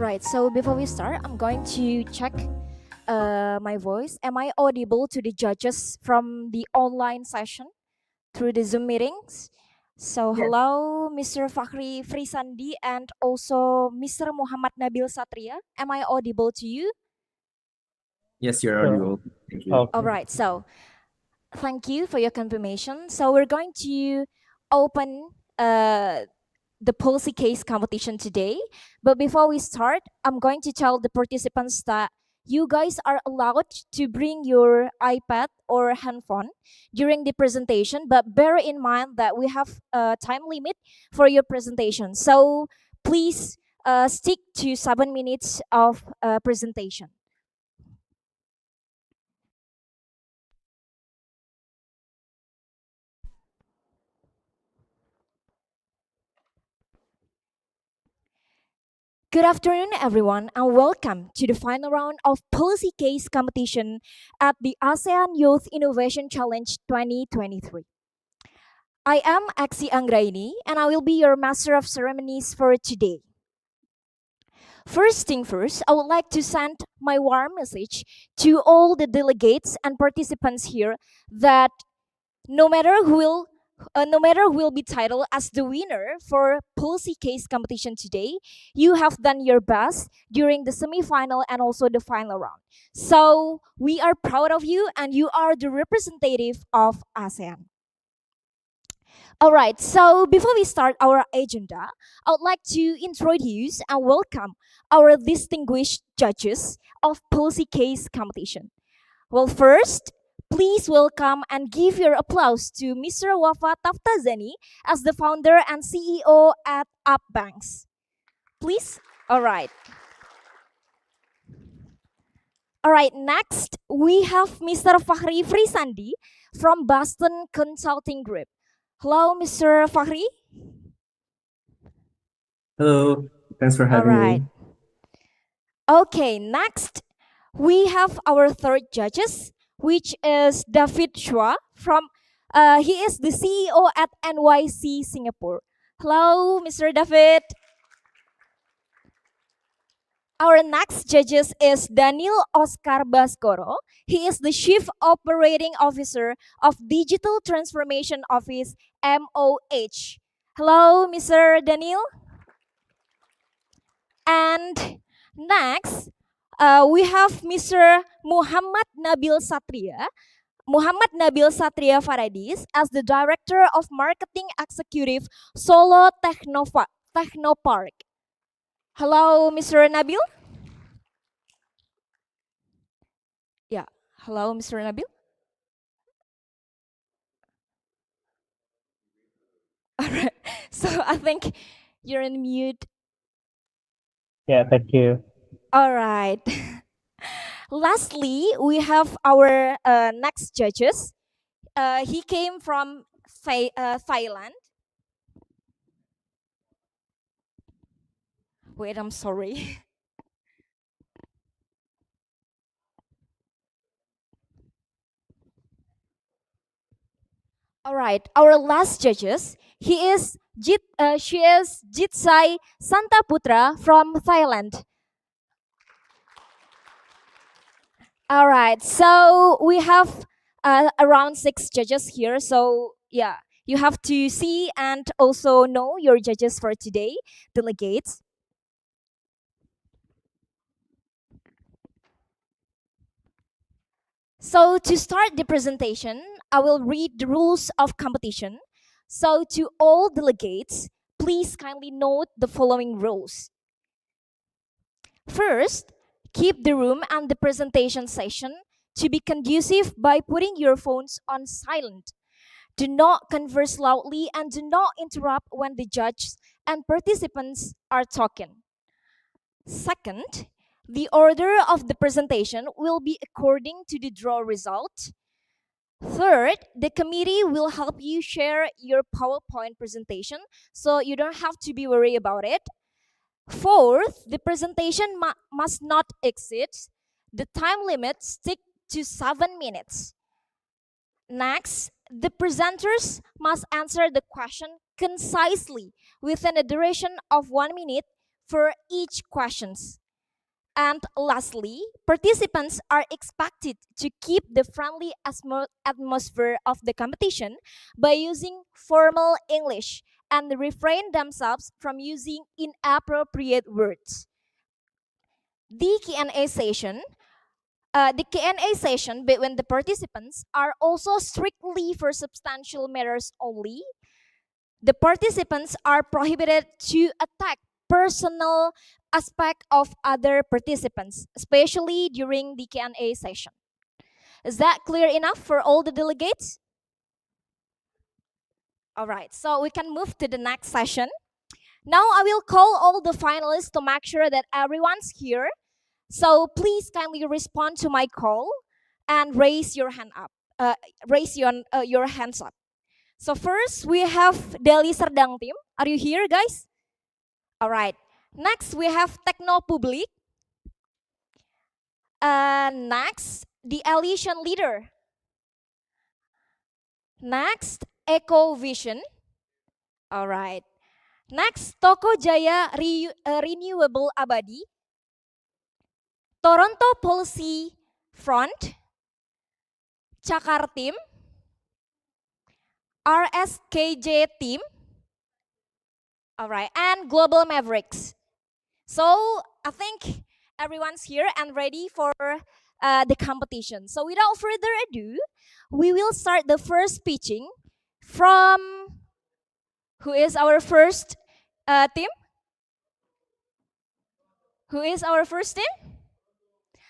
Alright, so before we start, I'm going to check my voice. Am I audible to the judges from the online session through the Zoom meetings? So, Yes. hello, Mr. Fakhri Frisandi and also Mr. Muhammad Nabil Satria. Am I audible to you? Yes, you're Sure. audible. Thank you. Okay. Alright, so thank you for your confirmation. So, we're going to open the policy case competition today. But before we start, I'm going to tell the participants that you guys are allowed to bring your iPad or handphone during the presentation, but bear in mind that we have a time limit for your presentation. So please stick to 7 minutes of presentation. Good afternoon, everyone, and welcome to the final round of Policy Case competition at the ASEAN Youth Innovation Challenge 2023. I am Aksi Anggraini, and I will be your Master of Ceremonies for today. First thing first, I would like to send my warm message to all the delegates and participants here that no matter who will no matter who will be titled as the winner for policy case competition today, you have done your best during the semi-final and also the final round. So we are proud of you, and you are the representative of ASEAN. All right, so before we start our agenda, I would like to introduce and welcome our distinguished judges of policy case competition. Well, first, please welcome and give your applause to Mr. Wafa Taftazani as the founder and CEO at Upbanks. Please. All right. All right, next we have Mr. Fakhri Frisandi from Boston Consulting Group. Hello, Mr. Fakhri. Hello. Thanks for All having right. me. Okay, next we have our third judges, which is David Chua from he is the CEO at NYC Singapore. Hello, Mr. David. Our next judges is Daniel Oscar Baskoro. He is the Chief Operating Officer of Digital Transformation Office, MOH. Hello, Mr. Daniel. And next, we have Mr. Muhammad Nabil Satria. Muhammad Nabil Satria Faradis as the Director of Marketing Executive Solo Technopark. Hello, Mr. Nabil. Yeah. Hello, Mr. Nabil. All right. So I think you're in mute. Yeah, thank you. All right. Lastly, we have our next judges. He came from Thailand. Wait, I'm sorry. All right, our last judges. She is Jitsai Santaputra from Thailand. All right, so we have around 6 judges here. So yeah, you have to see and also know your judges for today, delegates. So to start the presentation, I will read the rules of competition. So to all delegates, please kindly note the following rules. First, keep the room and the presentation session to be conducive by putting your phones on silent. Do not converse loudly and do not interrupt when the judges and participants are talking. Second, the order of the presentation will be according to the draw result. Third, the committee will help you share your PowerPoint presentation, so you don't have to be worried about it. Fourth, the presentation must not exceed the time limit. Stick to 7 minutes. Next, the presenters must answer the question concisely within a duration of 1 minute for each questions. And lastly, participants are expected to keep the friendly atmosphere of the competition by using formal English and refrain themselves from using inappropriate words. The Q&A session the Q&A session between the participants are also strictly for substantial matters only. The participants are prohibited to attack personal aspect of other participants, especially during the Q&A session. Is that clear enough for all the delegates? All right, so we can move to the next session. Now I will call all the finalists to make sure that everyone's here. So please kindly respond to my call and raise your hand up. Raise your hands up. So first we have Delhi Serdang team. Are you here, guys? All right. Next we have Techno Public. Next, the Elysian leader. Next, Eco Vision. All right. Next, Toko Jaya Renewable Abadi. Toronto Policy Front. Cakar Team. RSKJ Team. All right, and Global Mavericks. So I think everyone's here and ready for the competition. So without further ado, we will start the first pitching from who is our first team? Who is our first team?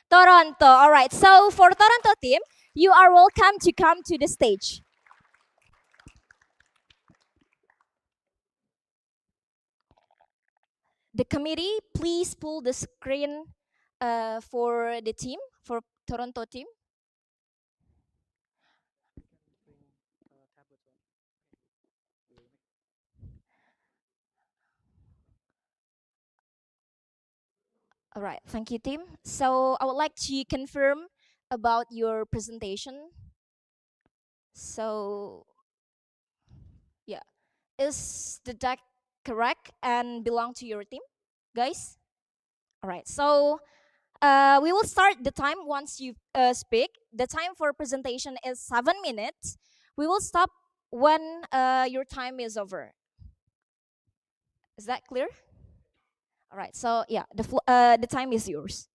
Toronto. All right. So for Toronto team, you are welcome to come to the stage. The committee, please pull the screen for the team, for Toronto team. All right, thank you, team. So I would like to confirm about your presentation. So, yeah, is the deck correct and belong to your team, guys? All right, so we will start the time once you speak. The time for presentation is 7 minutes. We will stop when your time is over. Is that clear? All right, so yeah, the time is yours.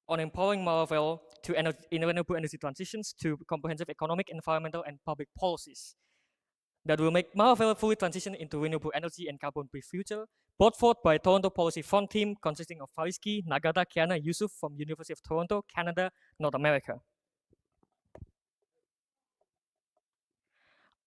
On empowering Marvel to enable energy transitions to comprehensive economic, environmental, and public policies that will make Marvel fully transition into renewable energy and carbon-free future, brought forth by Toronto Policy Front team consisting of Fariski, Nagata, Kiana, Yusuf from University of Toronto, Canada, North America.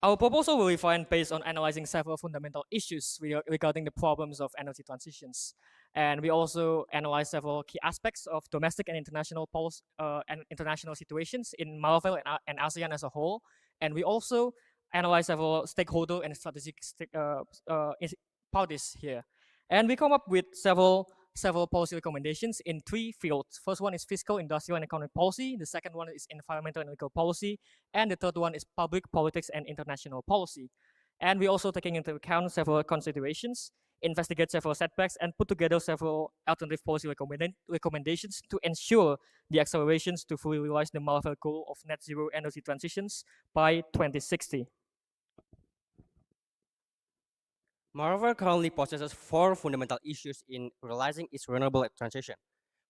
Our proposal will refine based on analyzing several fundamental issues regarding the problems of energy transitions. And we also analyze several key aspects of domestic and international policy and international situations in Marvel and ASEAN as a whole. And we also analyze several stakeholder and strategic parties here. And we come up with several several policy recommendations in 3 fields. First one is fiscal, industrial, and economic policy. The second one is environmental and legal policy. And the third one is public politics and international policy. And we're also taking into account several considerations, investigate several setbacks, and put together several alternative policy recommendations to ensure the accelerations to fully realize the Malafel goal of net zero energy transitions by 2060. Moreover, currently possesses 4 fundamental issues in realizing its renewable transition.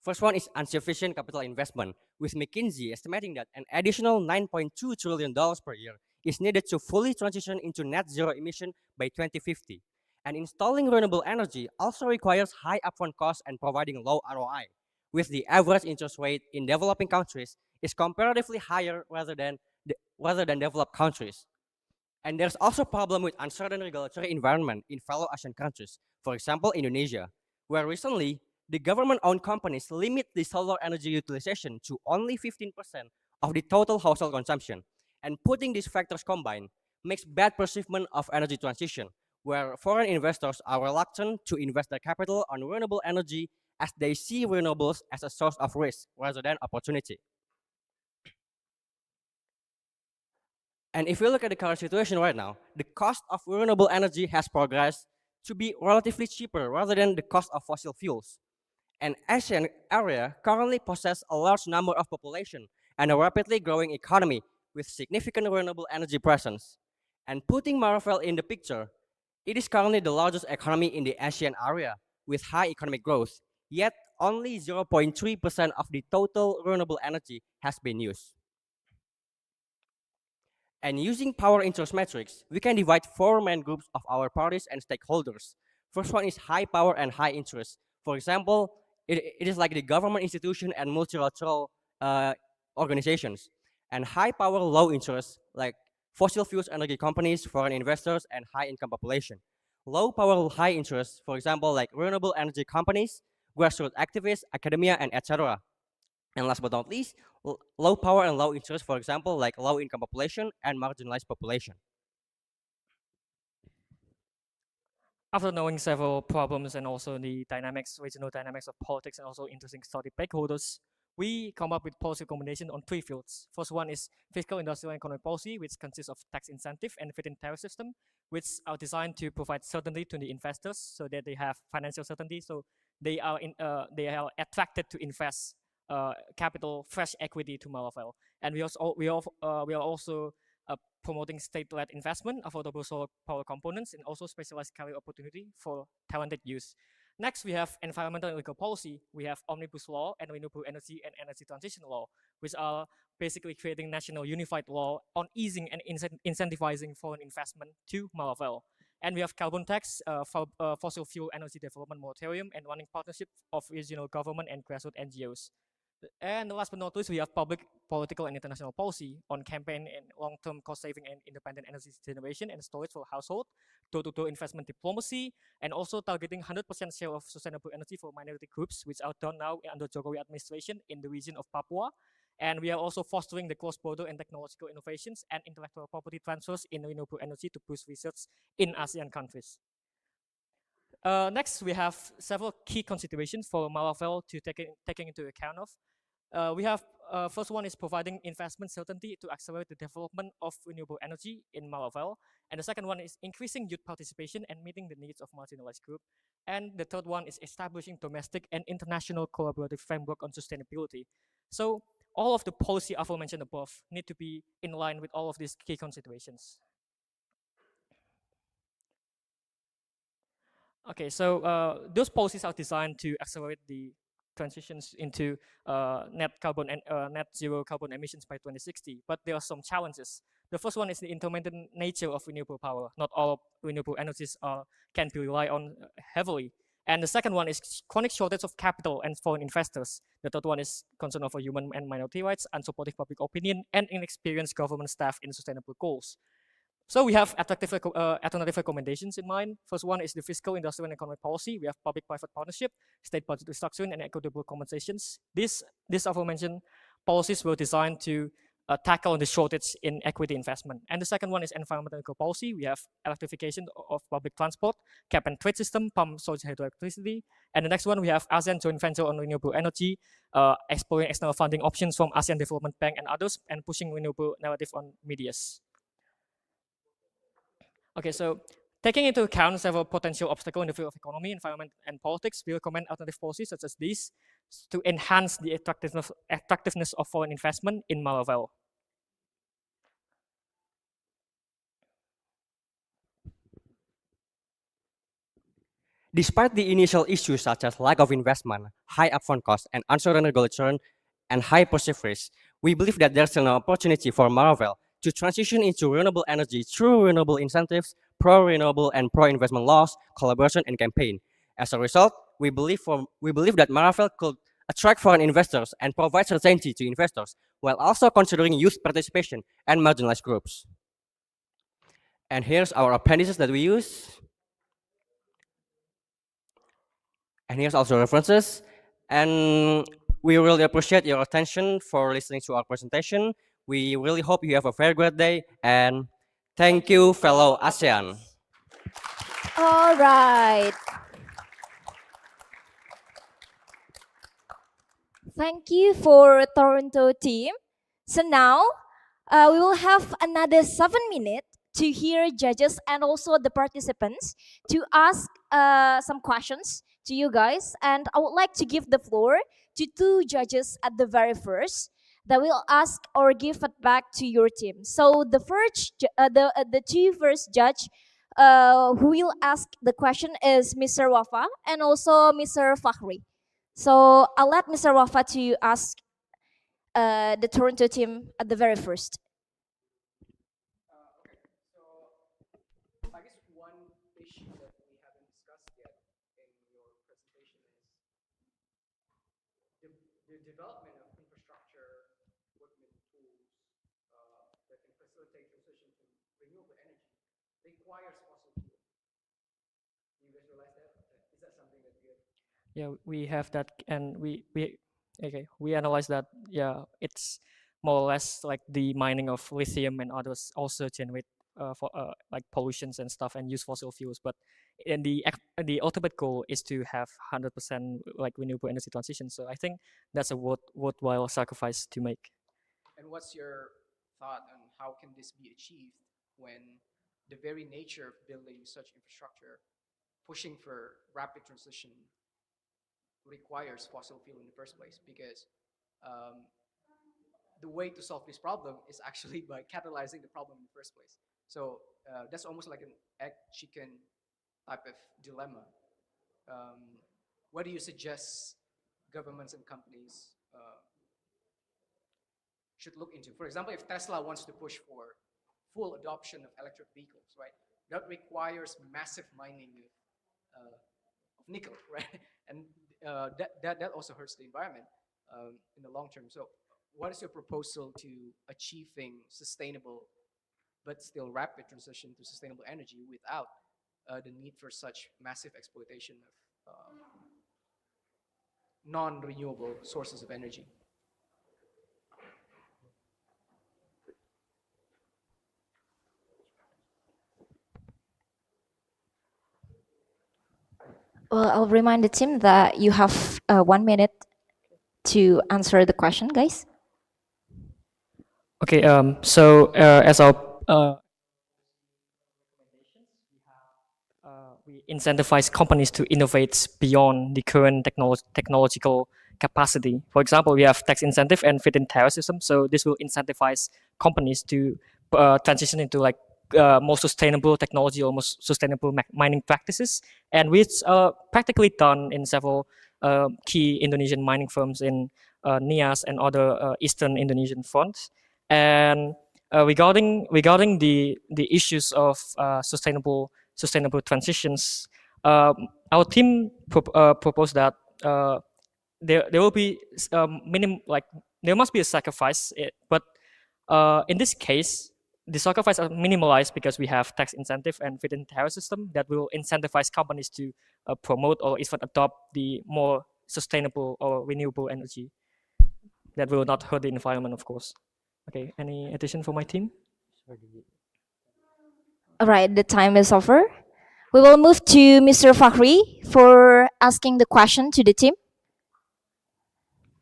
First one is insufficient capital investment, with McKinsey estimating that an additional $9.2 trillion per year is needed to fully transition into net zero emission by 2050. And installing renewable energy also requires high upfront costs and providing low ROI, with the average interest rate in developing countries is comparatively higher rather than developed countries. And there's also a problem with uncertain regulatory environment in fellow Asian countries, for example, Indonesia, where recently the government-owned companies limit the solar energy utilization to only 15% of the total household consumption. And putting these factors combined makes bad perceivement of energy transition, where foreign investors are reluctant to invest their capital on renewable energy as they see renewables as a source of risk rather than opportunity. And if we look at the current situation right now, the cost of renewable energy has progressed to be relatively cheaper rather than the cost of fossil fuels. And Asian area currently possesses a large number of population and a rapidly growing economy with significant renewable energy presence. And putting Marvel in the picture, it is currently the largest economy in the Asian area with high economic growth, yet only 0.3% of the total renewable energy has been used. And using power interest metrics, we can divide 4 main groups of our parties and stakeholders. First one is high power and high interest. For example, it is like the government institution and multilateral organizations. And high power, low interest, like fossil fuels energy companies, foreign investors, and high income population. Low power, high interest, for example, like renewable energy companies, grassroots activists, academia, and etc. And last but not least, low power and low interest, for example, like low income population and marginalized population. After knowing several problems and also the regional dynamics of politics and also interesting stakeholders, we come up with policy recommendation on 3 fields. First one is fiscal, industrial, and economic policy, which consists of tax incentive and feed-in tariff system, which are designed to provide certainty to the investors so that they have financial certainty, so they are attracted to invest capital, fresh equity to Malafel. And we are also promoting state-led investment, affordable solar power components, and also specialized career opportunity for talented youth. Next, we have environmental and legal policy. We have omnibus law and renewable energy and energy transition law, which are basically creating national unified law on easing and incentivizing foreign investment to Malafel. And we have carbon tax, fossil fuel energy development moratorium, and running partnership of regional government and grassroots NGOs. And last but not least, we have public, political, and international policy on campaign and long-term cost-saving and independent energy generation and storage for household, door-to-door investment diplomacy, and also targeting 100% share of sustainable energy for minority groups, which are done now under Jokowi administration in the region of Papua. And we are also fostering the cross-border and technological innovations and intellectual property transfers in renewable energy to boost research in ASEAN countries. Next, we have several key considerations for Malafel to taking into account of. We have first one is providing investment certainty to accelerate the development of renewable energy in Malafel. And the second one is increasing youth participation and meeting the needs of marginalized groups. And the third one is establishing domestic and international collaborative framework on sustainability. So all of the policy aforementioned above need to be in line with all of these key considerations. Okay, so those policies are designed to accelerate the transitions into net zero carbon emissions by 2060. But there are some challenges. The first one is the intermittent nature of renewable power. Not all renewable energies can be relied on heavily. And the second one is chronic shortage of capital and foreign investors. The third one is concern over human and minority rights, unsupportive public opinion, and inexperienced government staff in sustainable goals. So we have alternative recommendations in mind. First one is the fiscal, industrial, and economic policy. We have public-private partnership, state budget restructuring, and equitable compensations. These aforementioned policies were designed to tackle the shortage in equity investment. And the second one is environmental policy. We have electrification of public transport, cap and trade system, pump storage hydroelectricity. And the next one, we have ASEAN joint venture on renewable energy, exploring external funding options from ASEAN Development Bank and others, and pushing renewable narrative on medias. Okay, so taking into account several potential obstacles in the field of economy, environment, and politics, we recommend alternative policies such as these to enhance the attractiveness of foreign investment in Maravel. Despite the initial issues such as lack of investment, high upfront costs, and uncertain regulation, and high perceived risk, we believe that there's an opportunity for Maravel to transition into renewable energy through renewable incentives, pro-renewable and pro-investment laws, collaboration, and campaign. As a result, we believe that Maravel could attract foreign investors and provide certainty to investors, while also considering youth participation and marginalized groups. And here's our appendices that we use. And here's also references. And we really appreciate your attention for listening to our presentation. We really hope you have a very great day. And thank you, fellow ASEAN. All right. Thank you for Toronto team. So now we will have another 7 minutes to hear judges and also the participants to ask some questions to you guys. And I would like to give the floor to 2 judges at the very first that will ask or give feedback to your team. So the the 2 first judge who will ask the question is Mr. Wafa and also Mr. Fakhri. So I'll let Mr. Wafa to ask the Toronto team at the very first. I guess one issue that we haven't discussed yet in your presentation is the development of infrastructure, equipment, tools that can facilitate transition to renewable energy requires fossil fuel. Do you guys realize that? Is that something that you have? Yeah, we have that, and we analyze that. Yeah, it's more or less like the mining of lithium and others also generate for like pollutions and stuff and use fossil fuels. But in the ultimate goal is to have 100% like renewable energy transition. So I think that's a worthwhile sacrifice to make. And what's your thought on how can this be achieved when the very nature of building such infrastructure, pushing for rapid transition, requires fossil fuel in the first place? Because the way to solve this problem is actually by catalyzing the problem in the first place. So that's almost like an egg-chicken type of dilemma. What do you suggest governments and companies should look into? For example, if Tesla wants to push for full adoption of electric vehicles, right? That requires massive mining of nickel, right? And that also hurts the environment in the long term. So what is your proposal to achieving sustainable but still rapid transition to sustainable energy without the need for such massive exploitation of non-renewable sources of energy? Well, I'll remind the team that you have 1 minute to answer the question, guys. Okay, so as our we incentivize companies to innovate beyond the current technological capacity. For example, we have tax incentive and feed-in tariff system. So this will incentivize companies to transition into like more sustainable technology or more sustainable mining practices, and which are practically done in several key Indonesian mining firms in Nias and other eastern Indonesian fronts. And regarding the issues of sustainable transitions, our team proposed that there will be there must be a sacrifice, but in this case, the sacrifice are minimalized because we have tax incentive and feed-in tariff system that will incentivize companies to promote or even adopt the more sustainable or renewable energy that will not hurt the environment, of course. Okay, any addition for my team? All right, the time is over. We will move to Mr. Fakhri for asking the question to the team.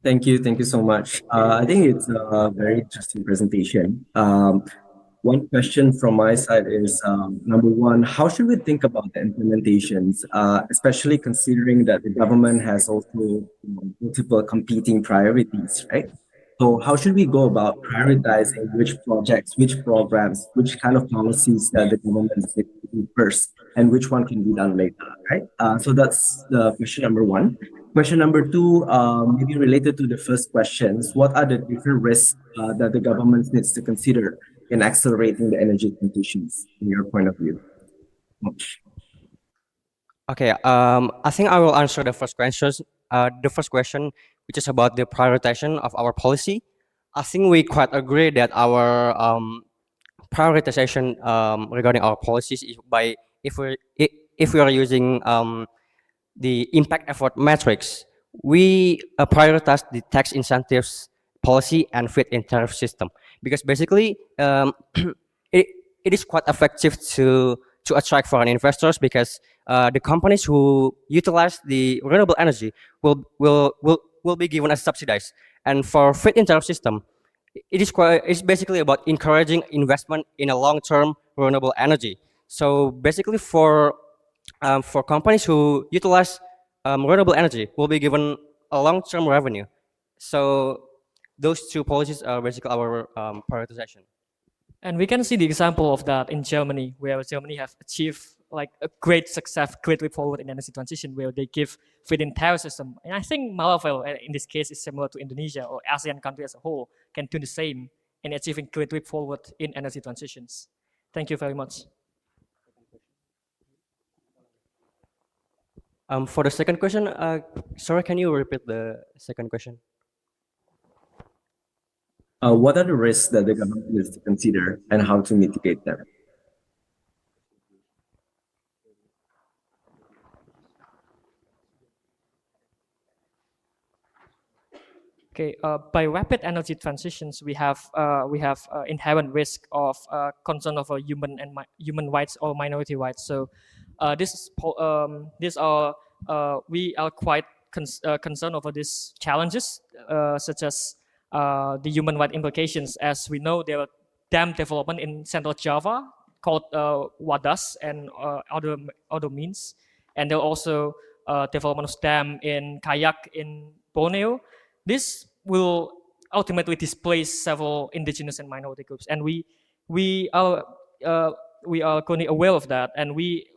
Thank you. Thank you so much. I think it's a very interesting presentation. One question from my side is, number one, how should we think about the implementations, especially considering that the government has also multiple competing priorities, right? So how should we go about prioritizing which projects, which programs, which kind of policies that the government is going to do first, and which one can be done later, right? So that's the question number one. Question number two, maybe related to the first questions, what are the different risks that the government needs to consider in accelerating the energy transitions, in your point of view? Much. Okay, I think I will answer the first questions. The first question, which is about the prioritization of our policy. I think we quite agree that our prioritization regarding our policies is by if we are using the impact effort matrix, we prioritize the tax incentives policy and feed-in tariff system because basically it, it is quite effective to attract foreign investors because the companies who utilize the renewable energy will be given as subsidized. And for feed-in tariff system, it's basically about encouraging investment in a long-term renewable energy. So basically for companies who utilize renewable energy will be given a long-term revenue. So those two policies are basically our prioritization. And we can see the example of that in Germany, where Germany have achieved like a great success, great leap forward in energy transition, where they give feed-in tariff system. And I think Malawal, in this case, is similar to Indonesia or ASEAN country as a whole, can do the same in achieving great leap forward in energy transitions. Thank you very much. For the second question, sorry, can you repeat the second question? What are the risks that the government needs to consider and how to mitigate them? Okay, by rapid energy transitions, we have inherent risk of concern over human rights or minority rights. So we are quite concerned over these challenges, such as the human rights implications. As we know, there are dam development in Central Java called Wadas and other means, and there are also development of dam in Kayak in Borneo. This will ultimately displace several indigenous and minority groups, and we are currently aware of that, and we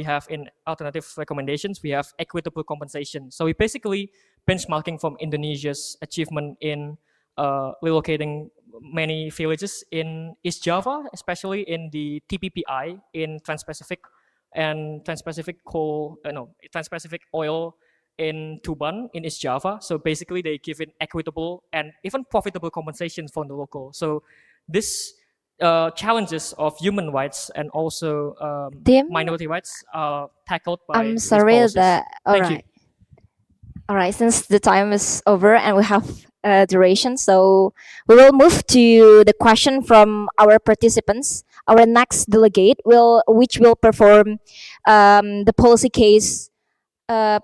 have in alternative recommendations we have equitable compensation. So we basically benchmarking from Indonesia's achievement in relocating many villages in East Java, especially in the TPPI in Trans-Pacific and Trans-Pacific Trans-Pacific oil in Tuban in East Java. So basically they give it equitable and even profitable compensation for the local. So this challenges of human rights and also Tim? minority rights are tackled by I'm these sorry policies. that. All Thank you. right. All right. Since the time is over and we have duration, so we will move to the question from our participants. Our next delegate which will perform the policy case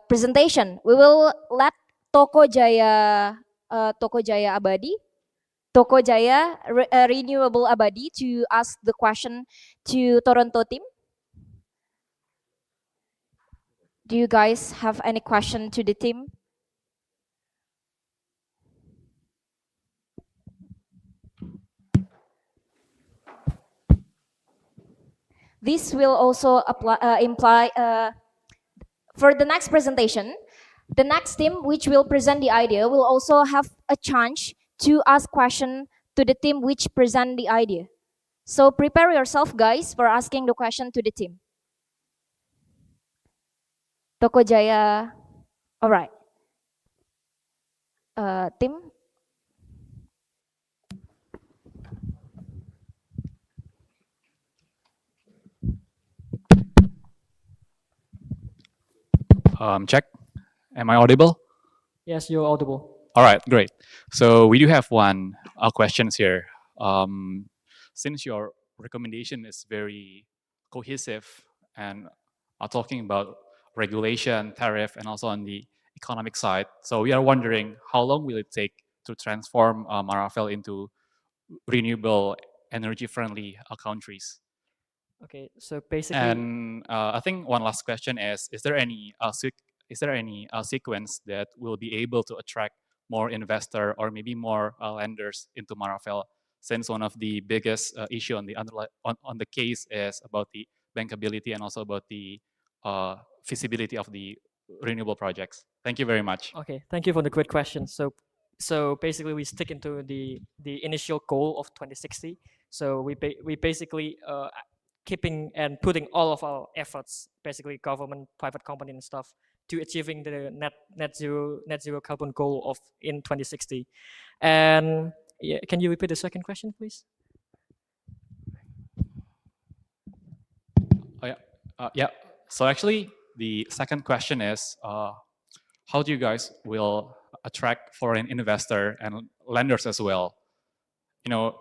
presentation. We will let Toko Jaya Abadi, Toko Jaya Renewable Abadi, to ask the question to Toronto team. Do you guys have any question to the team? This will also imply for the next presentation, the next team which will present the idea will also have a chance to ask question to the team which present the idea. So prepare yourself, guys, for asking the question to the team. Toko Jaya, all right. Tim. Check. Am I audible? Yes, you're audible. All right, great. So we do have one questions here. Since your recommendation is very cohesive and are talking about regulation, tariff, and also on the economic side, so we are wondering how long will it take to transform Marafel into renewable energy-friendly countries? Okay, so basically, And I think one last question is there any sequence that will be able to attract more investor or maybe more lenders into Marafel, since one of the biggest issue on the on the case is about the bankability and also about the feasibility of the renewable projects. Thank you very much. okay, thank you for the great question. So basically, we stick into the initial goal of 2060. So we basically keeping and putting all of our efforts, basically government, private company, and stuff, to achieving the net zero carbon goal of in 2060. And yeah, can you repeat the second question, please? Oh, yeah. Yeah. So actually, the second question is, how do you guys will attract foreign investor and lenders as well? You know,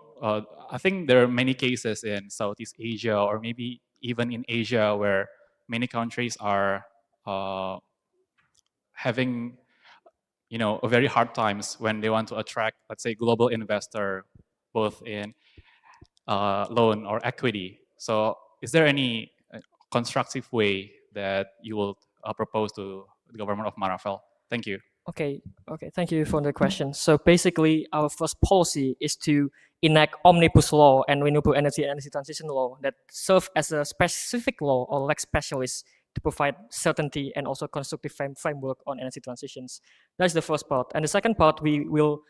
I think there are many cases in Southeast Asia or maybe even in Asia where many countries are having, you know, a very hard times when they want to attract, let's say, global investor, both in loan or equity. So is there any constructive way that you will propose to the government of Marafel? Thank you. Okay, thank you for the question. So basically, our first policy is to enact omnibus law and renewable energy and energy transition law that serve as a specific law or lex specialis to provide certainty and also constructive framework on energy transitions. That's the first part. And the second part, we will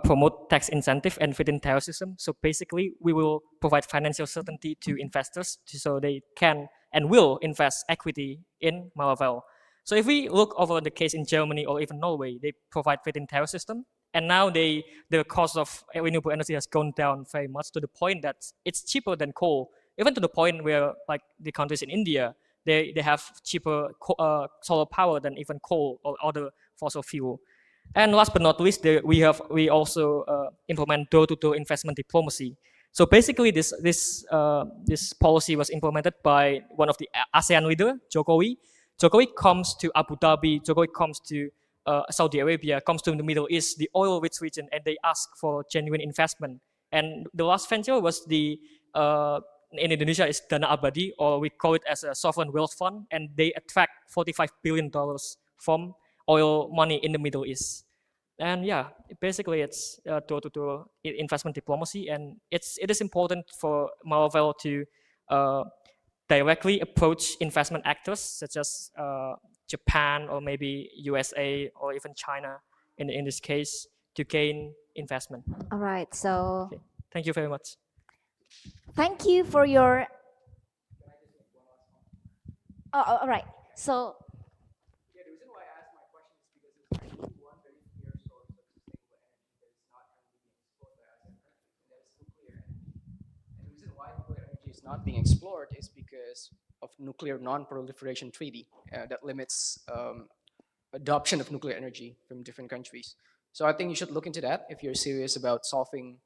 promote tax incentive and feed-in tariff system. So basically, we will provide financial certainty to investors so they can and will invest equity in Marafel. So if we look over the case in Germany or even Norway, they provide feed-in tariff system, and now the cost of renewable energy has gone down very much to the point that it's cheaper than coal. Even to the point where, like the countries in India, they have cheaper solar power than even coal or other fossil fuel. And last but not least, we also implement door-to-door investment diplomacy. So basically, this policy was implemented by one of the ASEAN leader, Jokowi. Jokowi comes to Abu Dhabi, Jokowi comes to Saudi Arabia, comes to the Middle East, the oil-rich region, and they ask for genuine investment. And the last venture was in Indonesia is Dana Abadi, or we call it as a sovereign wealth fund, and they attract $45 billion from oil money in the Middle East. And yeah, basically it's door-to-door investment diplomacy, and it is important for Marafel to directly approach investment actors such as Japan or maybe USA or even China in this case to gain investment. All right. So Okay. Thank you very much. thank you for your. All right. So Yeah, the reason why I asked my question is because there's only one very clear source of sustainable energy that is not currently being explored by ASEAN countries, and that is nuclear energy. And the reason why nuclear energy is not being explored is because of nuclear non-proliferation treaty that limits adoption of nuclear energy from different countries. So I think you should look into that if you're serious about solving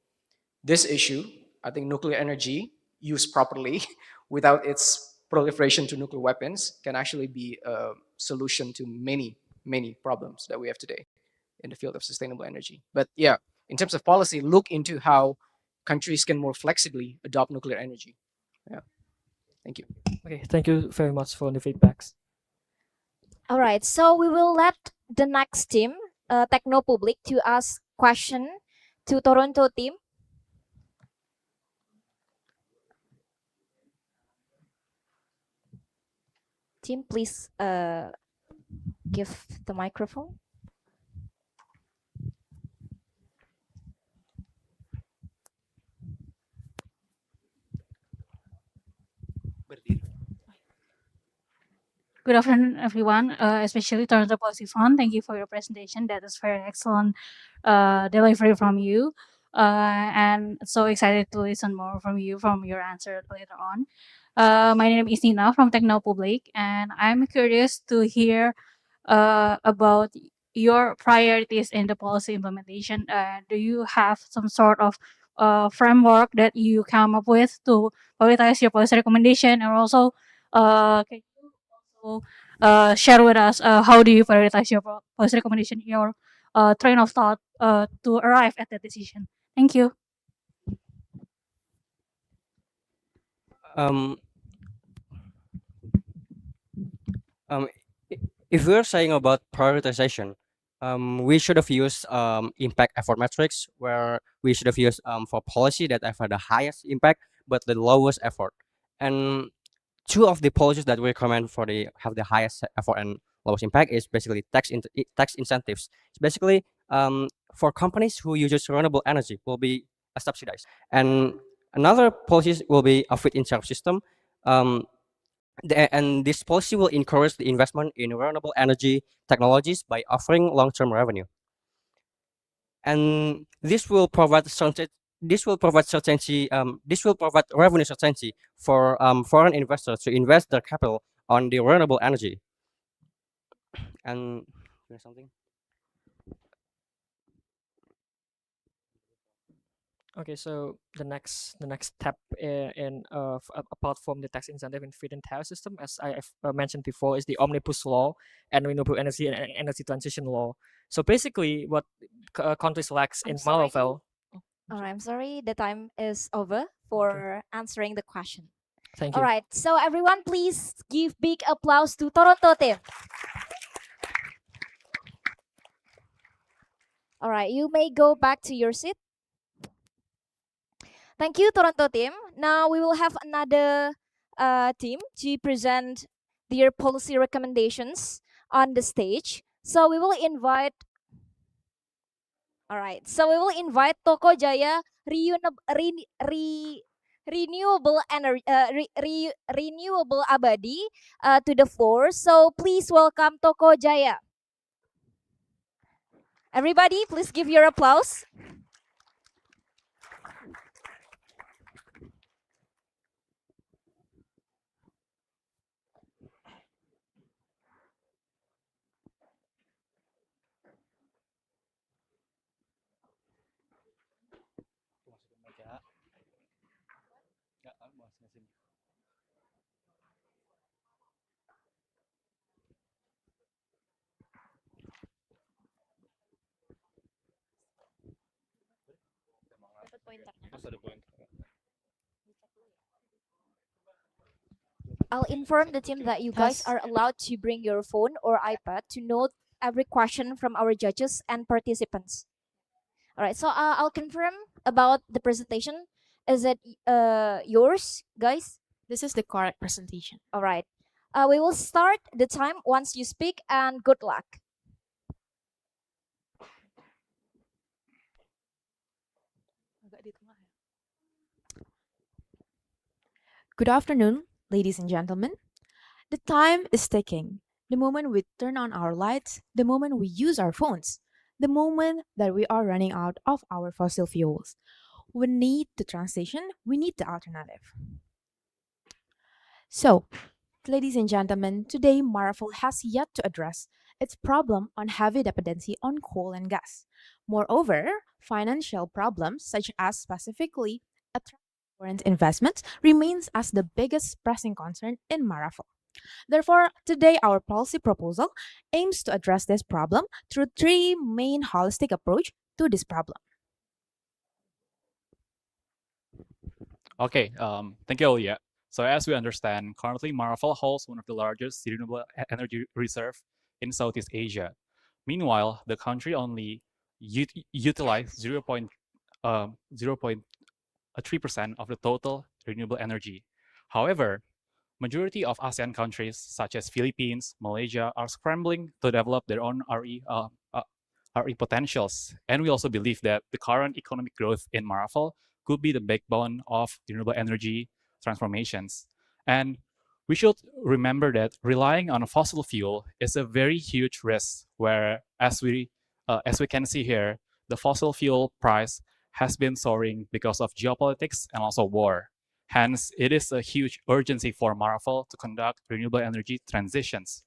this issue. I think nuclear energy used properly without its proliferation to nuclear weapons can actually be a solution to many problems that we have today in the field of sustainable energy. But yeah, in terms of policy, look into how countries can more flexibly adopt nuclear energy. Yeah. Thank you. Okay, thank you very much for the feedbacks. all right. So we will let the next team, Techno Public, to ask question to Toronto team. Team, please give the microphone. Good afternoon, everyone, especially Toronto Policy Fund. Thank you for your presentation. That is very excellent delivery from you. And so excited to listen more from you from your answer later on. My name is Nina from Techno Public, and I'm curious to hear about your priorities in the policy implementation? Do you have some sort of framework that you come up with to prioritize your policy recommendation? And also, can you also share with us how do you prioritize your policy recommendation, your train of thought to arrive at that decision? Thank you. Um, um, if we're saying about prioritization, we should have used impact effort metrics, where we should have used for policy that have the highest impact but the lowest effort. And two of the policies that we recommend for the have the highest effort and lowest impact is basically tax incentives. It's basically for companies who uses renewable energy will be subsidized, and another policies will be a feed-in tariff system. And this policy will encourage the investment in renewable energy technologies by offering long-term revenue. And this will provide certainty. This will provide certainty. This will provide revenue certainty for foreign investors to invest their capital on the renewable energy. And there's something. Okay, so the next step apart from the tax incentive and feed-in tariff system, as I have mentioned before, is the omnibus law and renewable energy and energy transition law. So basically, what countries lacks in I'm sorry. Maravel. All right, I'm sorry, the time is over for answering the question. Thank All you. right, so everyone, please give big applause to Toronto team. All right, you may go back to your seat. Thank you, Toronto team. Now we will have another team to present their policy recommendations on the stage. So we will invite. All right, so we will invite Toko Jaya Renewable Energy Renewable Abadi to the floor. So please welcome Toko Jaya. Everybody, please give your applause. I'll inform the team that you guys Test. are allowed to bring your phone or iPad to note every question from our judges and participants. All right, so I'll confirm about the presentation. Is it yours, guys? This is the correct presentation. All right. We will start the time once you speak, and good luck. Good afternoon, ladies and gentlemen. The time is ticking. The moment we turn on our lights, the moment we use our phones, the moment that we are running out of our fossil fuels. We need the transition, we need the alternative. So, ladies and gentlemen, today Marvel has yet to address its problem on heavy dependency on coal and gas. Moreover, financial problems such as specifically attracting foreign investments remains as the biggest pressing concern in Marvel. Therefore, today our policy proposal aims to address this problem through three main holistic approach to this problem. Okay, thank you, Olia. So as we understand, currently Marvel holds one of the largest renewable energy reserve in Southeast Asia. Meanwhile, the country only utilized 0.3% of the total renewable energy. However, majority of ASEAN countries such as Philippines, Malaysia are scrambling to develop their own RE potentials. And we also believe that the current economic growth in Marvel could be the backbone of renewable energy transformations. And we should remember that relying on a fossil fuel is a very huge risk where, as we can see here, the fossil fuel price has been soaring because of geopolitics and also war. Hence, it is a huge urgency for Marvel to conduct renewable energy transitions.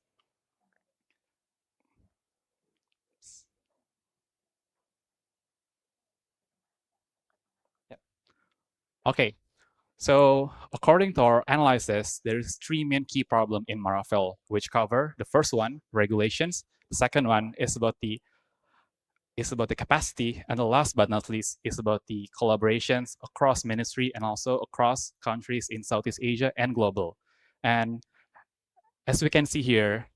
Okay, so according to our analysis, there is three main key problem in Marafel, which cover the first one, regulations. The second one is about the capacity, and the last but not least is about the collaborations across ministry and also across countries in Southeast Asia and global. And as we can see here,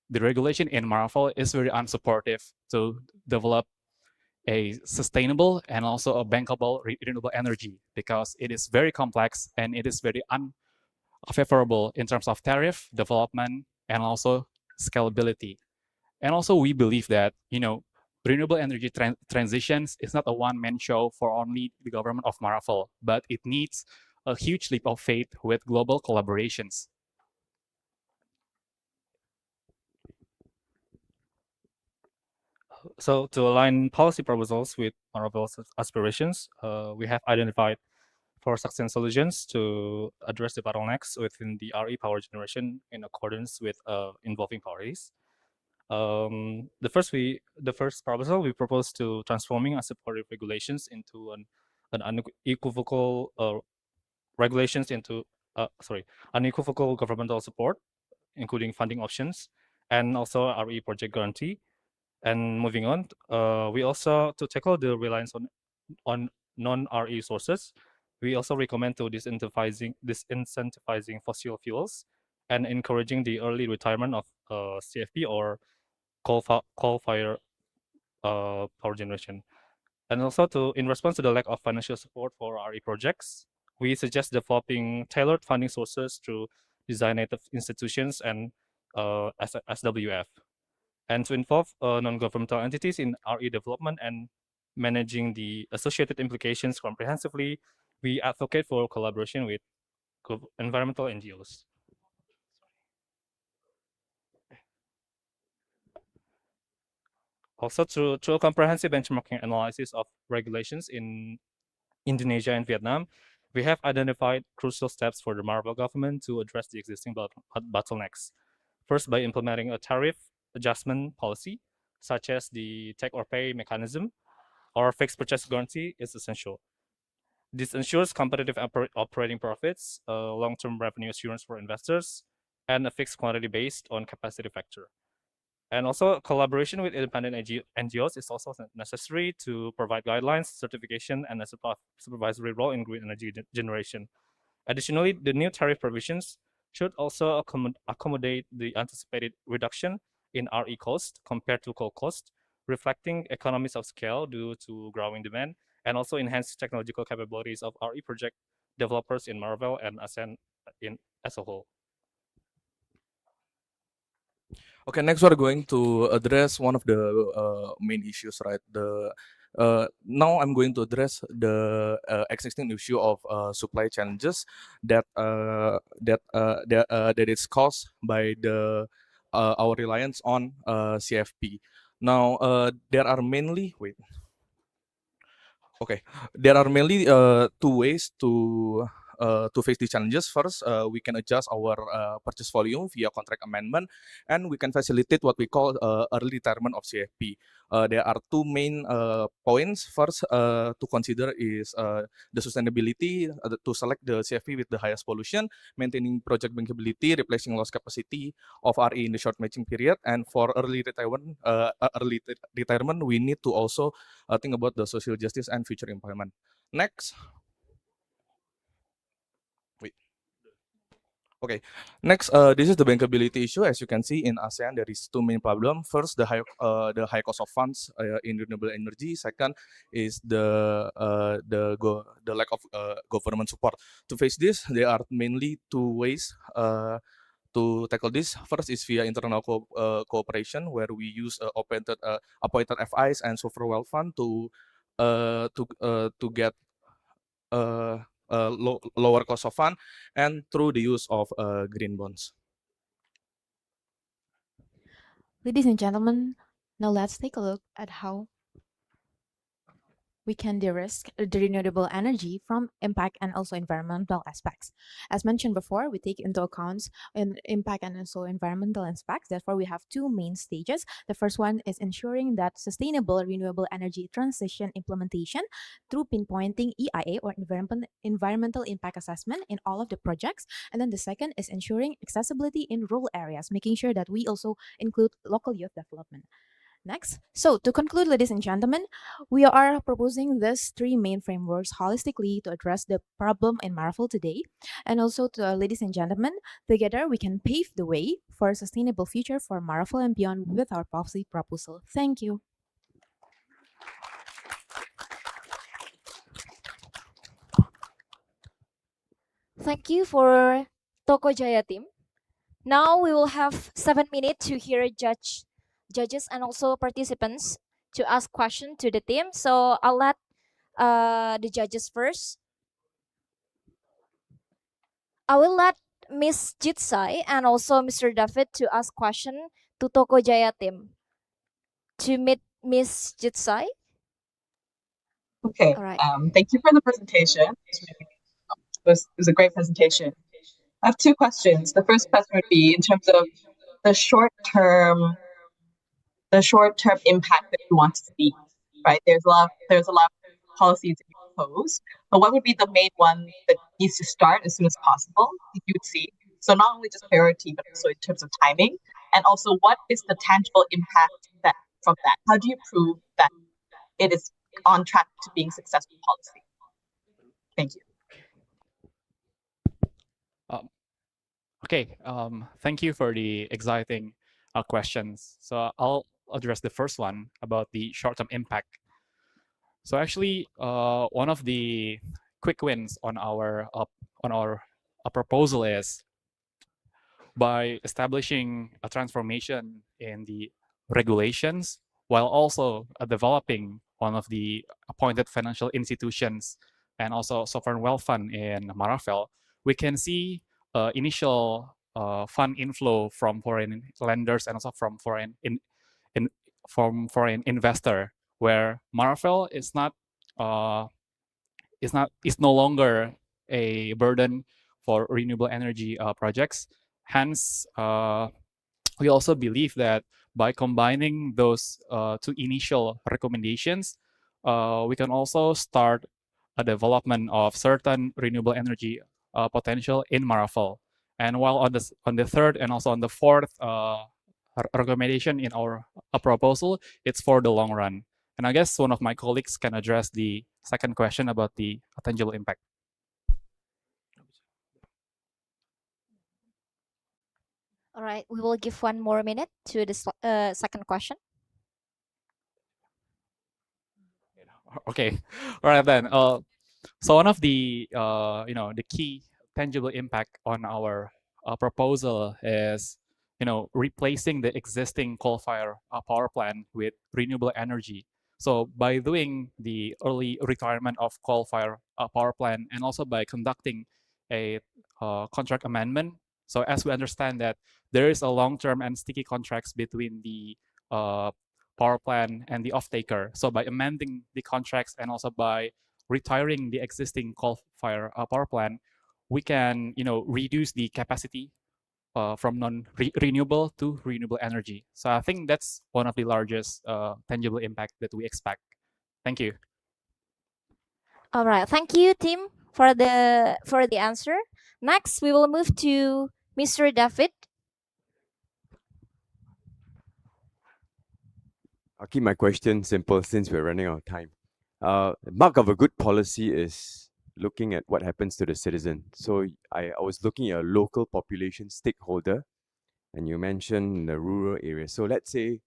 the regulation in Marafel is very unsupportive to develop a sustainable and also a bankable renewable energy because it is very complex and it is very unfavorable in terms of tariff development and also scalability. And also we believe that, renewable energy transitions is not a one-man show for only the government of Marafel, but it needs a huge leap of faith with global collaborations. So to align policy proposals with Maravel's aspirations, we have identified 4 success solutions to address the bottlenecks within the RE power generation in accordance with involving parties. The first proposal we propose to transforming unsupportive regulations into an unequivocal regulations into unequivocal governmental support, including funding options, and also RE project guarantee. And moving on, we also to tackle the reliance on non-RE sources. We also recommend to disincentivizing fossil fuels and encouraging the early retirement of CFP or coal-fired power generation. And also in response to the lack of financial support for RE projects, we suggest developing tailored funding sources through designated institutions and SWF, and to involve non-governmental entities in RE development and managing the associated implications comprehensively. We advocate for collaboration with environmental NGOs. Also, through a comprehensive benchmarking analysis of regulations in Indonesia and Vietnam, we have identified crucial steps for the Marvel government to address the existing bottlenecks. First, by implementing a tariff adjustment policy, such as the take or pay mechanism or fixed purchase guarantee, is essential. This ensures competitive operating profits, long-term revenue assurance for investors, and a fixed quantity based on capacity factor. And also, collaboration with independent NGOs is also necessary to provide guidelines, certification, and a supervisory role in green energy generation. Additionally, the new tariff provisions should also accommodate the anticipated reduction in RE cost compared to coal cost, reflecting economies of scale due to growing demand, and also enhance technological capabilities of RE project developers in Marvel and ASEAN as a whole. Okay, next we're going to address one of the main issues, right? Now I'm going to address the existing issue of supply challenges that is caused by our reliance on CFP. Now there are mainly two ways to face these challenges. First, we can adjust our purchase volume via contract amendment, and we can facilitate what we call early retirement of CFP. There are two main points. First, to consider is the sustainability, to select the CFP with the highest pollution, maintaining project bankability, replacing lost capacity of RE in the short matching period. And for early retirement, we need to also think about the social justice and future employment. Next. Okay, next, this is the bankability issue. As you can see in ASEAN, there is two main problems. First, the high cost of funds in renewable energy. Second is the lack of government support. To face this, there are mainly two ways to tackle this. First is via internal cooperation, where we use appointed FIs and software wealth fund to get lower cost of fund, and through the use of green bonds. Ladies and gentlemen, now let's take a look at how we can de-risk the renewable energy from impact and also environmental aspects. As mentioned before, we take into account impact and also environmental aspects. Therefore, we have two main stages. The first one is ensuring that sustainable renewable energy transition implementation through pinpointing EIA or environmental impact assessment in all of the projects. And then the second is ensuring accessibility in rural areas, making sure that we also include local youth development. Next, so to conclude, ladies and gentlemen, we are proposing these three main frameworks holistically to address the problem in Marvel today. And also, to ladies and gentlemen, together we can pave the way for a sustainable future for Marvel and beyond with our policy proposal. Thank you. Thank you for Toko Jaya team. Now we will have 7 minutes to hear judges and also participants to ask question to the team. So I'll let the judges first. I will let Miss Jitsai and also Mr. David to ask question to Toko Jaya team. To meet Miss Jitsai. Okay. All right. Thank you for the presentation. It was a great presentation. I have two questions. The first question would be in terms of the short-term impact that you want to see, right? There's a lot of policies that you propose, but what would be the main one that needs to start as soon as possible that you would see? So not only just priority, but also in terms of timing, and also what is the tangible impact that from that? How do you prove that it is on track to being successful policy? Thank you. Okay, thank you for the exciting questions. So I'll address the first one about the short-term impact. So actually, one of the quick wins on our proposal is by establishing a transformation in the regulations while also developing one of the appointed financial institutions and also sovereign wealth fund in Marvel, we can see initial fund inflow from foreign lenders and also from foreign investor, where Marvel is no longer a burden for renewable energy projects. Hence, we also believe that by combining those two initial recommendations, we can also start a development of certain renewable energy potential in Marvel. And while on the third and also on the fourth recommendation in our proposal, it's for the long run. And I guess one of my colleagues can address the second question about the tangible impact. All right, we will give 1 more minute to the second question. Okay, all right then. So one of the the key tangible impact on our proposal is replacing the existing coal-fired power plant with renewable energy. So by doing the early retirement of coal-fired power plant and also by conducting a contract amendment. So as we understand that there is a long-term and sticky contracts between the power plant and the off-taker. So by amending the contracts and also by retiring the existing coal-fired power plant, we can reduce the capacity from non-renewable to renewable energy. So I think that's one of the largest tangible impact that we expect. Thank you. All right, thank you, Tim, for the answer. Next, we will move to Mr. David. I'll keep my question simple since we're running out of time. The mark of a good policy is looking at what happens to the citizen. So I was looking at a local population stakeholder, and you mentioned the rural area. So let's say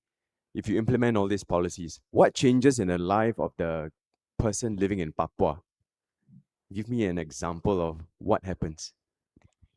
if you implement all these policies, what changes in the life of the person living in Papua? Give me an example of what happens.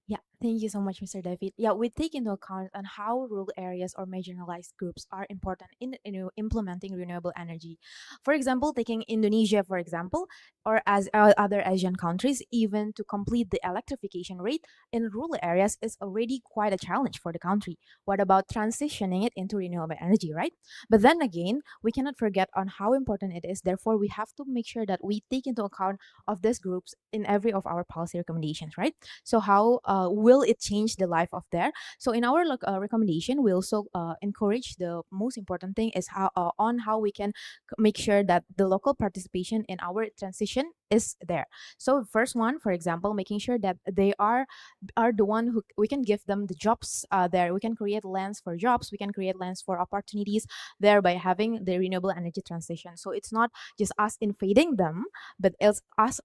Yeah, Thank you so much, Mr. David. Yeah, we take into account on how rural areas or marginalized groups are important in implementing renewable energy. For example, taking Indonesia, for example, or as other Asian countries, even to complete the electrification rate in rural areas is already quite a challenge for the country. What about transitioning it into renewable energy, right? But then again, we cannot forget on how important it is. Therefore, we have to make sure that we take into account of these groups in every of our policy recommendations, right? So how will it change the life of there? So in our recommendation, we also encourage the most important thing is how on how we can make sure that the local participation in our transition is there. So first one, for example, making sure that they are the one who we can give them the jobs there. We can create lands for jobs. We can create lands for opportunities there by having the renewable energy transition. So it's not just us invading them, but it's us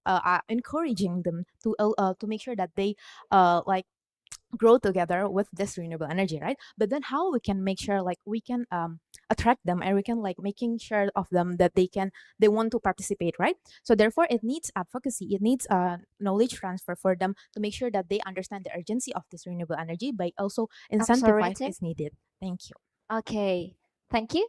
encouraging them to make sure that they like grow together with this renewable energy, right? But then how we can make sure like we can attract them and we can like making sure of them that they want to participate, right? So therefore it needs advocacy, it needs knowledge transfer for them to make sure that they understand the urgency of this renewable energy by also sorry, incentivize Tim. is needed. Thank you. Okay, thank you.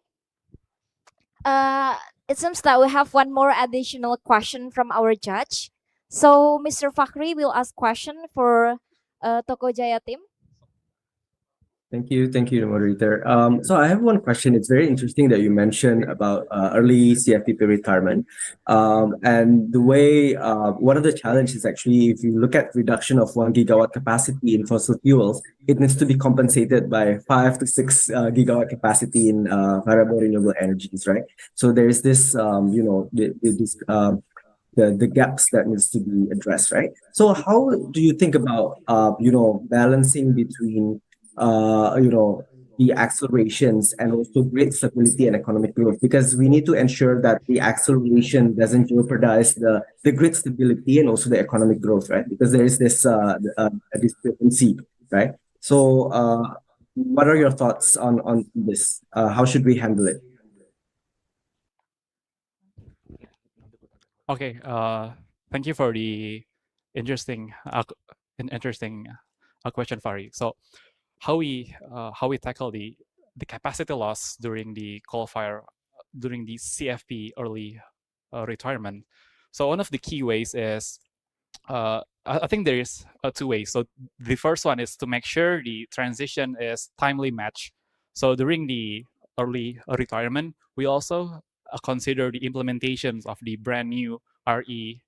It seems that we have one more additional question from our judge. So Mr. Fakhri will ask question for Toko Jaya team. Thank you, moderator. So I have one question. It's very interesting that you mentioned about early CFPP retirement, and the way one of the challenges actually, if you look at reduction of 1 gigawatt capacity in fossil fuels, it needs to be compensated by 5 to 6 gigawatt capacity in variable renewable energies, right? So there is this, the gaps that needs to be addressed, right? So how do you think about balancing between the accelerations and also grid stability and economic growth, because we need to ensure that the acceleration doesn't jeopardize the grid stability and also the economic growth, right? Because there is this discrepancy, right? So what are your thoughts on this? How should we handle it? Okay. Thank you for the interesting, interesting question, Fari. So, how we tackle the capacity loss during the coal fire during the CFP early retirement. So one of the key ways is I think there is two ways. So the first one is to make sure the transition is timely matched. So during the early retirement, we also consider the implementations of the brand new RE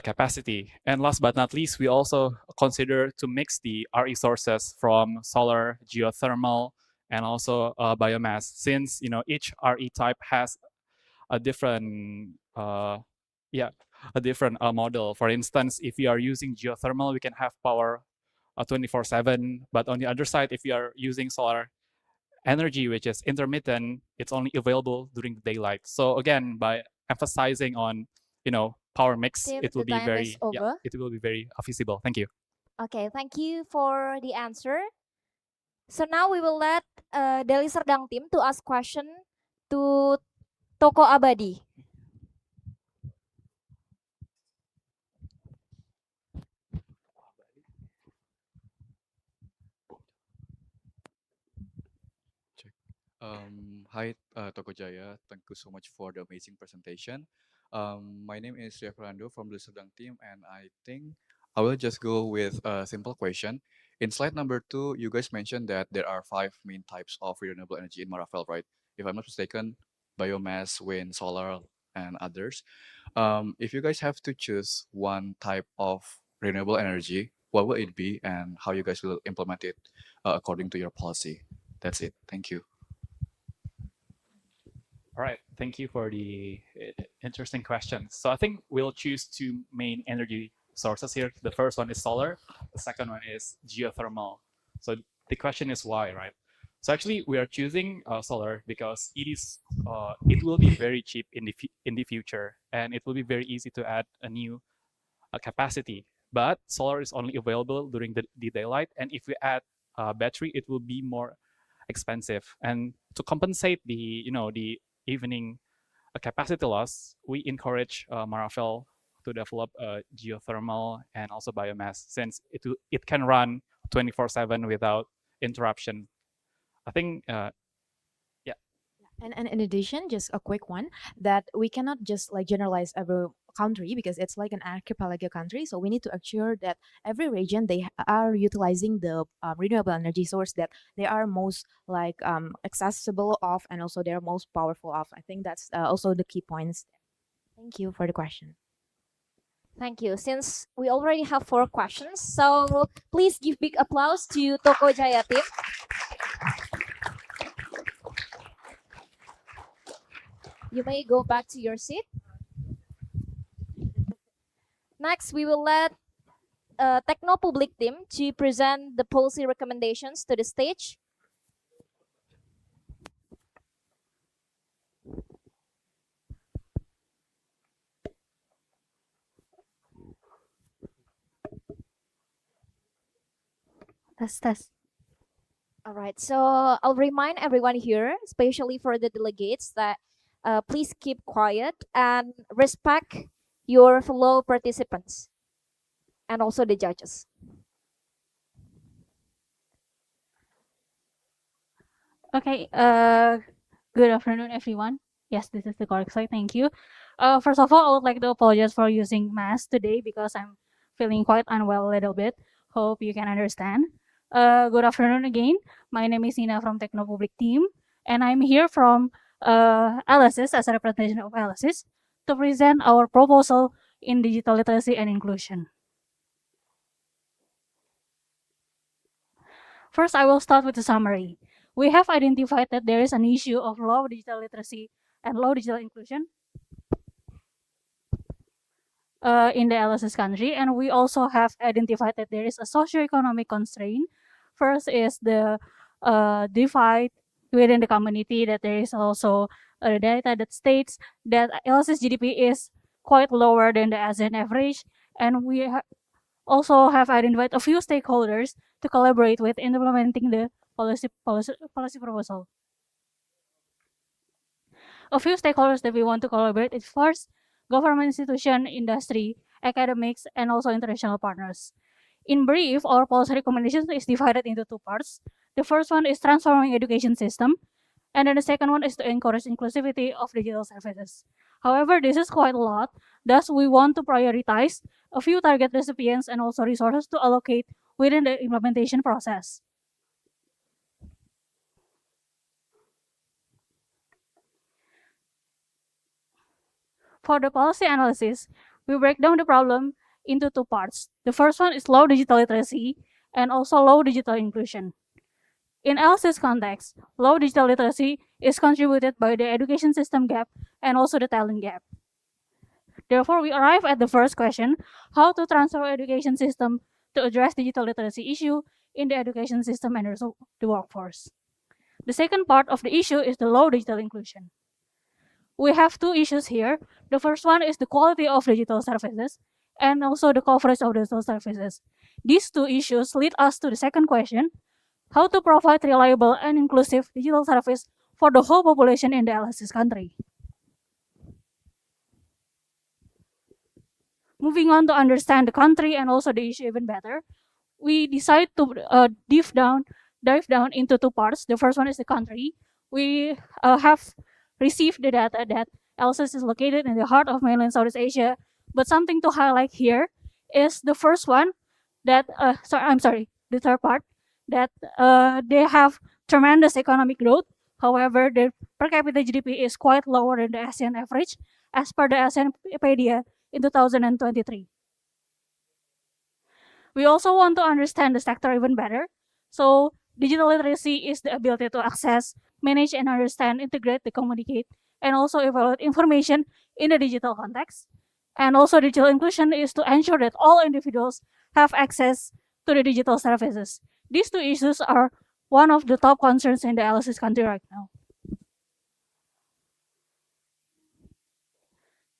capacity. And last but not least, we also consider to mix the RE sources from solar, geothermal, and also biomass, since each RE type has a different a different model. For instance, if you are using geothermal, we can have power 24/7. But on the other side, if you are using solar energy, which is intermittent, it's only available during the daylight. So again, by emphasizing on power mix, Tim, it will the be time is very over. it will be very feasible. Thank you. Okay, thank you for the answer. So now we will let Deli Serdang team to ask question to Toko Abadi. Hi, Toko Jaya. Thank you so much for the amazing presentation. My name is Ria Fernando from the Sedang team, and I think I will just go with a simple question. In slide number 2, you guys mentioned that there are 5 main types of renewable energy in Marafel, right? If I'm not mistaken, biomass, wind, solar, and others. If you guys have to choose one type of renewable energy, what will it be, and how you guys will implement it according to your policy? That's it. Thank you. All right, thank you for the interesting question. So I think we'll choose two main energy sources here. The first one is solar. The second one is geothermal. So the question is why, right? So actually, we are choosing solar because it will be very cheap in the future, and it will be very easy to add a new capacity. But solar is only available during the daylight, and if we add battery, it will be more expensive. And to compensate the evening capacity loss, we encourage Marafel to develop geothermal and also biomass, since it can run 24/7 without interruption. I think, yeah. And in addition, just a quick one, that we cannot just like generalize every country because it's like an archipelago country. So we need to ensure that every region they are utilizing the renewable energy source that they are most like accessible of, and also they're most powerful of. I think that's also the key points. Thank you for the question. Thank you. Since we already have 4 questions, so please give big applause to Toko Jaya team. You may go back to your seat. Next, we will let Technopublic team to present the policy recommendations to the stage. Test. All right, so I'll remind everyone here, especially for the delegates, that please keep quiet and respect your fellow participants and also the judges. Okay. Good afternoon, everyone. Yes, this is the correct slide. Thank you. First of all, I would like to apologize for using mask today because I'm feeling quite unwell a little bit. Hope you can understand. Good afternoon again. My name is Nina from Technopublic team, and I'm here from LSS as a representation of LSS to present our proposal in digital literacy and inclusion. First, I will start with the summary. We have identified that there is an issue of low digital literacy and low digital inclusion in the LSS country, and we also have identified that there is a socioeconomic constraint. First is the divide within the community, that there is also data that states that LSS GDP is quite lower than the ASEAN average, and we also have identified a few stakeholders to collaborate with in implementing the policy proposal. A few stakeholders that we want to collaborate is first, government institution, industry, academics, and also international partners. In brief, our policy recommendations is divided into 2 parts. The first one is transforming education system, and then the second one is to encourage inclusivity of digital services. However, this is quite a lot, thus we want to prioritize a few target recipients and also resources to allocate within the implementation process. For the policy analysis, we break down the problem into 2 parts. The first one is low digital literacy and also low digital inclusion. In LSS context, low digital literacy is contributed by the education system gap and also the talent gap. Therefore, we arrive at the first question, how to transfer education system to address digital literacy issue in the education system and also the workforce. The second part of the issue is the low digital inclusion. We have 2 issues here. The first one is the quality of digital services and also the coverage of digital services. These 2 issues lead us to the second question, how to provide reliable and inclusive digital service for the whole population in the LSS country. Moving on to understand the country and also the issue even better, we decide to dive down into 2 parts. The first one is the country. We have received the data that LSS is located in the heart of mainland Southeast Asia, but something to highlight here is the first one that, the third part, that they have tremendous economic growth. However, their per capita GDP is quite lower than the ASEAN average, as per the ASEANpedia in 2023. We also want to understand the sector even better. So, digital literacy is the ability to access, manage and understand, integrate, to communicate, and also evaluate information in the digital context. And also digital inclusion is to ensure that all individuals have access to the digital services. These 2 issues are one of the top concerns in the LSS country right now.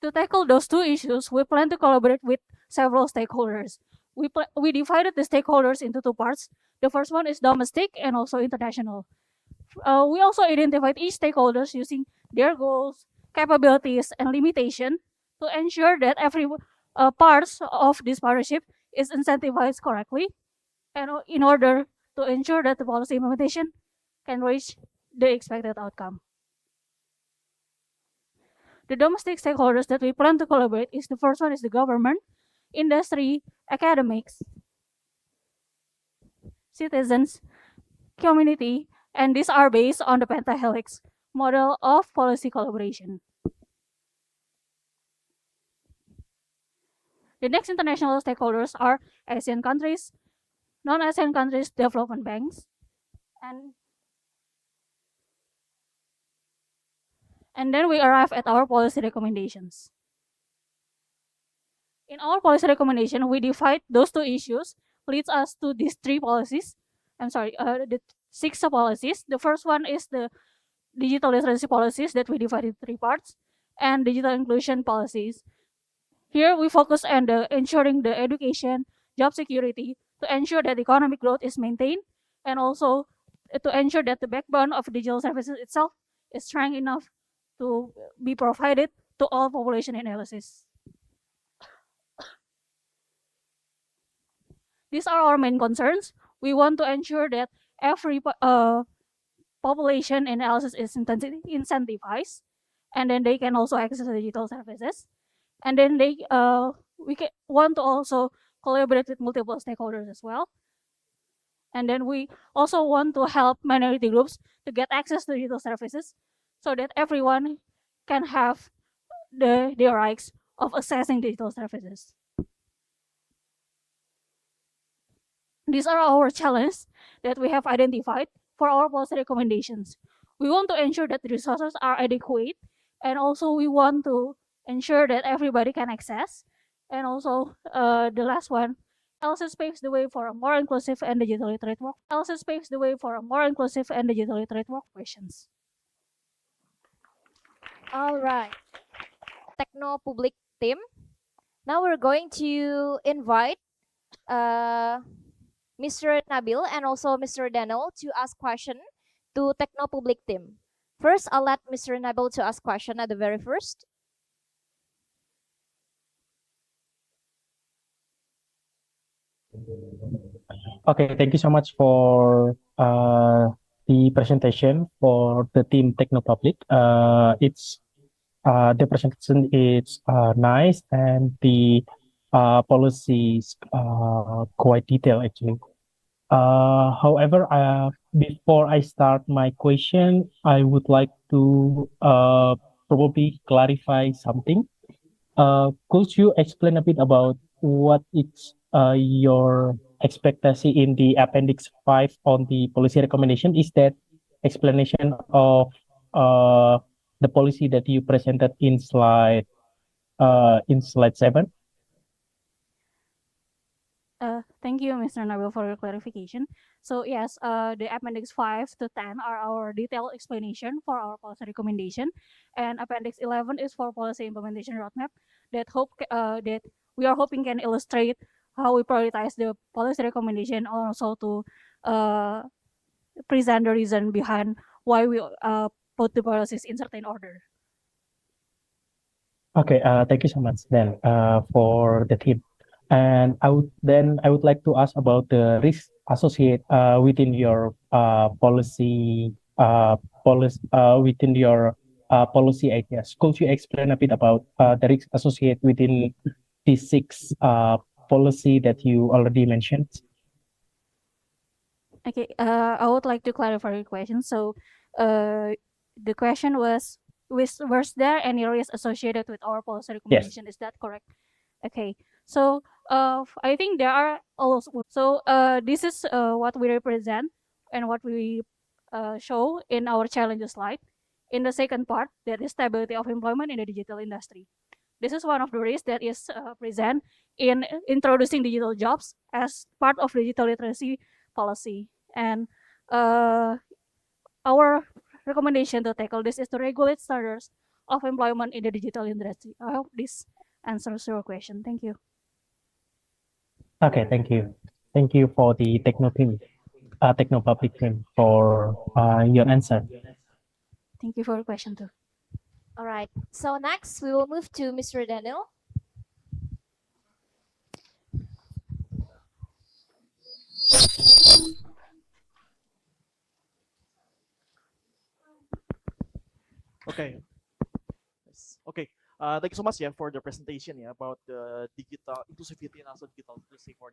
To tackle those 2 issues, we plan to collaborate with several stakeholders. We divided the stakeholders into 2 parts. The first one is domestic and also international. We also identified each stakeholders using their goals, capabilities, and limitation to ensure that every parts of this partnership is incentivized correctly, and in order to ensure that the policy implementation can reach the expected outcome. The domestic stakeholders that we plan to collaborate is the first one is the government, industry, academics, citizens, community, and these are based on the pentahelix model of policy collaboration. The next international stakeholders are ASEAN countries, non-ASEAN countries, development banks, and then we arrive at our policy recommendations. In our policy recommendation, we divide those two issues, leads us to these three policies. The 6 policies. The first one is the digital literacy policies that we divide in 3 parts, and digital inclusion policies. Here we focus on ensuring the education, job security, to ensure that economic growth is maintained, and also to ensure that the backbone of digital services itself is strong enough to be provided to all population analysis. These are our main concerns. We want to ensure that every population analysis is incentivized, and then they can also access the digital services. And then we want to also collaborate with multiple stakeholders as well. And then we also want to help minority groups to get access to digital services so that everyone can have their rights of accessing digital services. These are our challenges that we have identified for our policy recommendations. We want to ensure that the resources are adequate, and also we want to ensure that everybody can access. And also the last one, LSS paves the way for a more inclusive and digitally literate work. LSS paves the way for a more inclusive and digitally literate workplaces. All right. Techno Public team. Now we're going to invite Mr. Nabil and also Mr. Daniel to ask question to Techno Public team. First, I'll let Mr. Nabil to ask question at the very first. Okay, thank you so much for the presentation for the team Technopublic. The presentation is nice, and the policies quite detailed actually. However, before I start my question, I would like to probably clarify something. Could you explain a bit about what is your expectation in the Appendix 5 on the policy recommendation? Is that explanation of the policy that you presented in slide 7? Thank you, Mr. Nabil, for your clarification. So yes, the Appendix 5 to 10 are our detailed explanation for our policy recommendation, and Appendix 11 is for policy implementation roadmap that we are hoping can illustrate how we prioritize the policy recommendation, also to present the reason behind why we put the policies in certain order. Okay, thank you so much then for the team. And I would like to ask about the risk associated within your policy ideas. Could you explain a bit about the risk associated within the 6 policy that you already mentioned? Okay, I would like to clarify your question. So the question was there any risk associated with our policy recommendation? Is that correct? Okay, so I think there are also. So this is what we represent and what we show in our challenges slide. In the second part, that is stability of employment in the digital industry. This is one of the risks that is present in introducing digital jobs as part of digital literacy policy. And our recommendation to tackle this is to regulate standards of employment in the digital industry. I hope this answers your question. Thank you. Okay, thank you. Thank you for the Technopublic team for your answer. Thank you for your question too. All right. So next, we will move to Mr. Daniel. Okay. Yes. Okay. Thank you so much, yeah, for the presentation, yeah, about the digital inclusivity and also digital literacy for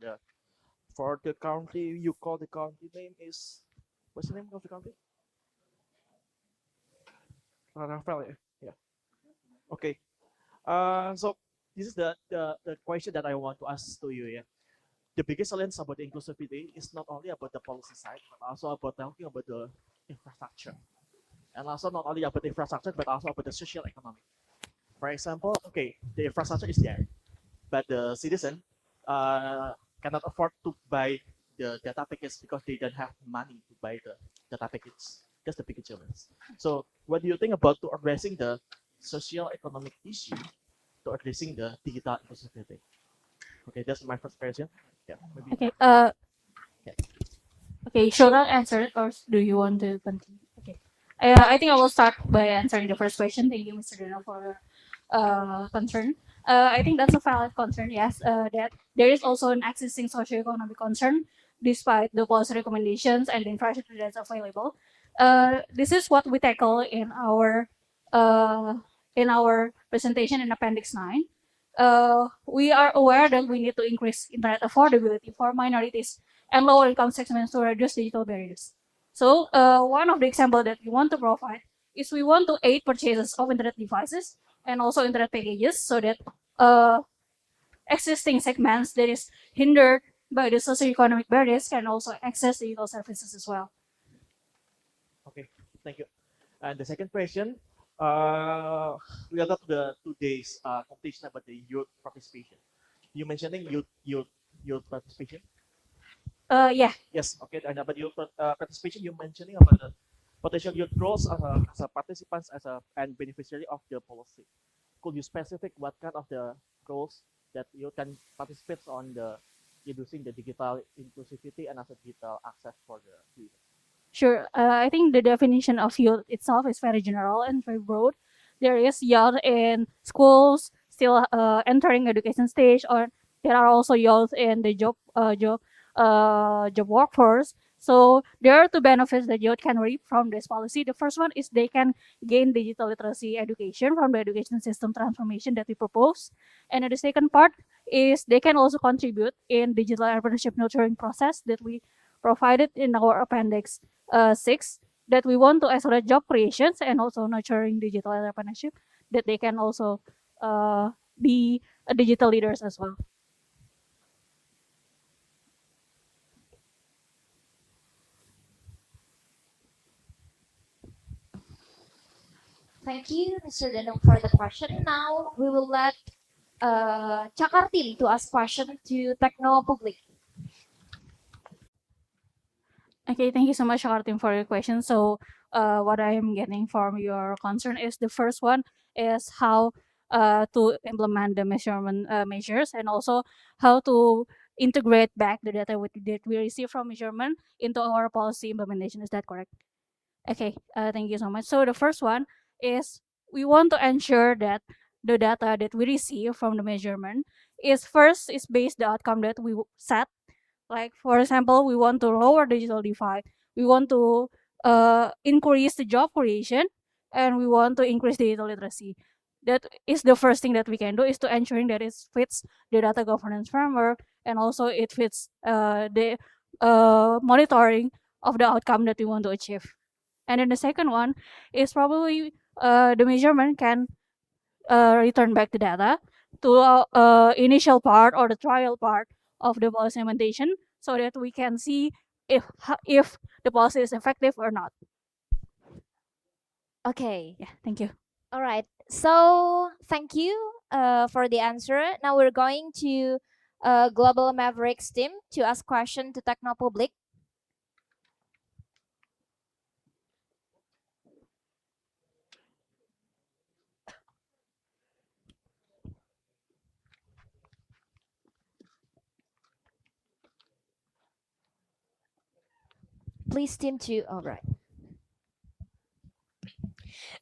the country. You call the country name is, what's the name of the country? Rafael. Yeah. Okay. So this is the question that I want to ask to you. Yeah. The biggest challenge about the inclusivity is not only about the policy side, but also about talking about the infrastructure, and also not only about the infrastructure, but also about the social economic. For example, okay, the infrastructure is there, but the citizen cannot afford to buy the data package because they don't have money to buy the data package. That's the biggest challenge. So, what do you think about to addressing the social economic issue to addressing the digital inclusivity? Okay, that's my first question. Yeah, maybe. Okay. Yeah. Okay. Should I answer it, or do you want to continue? Okay. I think I will start by answering the first question. Thank you, Mr. Dino, for your concern. I think that's a valid concern. Yes, that there is also an existing socioeconomic concern, despite the policy recommendations and the infrastructure that's available. This is what we tackle uh, in our presentation in Appendix 9. We are aware that we need to increase internet affordability for minorities and lower income segments to reduce digital barriers. So one of the examples that we want to provide is we want to aid purchases of internet devices and also internet packages so that existing segments that is hindered by the socioeconomic barriers can also access digital services as well. Okay, thank you. And the second question, related to the today's competition about the youth participation. You mentioning youth participation? Yeah. Yes. Okay. And about youth participation, you mentioning about the potential youth growth as a participants and beneficiary of the policy. Could you specific what kind of the goals that you can participate on the reducing the digital inclusivity and also digital access for the youth? Sure. I think the definition of youth itself is very general and very broad. There is youth in schools, still entering education stage, or there are also youth in the job workforce. So there are two benefits that youth can reap from this policy. The first one is they can gain digital literacy education from the education system transformation that we propose, and the second part is they can also contribute in digital entrepreneurship nurturing process that we provided in our appendix 6, that we want to accelerate job creations and also nurturing digital entrepreneurship, that they can also be digital leaders as well. Thank you, Mr. Danong, for the question. Now we will let Chakartin to ask question to Techno Public. Okay, thank you so much, Artin, for your question. So, what I am getting from your concern is the first one is how to implement the measurement measures, and also how to integrate back the data that we receive from measurement into our policy implementation. Is that correct? Okay, thank you so much. So the first one is we want to ensure that the data that we receive from the measurement is first is based the outcome that we set. Like for example, we want to lower digital divide, we want to increase the job creation, and we want to increase digital literacy. That is the first thing that we can do, is to ensuring that it fits the data governance framework, and also it fits the monitoring of the outcome that we want to achieve. And then the second one is probably the measurement can return back the data to initial part or the trial part of the policy implementation, so that we can see if the policy is effective or not. Okay. Yeah, thank you. All right. So thank you for the answer. Now we're going to Global Mavericks team to ask question to Techno Public. Please, team 2. All right.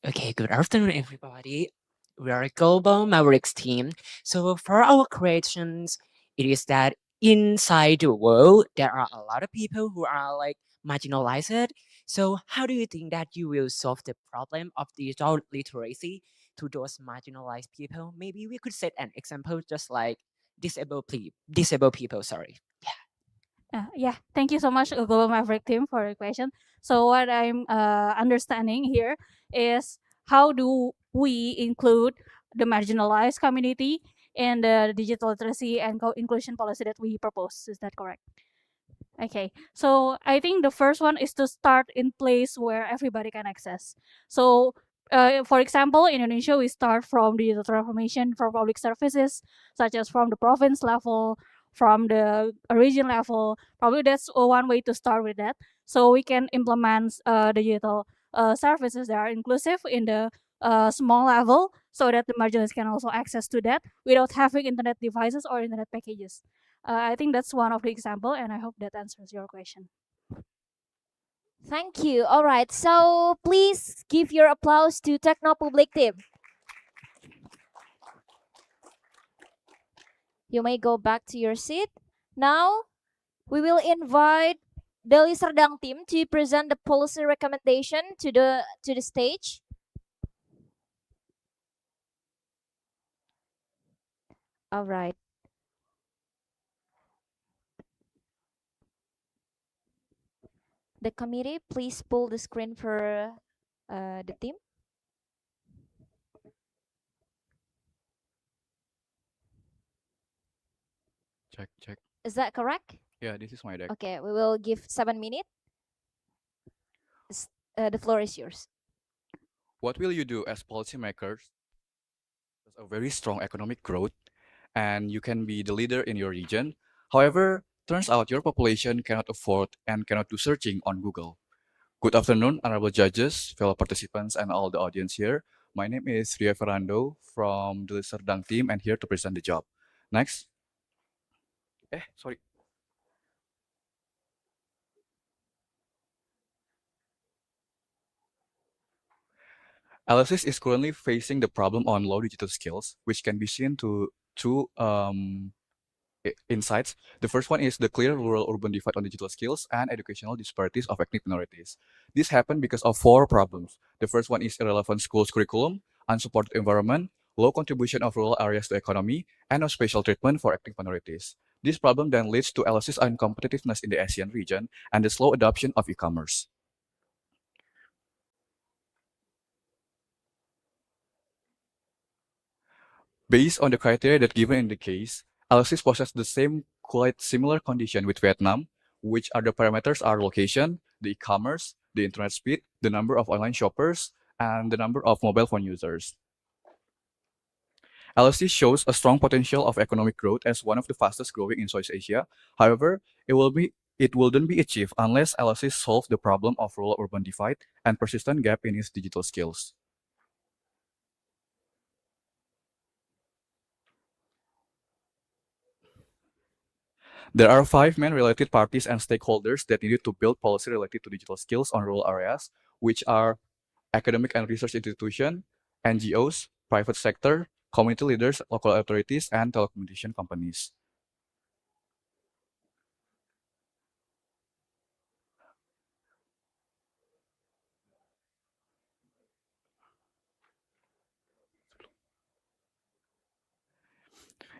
Okay, good afternoon, everybody. We are a Global Mavericks team. So for our creations, it is that inside the world, there are a lot of people who are like marginalized. So how do you think that you will solve the problem of digital literacy to those marginalized people? Maybe we could set an example just like disabled people, sorry. Yeah, thank you so much, Global Maverick team, for the question. So what I'm understanding here is how do we include the marginalized community in the digital literacy and inclusion policy that we propose? Is that correct? Okay, so I think the first one is to start in place where everybody can access. So, for example, in Indonesia, we start from digital transformation for public services, such as from the province level, from the region level. Probably that's one way to start with that. So we can implement digital services that are inclusive in the small level, so that the marginalized can also access to that without having internet devices or internet packages. I think that's one of the example, and I hope that answers your question. Thank you. All right. So please give your applause to Techno Public team. You may go back to your seat. Now, we will invite Deli Serdang team to present the policy recommendation to the stage. All right. The committee, please pull the screen for the team. Check. Is that correct? Yeah, this is my deck. Okay, we will give 7 minutes. The floor is yours. What will you do as policymakers? There's a very strong economic growth, and you can be the leader in your region. However, turns out your population cannot afford and cannot do searching on Google. Good afternoon, honorable judges, fellow participants, and all the audience here. My name is Ria Ferrando from the Serdang team and here to present the job. Next. Sorry. Alesis is currently facing the problem on low digital skills, which can be seen through insights. The first one is the clear rural-urban divide on digital skills and educational disparities of ethnic minorities. This happened because of 4 problems. The first one is irrelevant schools curriculum, unsupported environment, low contribution of rural areas to economy, and no special treatment for ethnic minorities. This problem then leads to Alesis uncompetitiveness in the ASEAN region and the slow adoption of e-commerce. Based on the criteria that given in the case, Alesis possesses the same quite similar condition with Vietnam, which are the parameters are location, the e-commerce, the internet speed, the number of online shoppers, and the number of mobile phone users. Alesis shows a strong potential of economic growth as one of the fastest growing in Southeast Asia. However, it wouldn't be achieved unless Alesis solves the problem of rural-urban divide and persistent gap in its digital skills. There are 5 main related parties and stakeholders that needed to build policy related to digital skills on rural areas, which are academic and research institutions, NGOs, private sector, community leaders, local authorities, and telecommunication companies.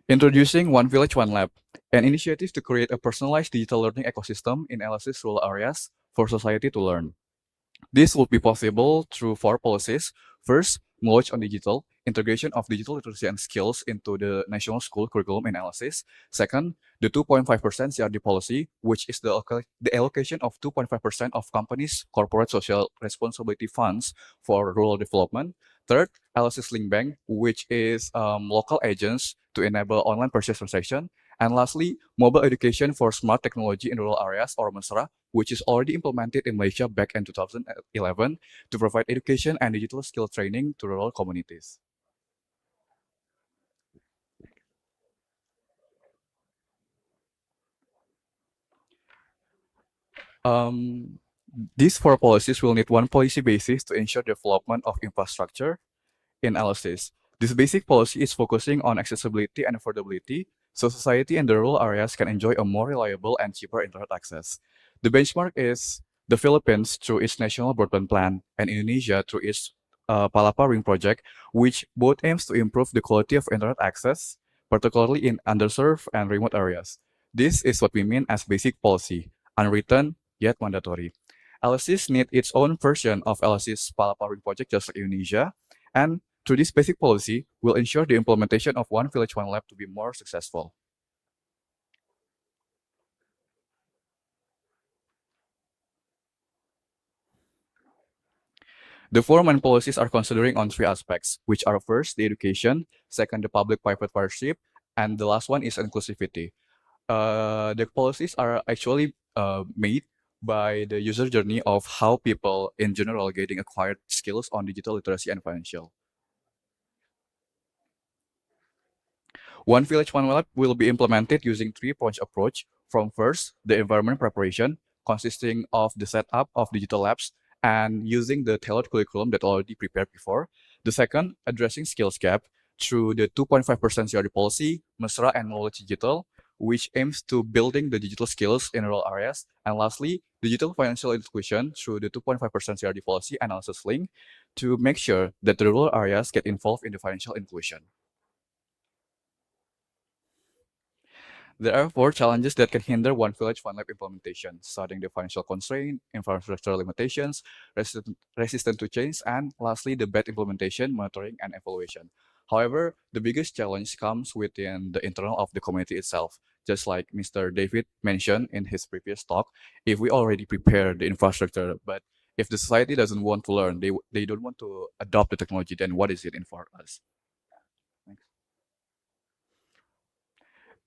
Introducing One Village, One Lab, an initiative to create a personalized digital learning ecosystem in Alesis rural areas for society to learn. This will be possible through 4 policies. First, knowledge on digital, integration of digital literacy and skills into the national school curriculum in Alesis. Second, the 2.5% CRD policy, which is the allocation of 2.5% of companies' corporate social responsibility funds for rural development. Third, Alesis Link Bank, which is local agents to enable online purchase transaction. And lastly, mobile education for smart technology in rural areas, or MESRA, which is already implemented in Malaysia back in 2011 to provide education and digital skill training to rural communities. These 4 policies will need one policy basis to ensure development of infrastructure in Alesis. This basic policy is focusing on accessibility and affordability, so society and the rural areas can enjoy a more reliable and cheaper internet access. The benchmark is the Philippines through its National Broadband Plan and Indonesia through its Palapa Ring project, which both aims to improve the quality of internet access, particularly in underserved and remote areas. This is what we mean as basic policy, unwritten yet mandatory. LSIs need its own version of LSI's Palapa Ring project just like Indonesia, and through this basic policy will ensure the implementation of One Village, One Lab to be more successful. The four main policies are considering on three aspects, which are first, the education, second, the public-private partnership, and the last one is inclusivity. The policies are actually made by the user journey of how people in general getting acquired skills on digital literacy and financial. One Village, One Lab will be implemented using three-pronged approach. From first, the environment preparation, consisting of the setup of digital labs and using the tailored curriculum that already prepared before. The second, addressing skills gap through the 2.5% CRD policy, Mesra and Knowledge Digital, which aims to building the digital skills in rural areas. And lastly, digital financial inclusion through the 2.5% CRD policy analysis link to make sure that the rural areas get involved in the financial inclusion. There are four challenges that can hinder One Village, One Lab implementation, starting the financial constraint, infrastructure limitations, resistant to change, and lastly, the bad implementation, monitoring, and evaluation. However, the biggest challenge comes within the internal of the community itself. Just like Mr. David mentioned in his previous talk, if we already prepare the infrastructure, but if the society doesn't want to learn, they don't want to adopt the technology, then what is it in for us?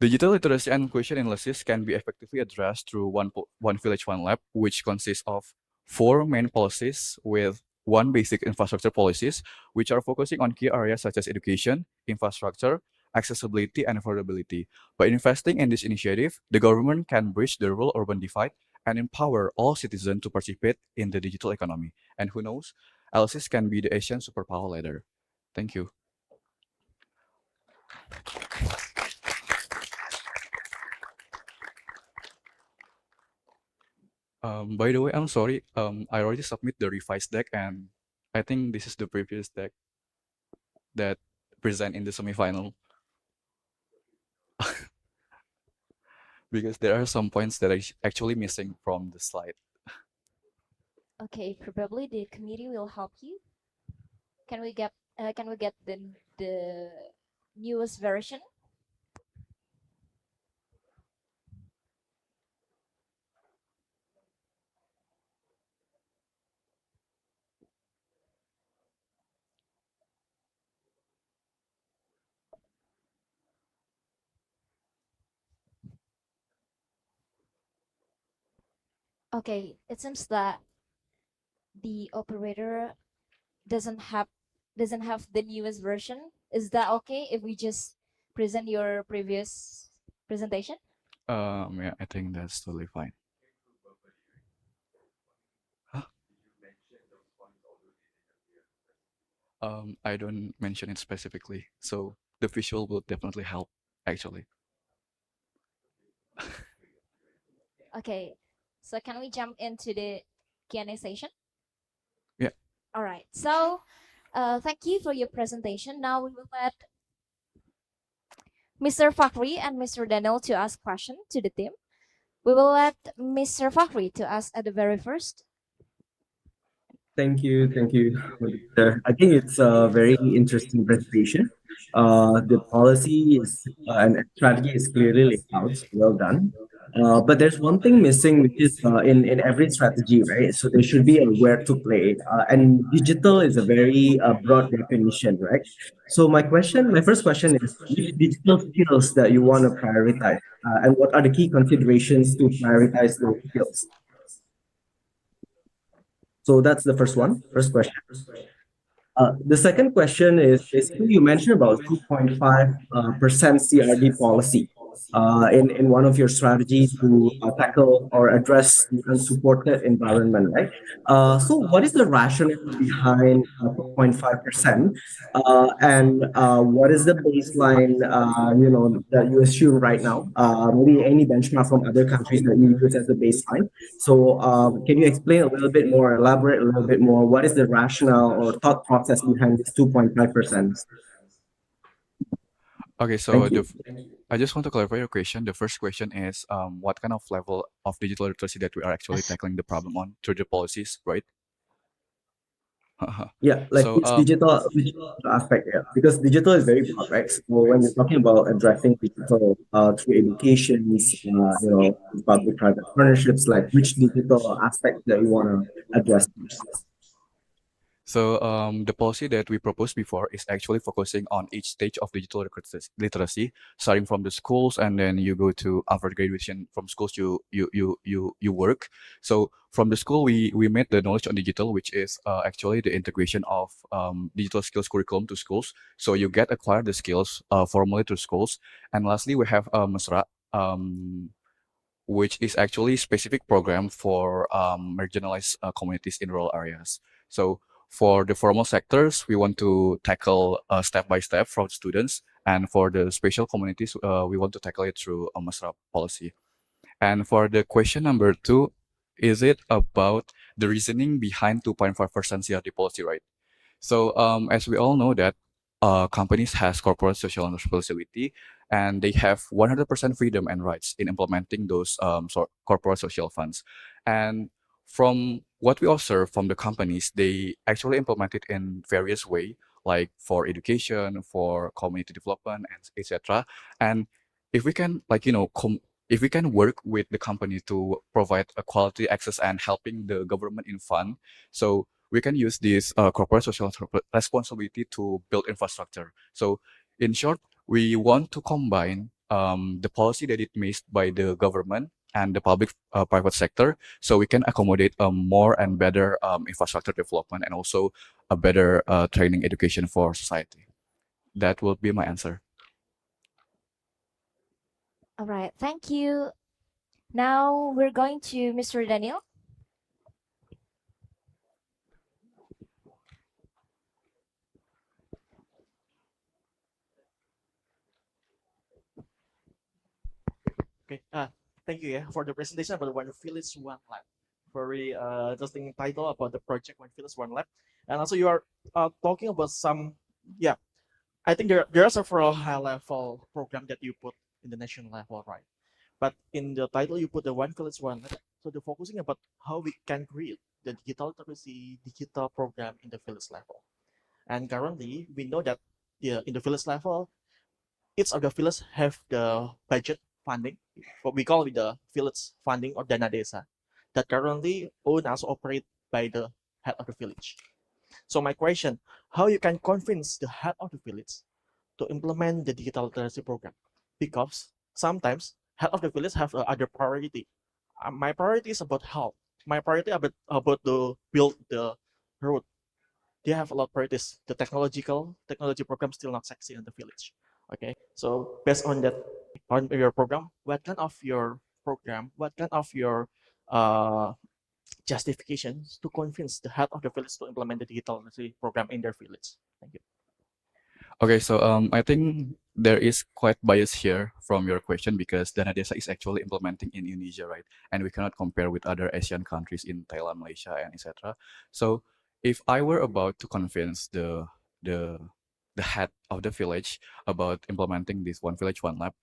Digital literacy and inclusion analysis can be effectively addressed through One Village, One Lab, which consists of four main policies with one basic infrastructure policies, which are focusing on key areas such as education, infrastructure, accessibility, and affordability. By investing in this initiative, the government can bridge the rural-urban divide and empower all citizens to participate in the digital economy. And who knows, LSIs can be the Asian superpower later. Thank you. By the way, I'm sorry. I already submit the revised deck, and I think this is the previous deck that present in the semifinal. Because there are some points that are actually missing from the slide. Okay, probably the committee will help you. Can we get the newest version? Okay, it seems that the operator doesn't have the newest version. Is that okay if we just present your previous presentation? Yeah, I think that's totally fine. Huh? I don't mention it specifically, so the visual will definitely help, actually. Okay, so can we jump into the Q&A session? Yeah. All right. So, thank you for your presentation. Now we will let Mr. Fakhri and Mr. Daniel to ask question to the team. We will let Mr. Fakhri to ask at the very first. Thank you. I think it's a very interesting presentation. The policy is and strategy is clearly laid out. Well done. But there's one thing missing, which is in every strategy, right? So there should be a where to play. And digital is a very broad definition, right? So my first question is, which digital skills that you want to prioritize? And what are the key considerations to prioritize those skills? So that's the first question. The second question is basically you mentioned about 2.5% CRD policy. in one of your strategies to tackle or address the unsupported environment, right? So what is the rationale behind 2.5%? And what is the baseline, that you assume right now? Maybe any benchmark from other countries that you use as the baseline. So can you explain a little bit more, elaborate a little bit more, what is the rationale or thought process behind this 2.5%? Okay, so Thank you. I just want to clarify your question. The first question is what kind of level of digital literacy that we are actually tackling the problem on through the policies, right? Yeah, like So it's digital aspect, yeah, because digital is very broad, right? So when we're talking about addressing digital through educations, public-private partnerships, like which digital aspect that you want to address first? So the policy that we proposed before is actually focusing on each stage of digital literacy, starting from the schools, and then you go to after graduation from schools, you work. So from the school, we made the knowledge on digital, which is actually the integration of digital skills curriculum to schools. So you get acquire the skills formally to schools. And lastly, we have Mesra, which is actually specific program for marginalized communities in rural areas. So for the formal sectors, we want to tackle step by step for students, and for the special communities, we want to tackle it through a Mesra policy. And for the question number 2, is it about the reasoning behind 2.5% CRD policy, right? So as we all know that companies has corporate social responsibility, and they have 100% freedom and rights in implementing those corporate social funds. And from what we observe from the companies, they actually implement it in various way, like for education, for community development, and etc. And if we can, if we can work with the company to provide a quality access and helping the government in fund, so we can use this corporate social responsibility to build infrastructure. So in short, we want to combine the policy that is made by the government and the public private sector, so we can accommodate more and better infrastructure development, and also a better training education for society. That will be my answer. All right, thank you. Now we're going to Mr. Daniel. Okay. Thank you, for the presentation about One Village One Lab. Very interesting title about the project One Village One Lab, and also you are talking about some. Yeah, I think there are several high level program that you put in the national level, right? But in the title you put the One Village One Lab, so they're focusing about how we can create the digital literacy digital program in the village level. And currently we know that in the village level, each of the village have the budget funding, what we call it the village funding or dana desa, that currently owned and operate by the head of the village. So my question, how you can convince the head of the village to implement the digital literacy program? Because sometimes head of the village have other priority. My priority is about health. My priority about to build the road. They have a lot of priorities. The technology program still not sexy in the village. Okay, so based on that, on your program, what kind of your program, what kind of your justifications to convince the head of the village to implement the digital literacy program in their village? Thank you. Okay, so I think there is quite bias here from your question, because Dana Desa is actually implementing in Indonesia, right? And we cannot compare with other Asian countries in Thailand, Malaysia, and etc. So if I were about to convince the head of the village about implementing this One Village One Lab,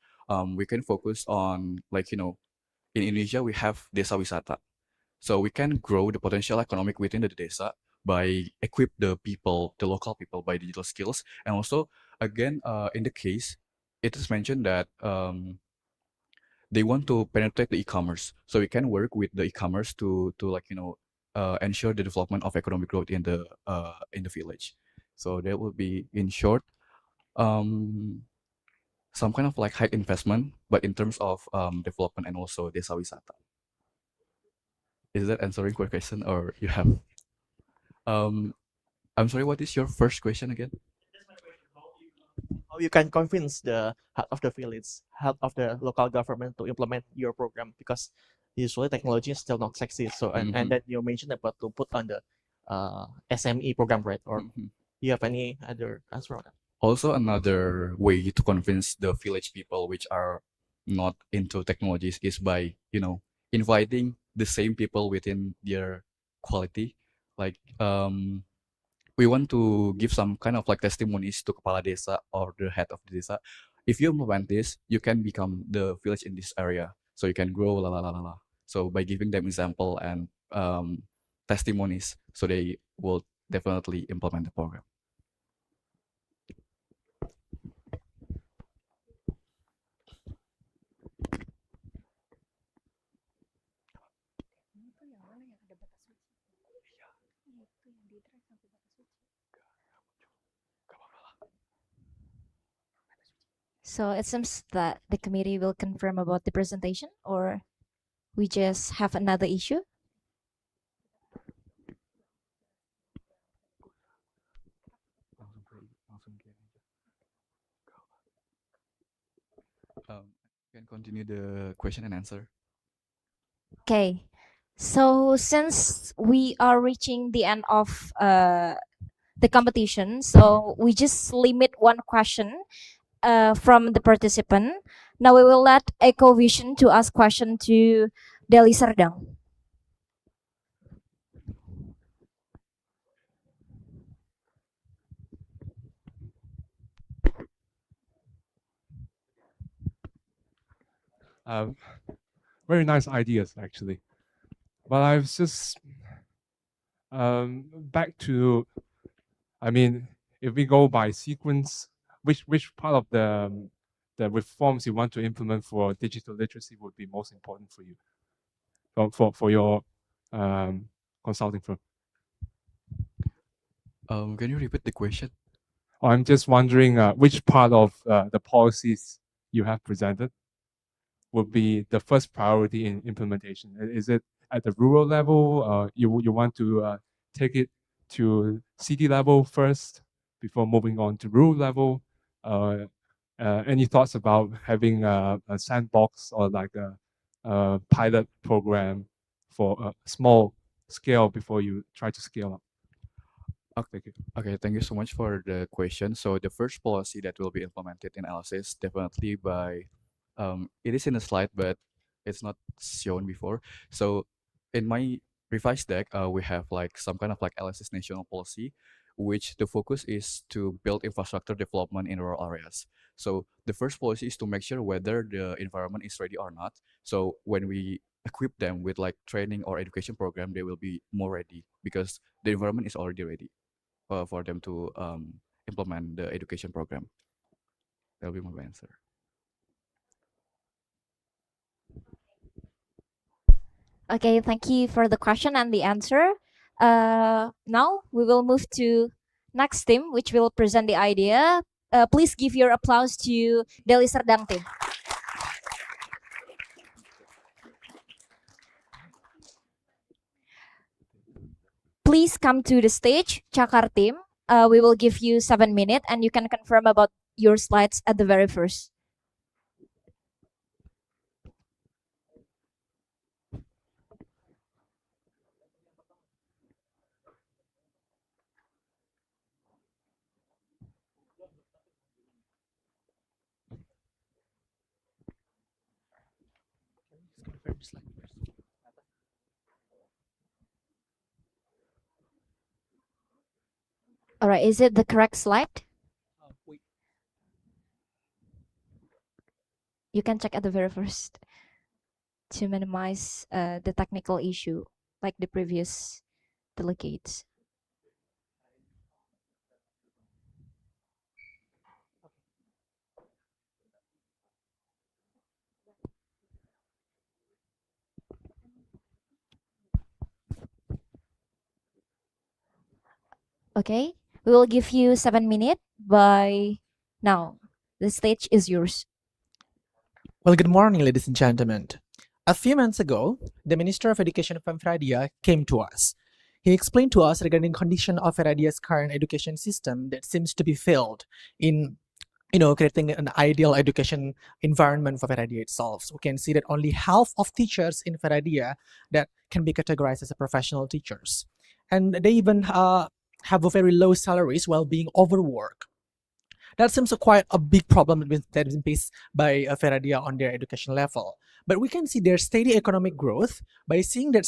we can focus on, in Indonesia we have desa wisata, so we can grow the potential economic within the desa by equip the people, the local people, by digital skills. And also, again, in the case, it is mentioned that they want to penetrate the e-commerce, so we can work with the e-commerce to ensure the development of economic growth in the village. So that will be, in short, some kind of like high investment, but in terms of development and also desa wisata. Is that answering your question, or you have? I'm sorry, what is your first question again? How how you can convince the head of the village, head of the local government to implement your program, because usually technology is still not sexy. So and then you mentioned about to put on the SME program, right? Or you have any other answer on that? Also, another way to convince the village people which are not into technologies is by, inviting the same people within their quality. Like, we want to give some kind of like testimonies to kepala desa or the head of the desa. If you implement this, you can become the village in this area, so you can grow, la la la la la. So by giving them example and testimonies, so they will definitely implement the program. So it seems that the committee will confirm about the presentation, or we just have another issue. Can continue the question and answer. Okay. So since we are reaching the end of the competition, so we just limit one question from the participant. Now we will let Ecovision to ask question to Deli Serdang. Very nice ideas, actually. But I was just back to, I mean, if we go by sequence, which part of the reforms you want to implement for digital literacy would be most important for you, for your consulting firm? Can you repeat the question? I'm just wondering which part of the policies you have presented would be the first priority in implementation. Is it at the rural level? You want to take it to city level first before moving on to rural level? Any thoughts about having a sandbox or like a pilot program for a small scale before you try to scale up? Thank you. Okay, thank you so much for the question. So the first policy that will be implemented in LSS definitely by, it is in a slide, but it's not shown before. So in my revised deck, we have like some kind of like LSS national policy, which the focus is to build infrastructure development in rural areas. So the first policy is to make sure whether the environment is ready or not. So when we equip them with like training or education program, they will be more ready because the environment is already ready for them to implement the education program. That'll be my answer. Okay, thank you for the question and the answer. Now we will move to next team, which will present the idea. Please give your applause to Deli Serdang team. Please come to the stage, Cakar team. We will give you 7 minutes and you can confirm about your slides at the very first. All right, is it the correct slide? You can check at the very first to minimize the technical issue like the previous delegates. Okay, we will give you 7 minutes by now. The stage is yours. Well, good morning, ladies and gentlemen. A few months ago, the Minister of Education from Feradia came to us. He explained to us regarding condition of Feradia's current education system that seems to be failed in creating an ideal education environment for Feradia itself. So we can see that only half of teachers in Feradia that can be categorized as a professional teachers. And they even have a very low salaries while being overworked. That seems quite a big problem that is faced by Feradia on their education level. But we can see their steady economic growth. By seeing that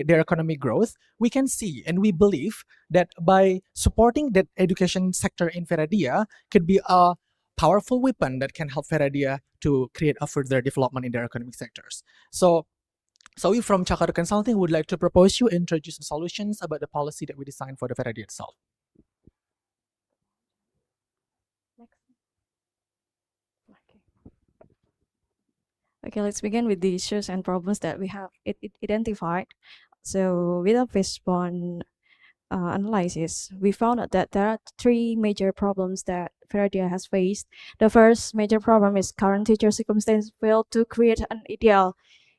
their economic growth, we can see and we believe that by supporting that education sector in Feradia could be a powerful weapon that can help Feradia to create a further development in their economic sectors. So we from Jakarta Consulting would like to propose you introduce the solutions about the policy that we designed for the Feradia itself. Okay, let's begin with the issues and problems that we have identified. So with a fishbone analysis, we found out that there are three major problems that Feradia has faced. The first major problem is current teacher circumstances fail to create an ideal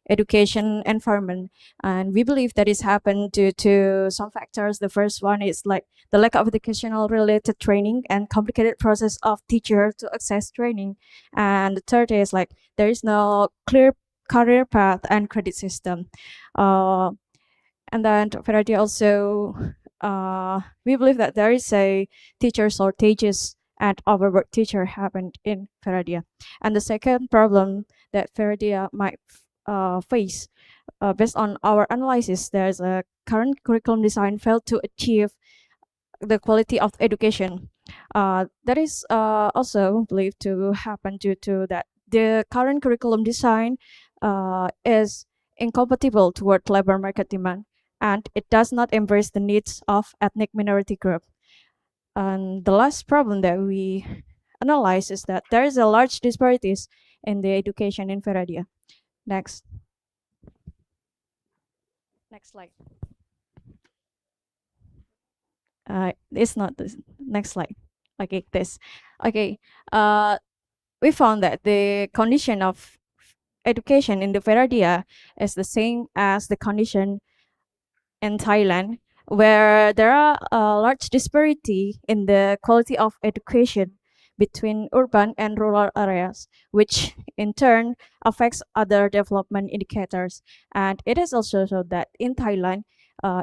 education environment, and we believe that is happened due to some factors. The first one is like the lack of educational related training and complicated process of teacher to access training, and the third is like there is no clear career path and credit system. And then Feradia also we believe that there is a teacher shortages and overworked teacher happened in Feradia. And the second problem that Feradia might face, based on our analysis, there's a current curriculum design failed to achieve the quality of education. That is also believed to happen due to that the current curriculum design is incompatible toward labor market demand, and it does not embrace the needs of ethnic minority group. And the last problem that we analyze is that there is a large disparities in the education in Feradia. Next slide. It's not this. Next slide. Okay, this. Okay. We found that the condition of education in the Feradia is the same as the condition in Thailand, where there are a large disparity in the quality of education between urban and rural areas, which in turn affects other development indicators. And it is also so that in Thailand,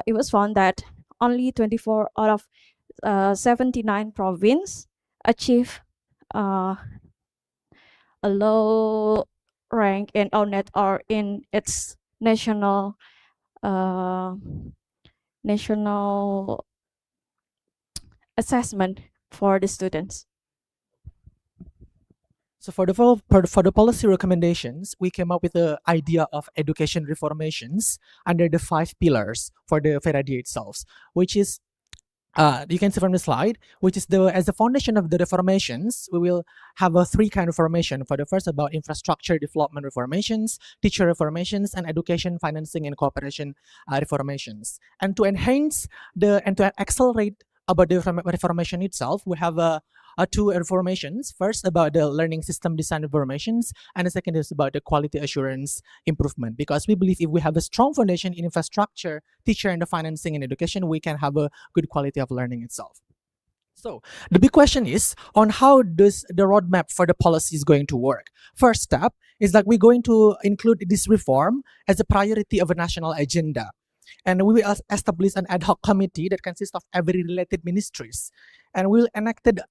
it was found that only 24 out of 79 provinces achieve a low rank in ONET or in its national assessment for the students. So for the policy recommendations, we came up with the idea of education reformations under the 5 pillars for the Feradia itself, which is you can see from the slide, which is as the foundation of the reformations, we will have 3 kind of reformation. For the first, about infrastructure development reformations, teacher reformations, and education financing and cooperation reformations. And to enhance and to accelerate about the reformation itself, we have 2 reformations. First, about the learning system design reformations, and the second is about the quality assurance improvement. Because we believe if we have a strong foundation in infrastructure, teacher, and the financing and education, we can have a good quality of learning itself. So the big question is on how does the roadmap for the policy is going to work. First step is that we're going to include this reform as a priority of a national agenda. And we will establish an ad hoc committee that consists of every related ministries. And we will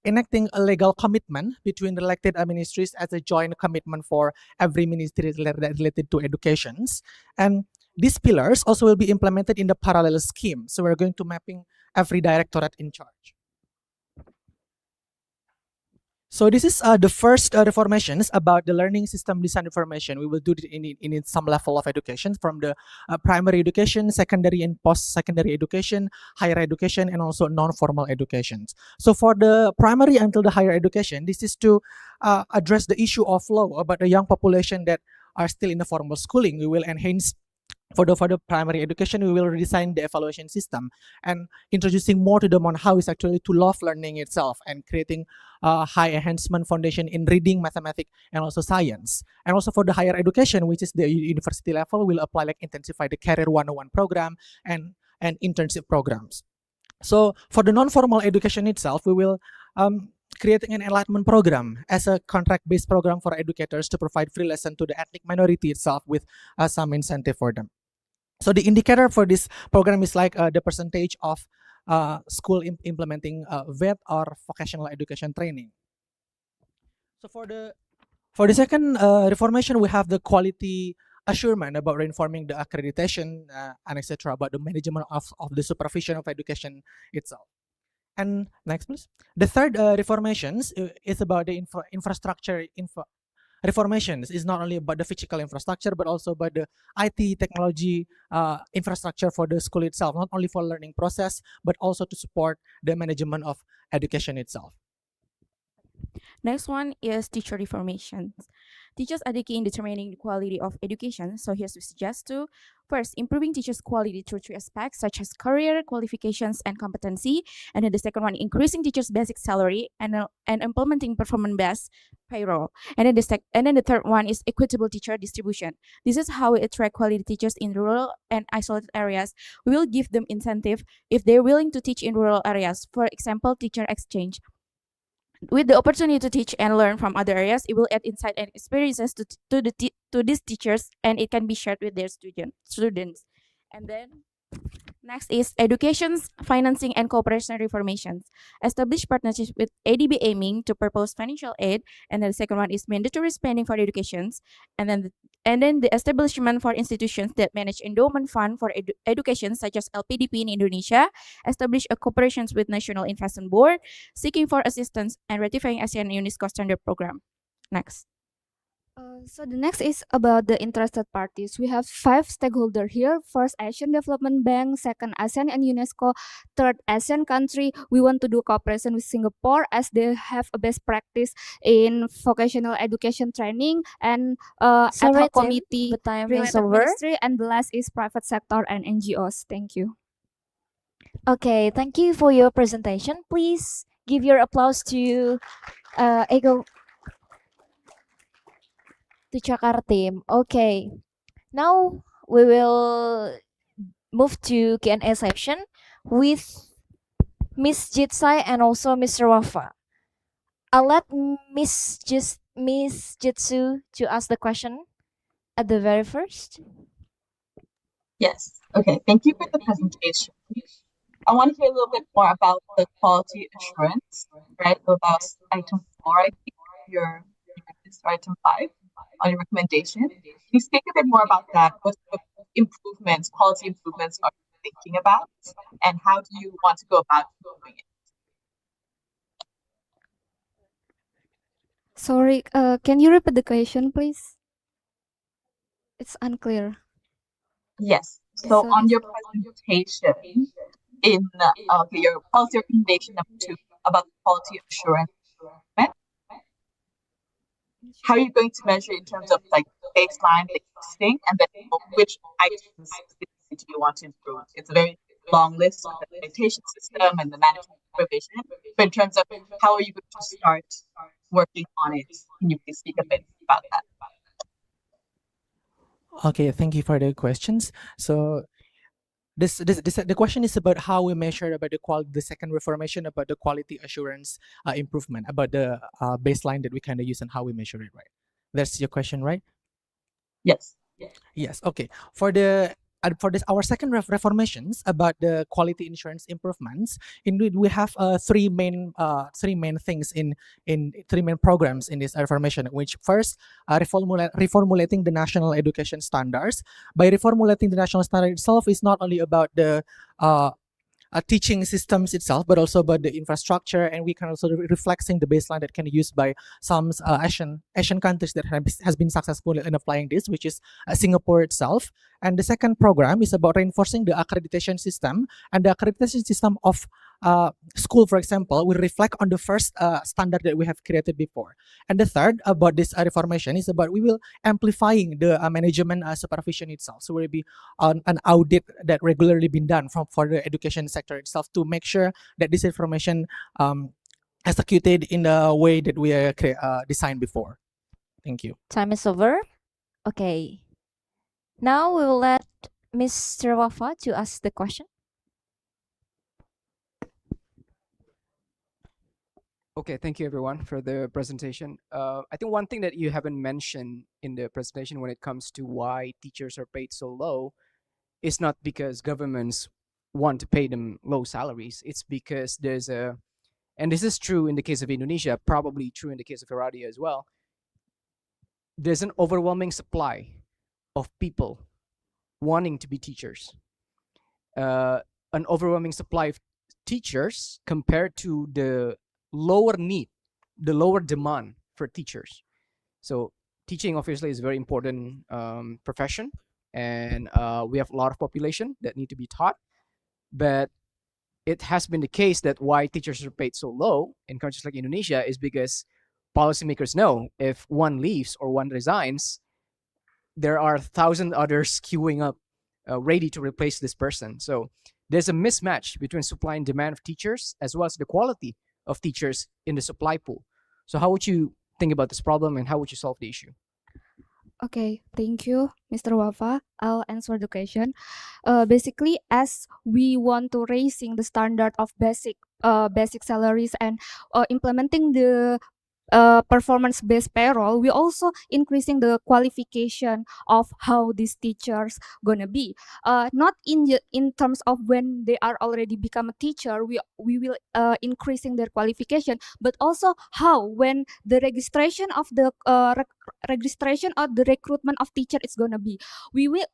enacting a legal commitment between the elected ministries as a joint commitment for every ministry related to educations. And these pillars also will be implemented in the parallel scheme. So we're going to mapping every directorate in charge. So this is the first reformations about the learning system design reformation. We will do it in some level of education, from the primary education, secondary and post-secondary education, higher education, and also non-formal education. So for the primary until the higher education, this is to address the issue of law about the young population that are still in the formal schooling. We will enhance for the primary education, we will redesign the evaluation system and introducing more to them on how is actually to love learning itself and creating a high enhancement foundation in reading, mathematics, and also science. And also for the higher education, which is the university level, we'll apply like intensify the Career 101 program and internship programs. So for the non-formal education itself, we will creating an enlightenment program as a contract-based program for educators to provide free lesson to the ethnic minority itself with some incentive for them. So the indicator for this program is like the percentage of school implementing VET or vocational education training. So for the second reformation, we have the quality assurance about reinforming the accreditation and etc. about the management of the supervision of education itself. And next, please. The third reformations is about the infrastructure. Reformations is not only about the physical infrastructure, but also about the IT technology infrastructure for the school itself, not only for learning process, but also to support the management of education itself. Next one is teacher reformation. Teachers are the key in determining the quality of education. So here's to suggest to first, improving teachers' quality through three aspects such as career, qualifications, and competency. And then the second one, increasing teachers' basic salary and implementing performance-based payroll. And then the third one is equitable teacher distribution. This is how we attract quality teachers in rural and isolated areas. We will give them incentive if they're willing to teach in rural areas. For example, teacher exchange. With the opportunity to teach and learn from other areas, it will add insight and experiences to these teachers, and it can be shared with their students. And then next is education's financing and cooperation reformations. Establish partnerships with ADB aiming to propose financial aid, and then the second one is mandatory spending for educations, and then the establishment for institutions that manage endowment fund for education, such as LPDP in Indonesia. Establish a cooperations with National Investment Board, seeking for assistance and ratifying ASEAN UNESCO standard program. Next. So the next is about the interested parties. We have 5 stakeholders here. First, Asian Development Bank. Second, ASEAN and UNESCO. Third, ASEAN country. We want to do cooperation with Singapore as they have a best practice in vocational education training and ad Sorry, hoc Tim, committee the time is related over. ministry. And the last is private sector and NGOs. Thank you. Okay, thank you for your presentation. Please give your applause to Ego to Chakar team. Okay, now we will move to Q&A session with Miss Jitsai and also Mr. Wafa. I'll let Miss Jitsu to ask the question at the very first. Yes. Okay. Thank you for the presentation. I want to hear a little bit more about the quality assurance, right? So that was item 4, I think, item 5 on your recommendation. Can you speak a bit more about that? What sort of improvements, quality improvements are you thinking about? And how do you want to go about doing it? Sorry, can you repeat the question, please? It's unclear. Yes. So on your presentation, in your policy recommendation number 2 about the quality assurance, how are you going to measure in terms of like baseline, the testing, and then which items do you want to improve? It's a very long list of the accreditation system and the management provision. But in terms of how are you going to start working on it, can you please speak a bit about that? Okay, thank you for the questions. So the question is about how we measure about the second reformation about the quality assurance improvement, about the baseline that we kind of use and how we measure it, right? That's your question, right? Yes. Yes. Okay. For this our second reformations about the quality insurance improvements, indeed we have three main things in 3 main programs in this reformation. Which first, reformulating the national education standards. By reformulating the national standard itself is not only about the teaching systems itself, but also about the infrastructure, and we can also reflecting the baseline that can be used by some Asian countries that has been successful in applying this, which is Singapore itself. And the second program is about reinforcing the accreditation system, and the accreditation system of school, for example, will reflect on the first standard that we have created before. And the third about this reformation is about we will amplifying the management supervision itself. So will be an audit that regularly been done for the education sector itself to make sure that this information executed in the way that we designed before. Thank you. Time is over. Okay. Now we will let Mr. Wafa to ask the question. Okay, thank you everyone for the presentation. I think one thing that you haven't mentioned in the presentation when it comes to why teachers are paid so low is not because governments want to pay them low salaries. It's because there's a, and this is true in the case of Indonesia, probably true in the case of Irradia as well. There's an overwhelming supply of people wanting to be teachers. An overwhelming supply of teachers compared to the lower need, the lower demand for teachers. So teaching obviously is a very important profession, and we have a lot of population that need to be taught. But it has been the case that why teachers are paid so low in countries like Indonesia is because policymakers know if one leaves or one resigns, there are 1,000 others queuing up, ready to replace this person. So there's a mismatch between supply and demand of teachers, as well as the quality of teachers in the supply pool. So how would you think about this problem, and how would you solve the issue? Okay, thank you, Mr. Wafa. I'll answer the question. Basically, as we want to raising the standard of basic salaries and implementing the performance-based payroll, we also increasing the qualification of how these teachers gonna be. Not in terms of when they are already become a teacher, we will increasing their qualification, but also how when the registration of the registration or the recruitment of teacher is gonna be. We will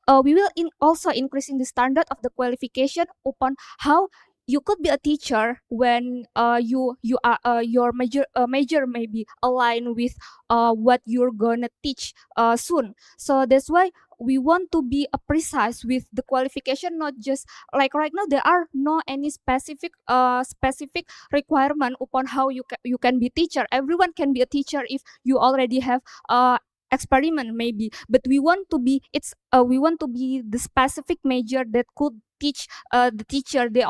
also increasing the standard of the qualification upon how you could be a teacher when you are your major maybe align with what you're gonna teach soon. So that's why we want to be precise with the qualification, not just like right now there are no any specific requirement upon how you can be teacher. Everyone can be a teacher if you already have experiment maybe, but we want to be the specific major that could teach the teacher. They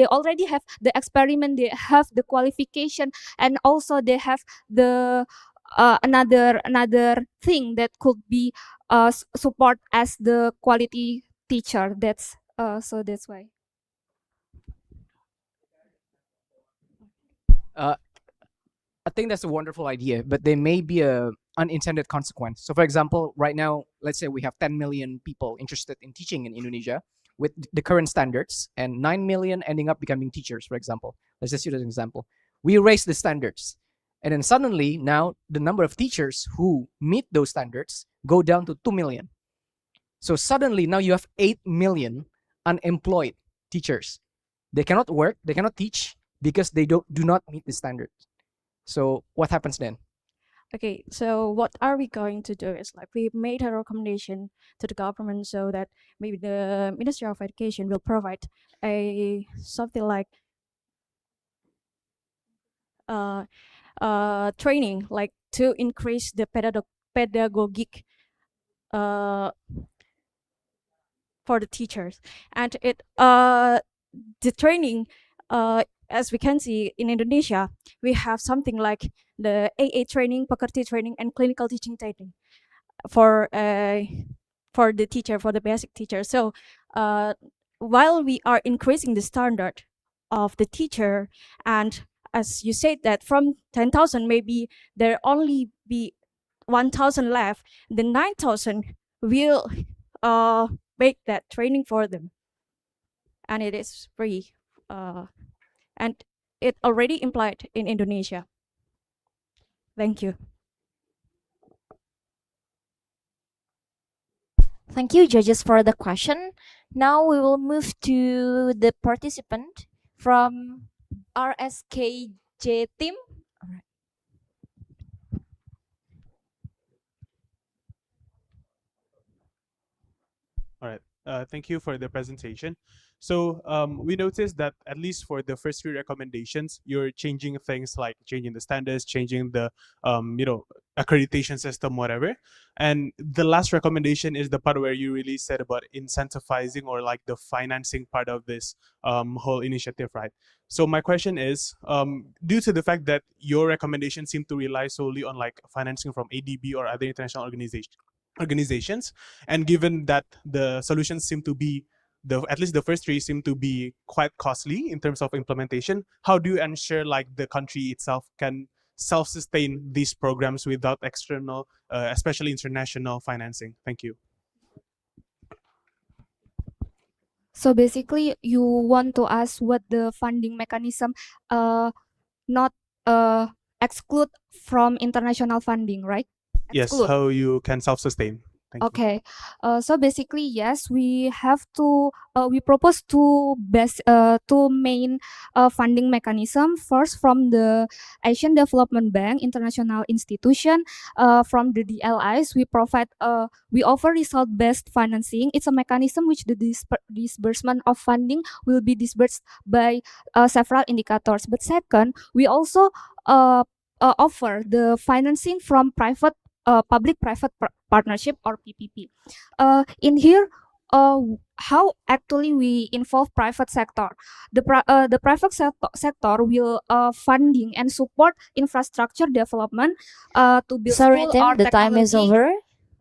already have the experiment, they have the qualification, and also they have the another thing that could be support as the quality teacher. That's so that's why. I think that's a wonderful idea, but there may be a unintended consequence. So for example, right now, let's say we have 10 million people interested in teaching in Indonesia with the current standards, and 9 million ending up becoming teachers, for example. Let's just use an example. We raise the standards, and then suddenly now the number of teachers who meet those standards go down to 2 million. So suddenly now you have 8 million unemployed teachers. They cannot work, they cannot teach because they do not meet the standards. So what happens then? Okay, so what are we going to do is like we made a recommendation to the government so that maybe the Ministry of Education will provide a something like training, like to increase the pedagogic for the teachers, and it the training as we can see in Indonesia, we have something like the AA training, pekerti training, and clinical teaching training for the teacher, for the basic teacher. So while we are increasing the standard of the teacher, and as you said that from 10,000 maybe there only be 1,000 left, the 9,000 will make that training for them, and it is free. And it already implied in Indonesia. Thank you. Thank you, judges, for the question. Now we will move to the participant from RSKJ team. All right. Thank you for the presentation. So we noticed that at least for the first three recommendations, you're changing things like changing the standards, changing the accreditation system, whatever. And the last recommendation is the part where you really said about incentivizing or like the financing part of this whole initiative, right? So my question is, due to the fact that your recommendations seem to rely solely on like financing from ADB or other international organizations, and given that the solutions seem to be at least the first three seem to be quite costly in terms of implementation. How do you ensure like the country itself can self-sustain these programs without external, especially international financing? Thank you. So basically, you want to ask what the funding mechanism not exclude from international funding, right? Yes, Exclude. how you can self-sustain. Thank you. Okay, so basically, yes, we have to. We propose two main funding mechanism. First, from the Asian Development Bank, international institution. From the DLIs, we offer result-based financing. It's a mechanism which the disbursement of funding will be disbursed by several indicators. But second, we also offer the financing from public-private partnership or PPP. In here, how actually we involve private sector. The private sector will funding and support infrastructure development to build Sorry, school Tim, or the time is technology,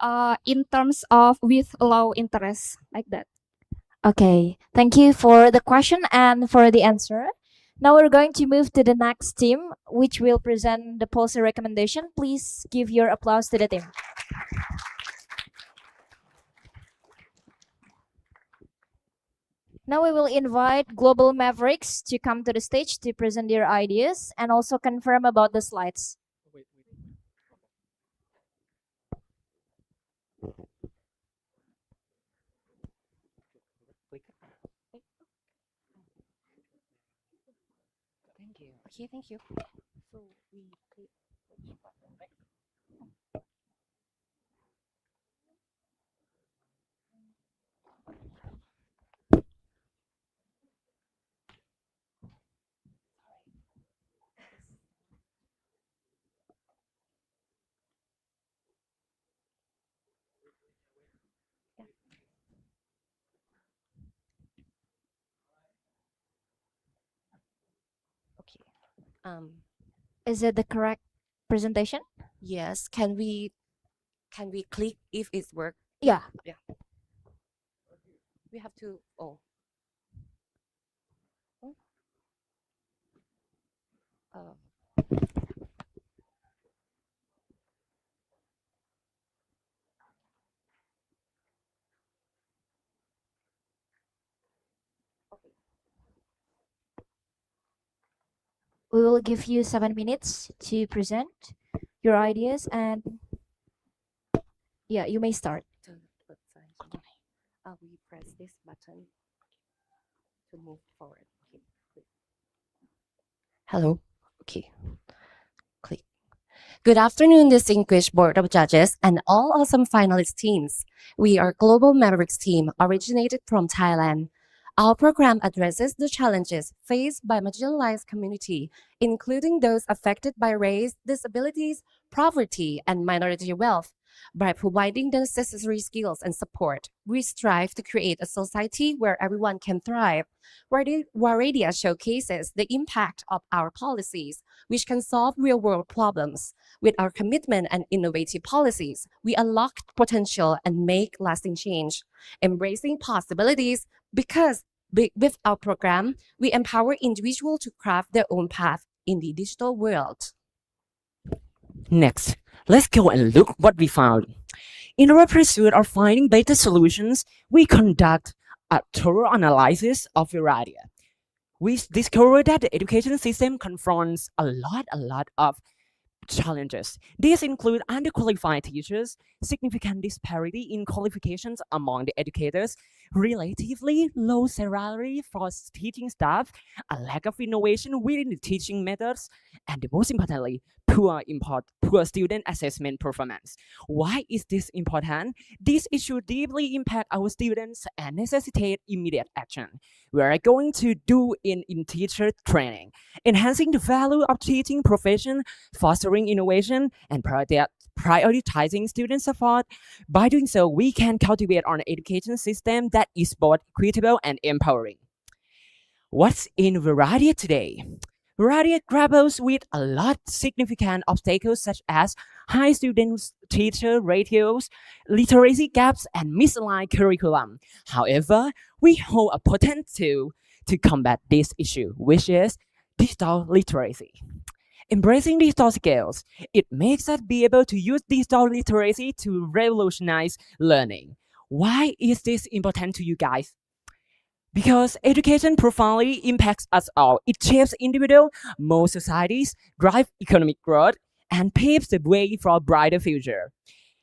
over. in terms of with low interest like that. Okay, thank you for the question and for the answer. Now we're going to move to the next team, which will present the policy recommendation. Please give your applause to the team. Now we will invite Global Mavericks to come to the stage to present their ideas and also confirm about the slides. Thank you. Okay, thank you. So we click which button, right? Okay. Is it the correct presentation? Yes. Can we click if it's work? Yeah. Yeah. We have to. Oh. Oh. We will give you 7 minutes to present your ideas and yeah, you may start. We press this button to move forward. Okay. Click. Hello. Okay. Click. Good afternoon, distinguished Board of Judges and all awesome finalist teams. We are Global Mavericks team originated from Thailand. Our program addresses the challenges faced by marginalized community, including those affected by race, disabilities, poverty, and minority wealth. By providing the necessary skills and support, we strive to create a society where everyone can thrive. Waradia showcases the impact of our policies, which can solve real-world problems. With our commitment and innovative policies, we unlock potential and make lasting change, embracing possibilities because with our program, we empower individuals to craft their own path in the digital world. Next, let's go and look what we found. In our pursuit of finding better solutions, we conduct a thorough analysis of Viradia. We discovered that the education system confronts a lot of challenges. These include underqualified teachers, significant disparity in qualifications among the educators, relatively low salary for teaching staff, a lack of innovation within the teaching methods, and most importantly, poor student assessment performance. Why is this important? This issue deeply impact our students and necessitate immediate action. We are going to do in teacher training, enhancing the value of teaching profession, fostering innovation, and prioritizing student support. By doing so, we can cultivate an education system that is both equitable and empowering. What's in Viradia today? Viradia grapples with a lot of significant obstacles such as high student-teacher ratios, literacy gaps, and misaligned curriculum. However, we hold a potential to combat this issue, which is digital literacy. Embracing digital skills, it makes us be able to use digital literacy to revolutionize learning. Why is this important to you guys? Because education profoundly impacts us all. It shapes individual, most societies, drives economic growth, and paves the way for a brighter future.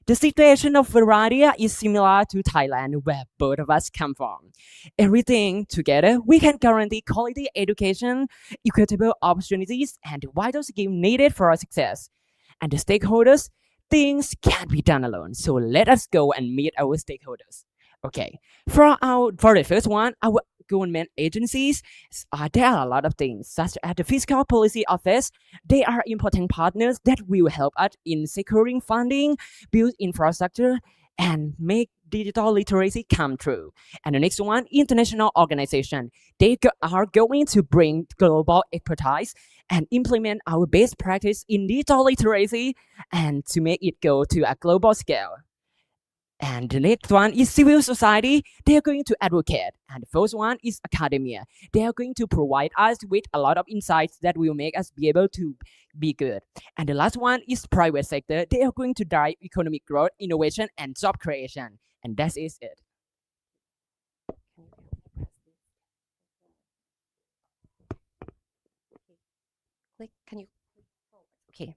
The situation of Varadia is similar to Thailand, where both of us come from. Everything together, we can guarantee quality education, equitable opportunities, and the vital skill needed for our success. And the stakeholders, things can't be done alone. So let us go and meet our stakeholders. Okay, for the first one, our government agencies, there are a lot of things, such as the Fiscal Policy Office. They are important partners that will help us in securing funding, build infrastructure, and make digital literacy come true. And the next one, international organization. They are going to bring global expertise and implement our best practice in digital literacy and to make it go to a global scale. And the next one is civil society. They are going to advocate. And the first one is academia. They are going to provide us with a lot of insights that will make us be able to be good. And the last one is private sector. They are going to drive economic growth, innovation, and job creation. And that is it. Can you? Okay.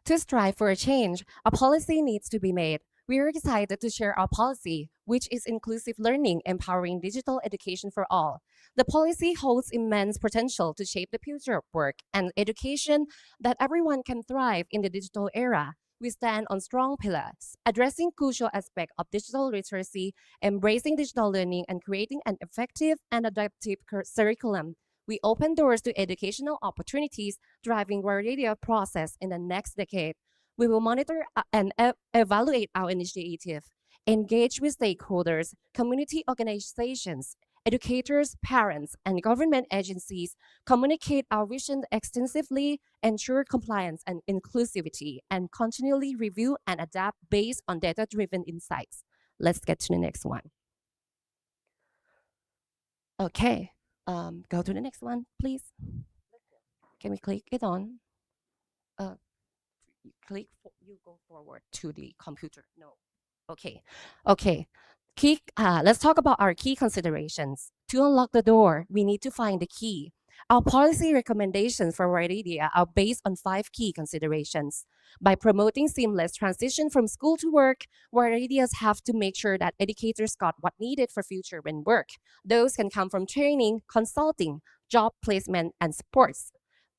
To strive for a change, a policy needs to be made. We are excited to share our policy, which is inclusive learning, empowering digital education for all. The policy holds immense potential to shape the future of work and education that everyone can thrive in the digital era. We stand on strong pillars, addressing crucial aspects of digital literacy, embracing digital learning, and creating an effective and adaptive curriculum. We open doors to educational opportunities, driving Varadia process in the next decade. We will monitor and evaluate our initiative, engage with stakeholders, community organizations, educators, parents, and government agencies, communicate our vision extensively, ensure compliance and inclusivity, and continually review and adapt based on data-driven insights. Let's get to the next one. Okay, go to the next one, please. Can we click it on? You go forward to the computer. No. Okay. Let's talk about our key considerations. To unlock the door, we need to find the key. Our policy recommendations for Varadia are based on 5 key considerations. By promoting seamless transition from school to work, Varadias have to make sure that educators got what needed for future when work. Those can come from training, consulting, job placement, and supports.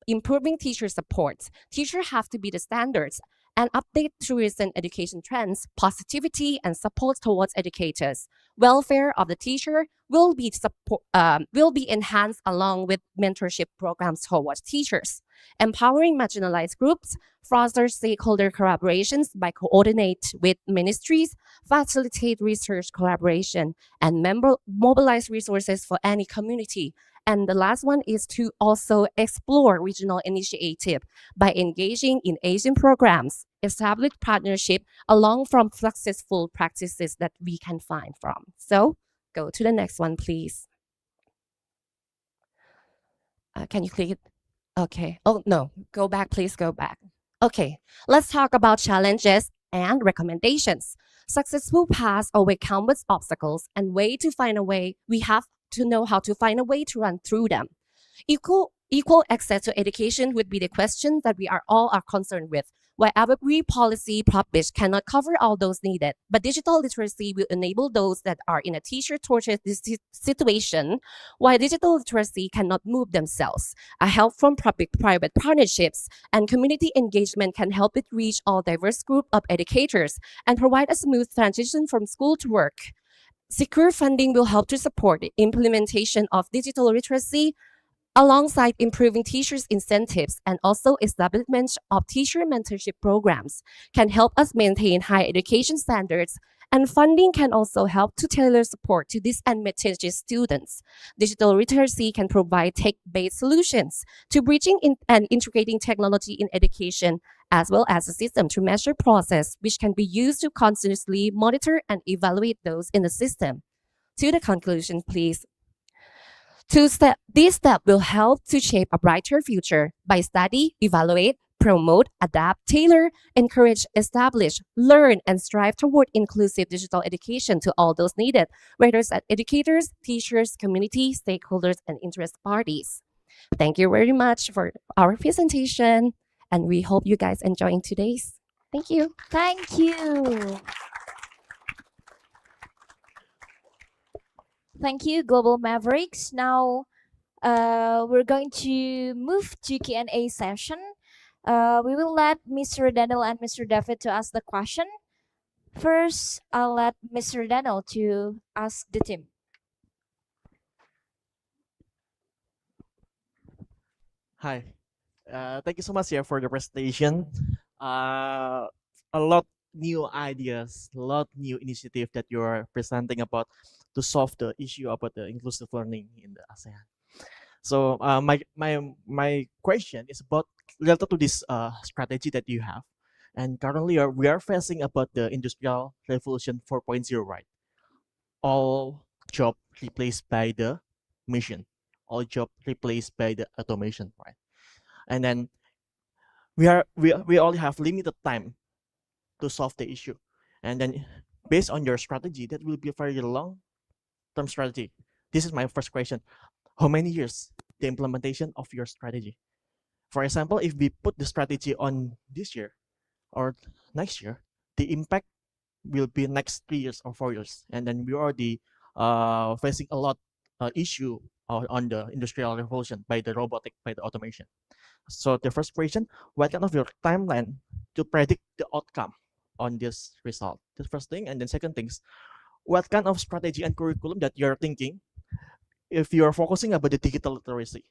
Improving teacher support. Teachers have to be the standards and update to recent education trends, positivity, and support towards educators. Welfare of the teacher will be enhanced along with mentorship programs towards teachers. Empowering marginalized groups, foster stakeholder collaborations by coordinate with ministries, facilitate research collaboration, and mobilize resources for any community. And the last one is to also explore regional initiative by engaging in Asian programs, establish partnership along from successful practices that we can find from. So go to the next one, please. Can you click it? Okay. Oh, no. Go back, please go back. Okay. Let's talk about challenges and recommendations. Successful paths overcome with obstacles and way to find a way. We have to know how to find a way to run through them. Equal access to education would be the question that we all are concerned with. While every policy published cannot cover all those needed, but digital literacy will enable those that are in a teacher torture situation, while digital literacy cannot move themselves. A help from public-private partnerships and community engagement can help it reach all diverse group of educators and provide a smooth transition from school to work. Secure funding will help to support the implementation of digital literacy alongside improving teachers' incentives and also establishment of teacher mentorship programs can help us maintain high education standards, and funding can also help to tailor support to disadvantaged students. Digital literacy can provide tech-based solutions to bridging and integrating technology in education as well as a system to measure process, which can be used to continuously monitor and evaluate those in the system. To the conclusion, please. This step will help to shape a brighter future by study, evaluate, promote, adapt, tailor, encourage, establish, learn, and strive toward inclusive digital education to all those needed, whether it's educators, teachers, community, stakeholders, and interest parties. Thank you very much for our presentation, and we hope you guys enjoying today's. Thank you. Thank you. Thank you, Global Mavericks. Now, we're going to move to Q&A session. We will let Mr. Daniel and Mr. David to ask the question. First, I'll let Mr. Daniel to ask the team. Hi. Thank you so much for the presentation. A lot new ideas, a lot new initiative that you are presenting about to solve the issue about the inclusive learning in the ASEAN. So my question is about related to this strategy that you have, and currently we are facing about the industrial revolution 4.0, right? All job replaced by the machine, all job replaced by the automation, right? And then we only have limited time to solve the issue, and then based on your strategy, that will be a very long-term strategy. This is my first question: how many years the implementation of your strategy? For example, if we put the strategy on this year or next year, the impact will be next 3 years or 4 years, and then we already facing a lot issue on the industrial revolution by the robotic, by the automation. So the first question: what kind of your timeline to predict the outcome on this result? The first thing, and then second things, what kind of strategy and curriculum that you're thinking if you're focusing about the digital literacy?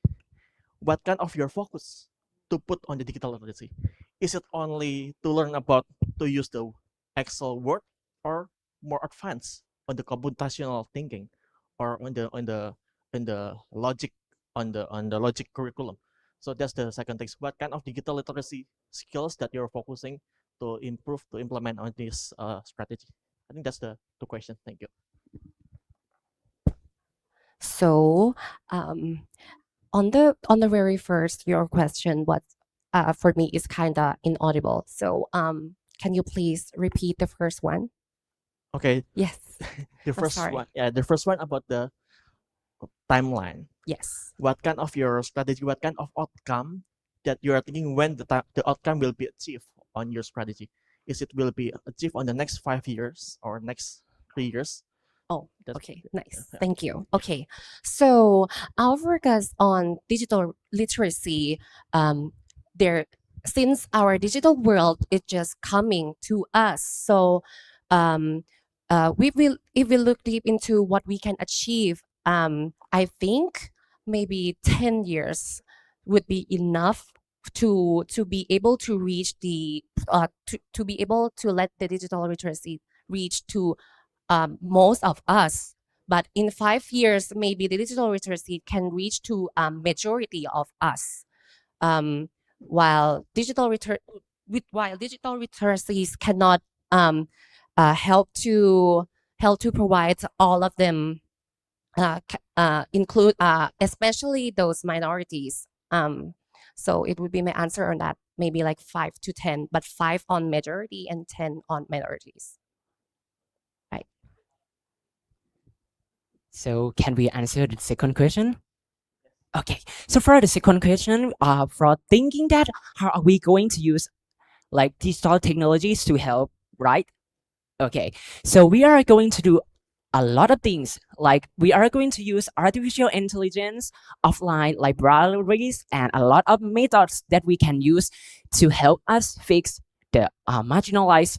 What kind of your focus to put on the digital literacy? Is it only to learn about to use the Excel, Word, or more advanced on the computational thinking, or on the logic on the logic curriculum? So that's the second thing. What kind of digital literacy skills that you're focusing to improve, to implement on this strategy? I think that's the two questions. Thank you. So, on the very first, your question was for me is kind of inaudible. So, can you please repeat the first one? Okay. Yes. The I'm first sorry. one, yeah, the first one about the timeline. Yes. What kind of your strategy? What kind of outcome that you are thinking when the outcome will be achieved on your strategy? Is it will be achieved on the next 5 years or next 3 years? Oh, okay, nice. Thank you. Okay, so our focus on digital literacy, since our digital world is just coming to us, so if we look deep into what we can achieve, I think maybe 10 years would be enough to be able to reach the to be able to let the digital literacy reach to most of us. But in 5 years, maybe the digital literacy can reach to majority of us. While digital literacies cannot help to provide all of them, include especially those minorities. So it would be my answer on that, maybe like 5 to 10, but 5 on majority and 10 on minorities. Right. So can we answer the second question? Okay, so for the second question, for thinking that how are we going to use like digital technologies to help, right? Okay, so we are going to do a lot of things, like we are going to use artificial intelligence, offline libraries, and a lot of methods that we can use to help us fix the marginalized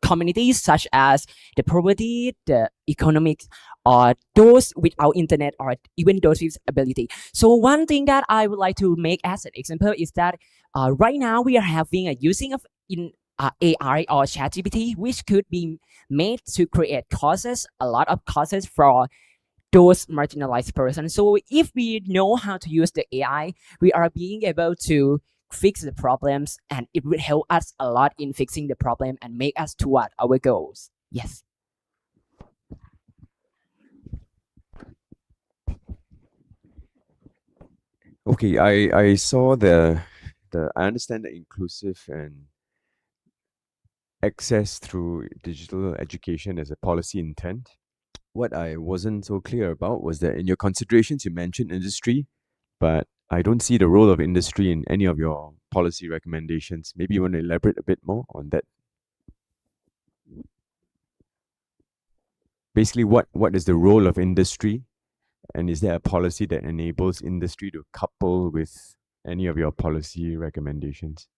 communities, such as the poverty, the economic, or those without internet, or even those with ability. So one thing that I would like to make as an example is that right now we are having a using of AI or ChatGPT, which could be made to create courses, a lot of courses for those marginalized persons. So if we know how to use the AI, we are being able to fix the problems, and it will help us a lot in fixing the problem and make us toward our goals. Yes. Okay, I saw I understand the inclusive and access through digital education as a policy intent. What I wasn't so clear about was that in your considerations you mentioned industry, but I don't see the role of industry in any of your policy recommendations. Maybe you want to elaborate a bit more on that. Basically, what is the role of industry, and is there a policy that enables industry to couple with any of your policy recommendations?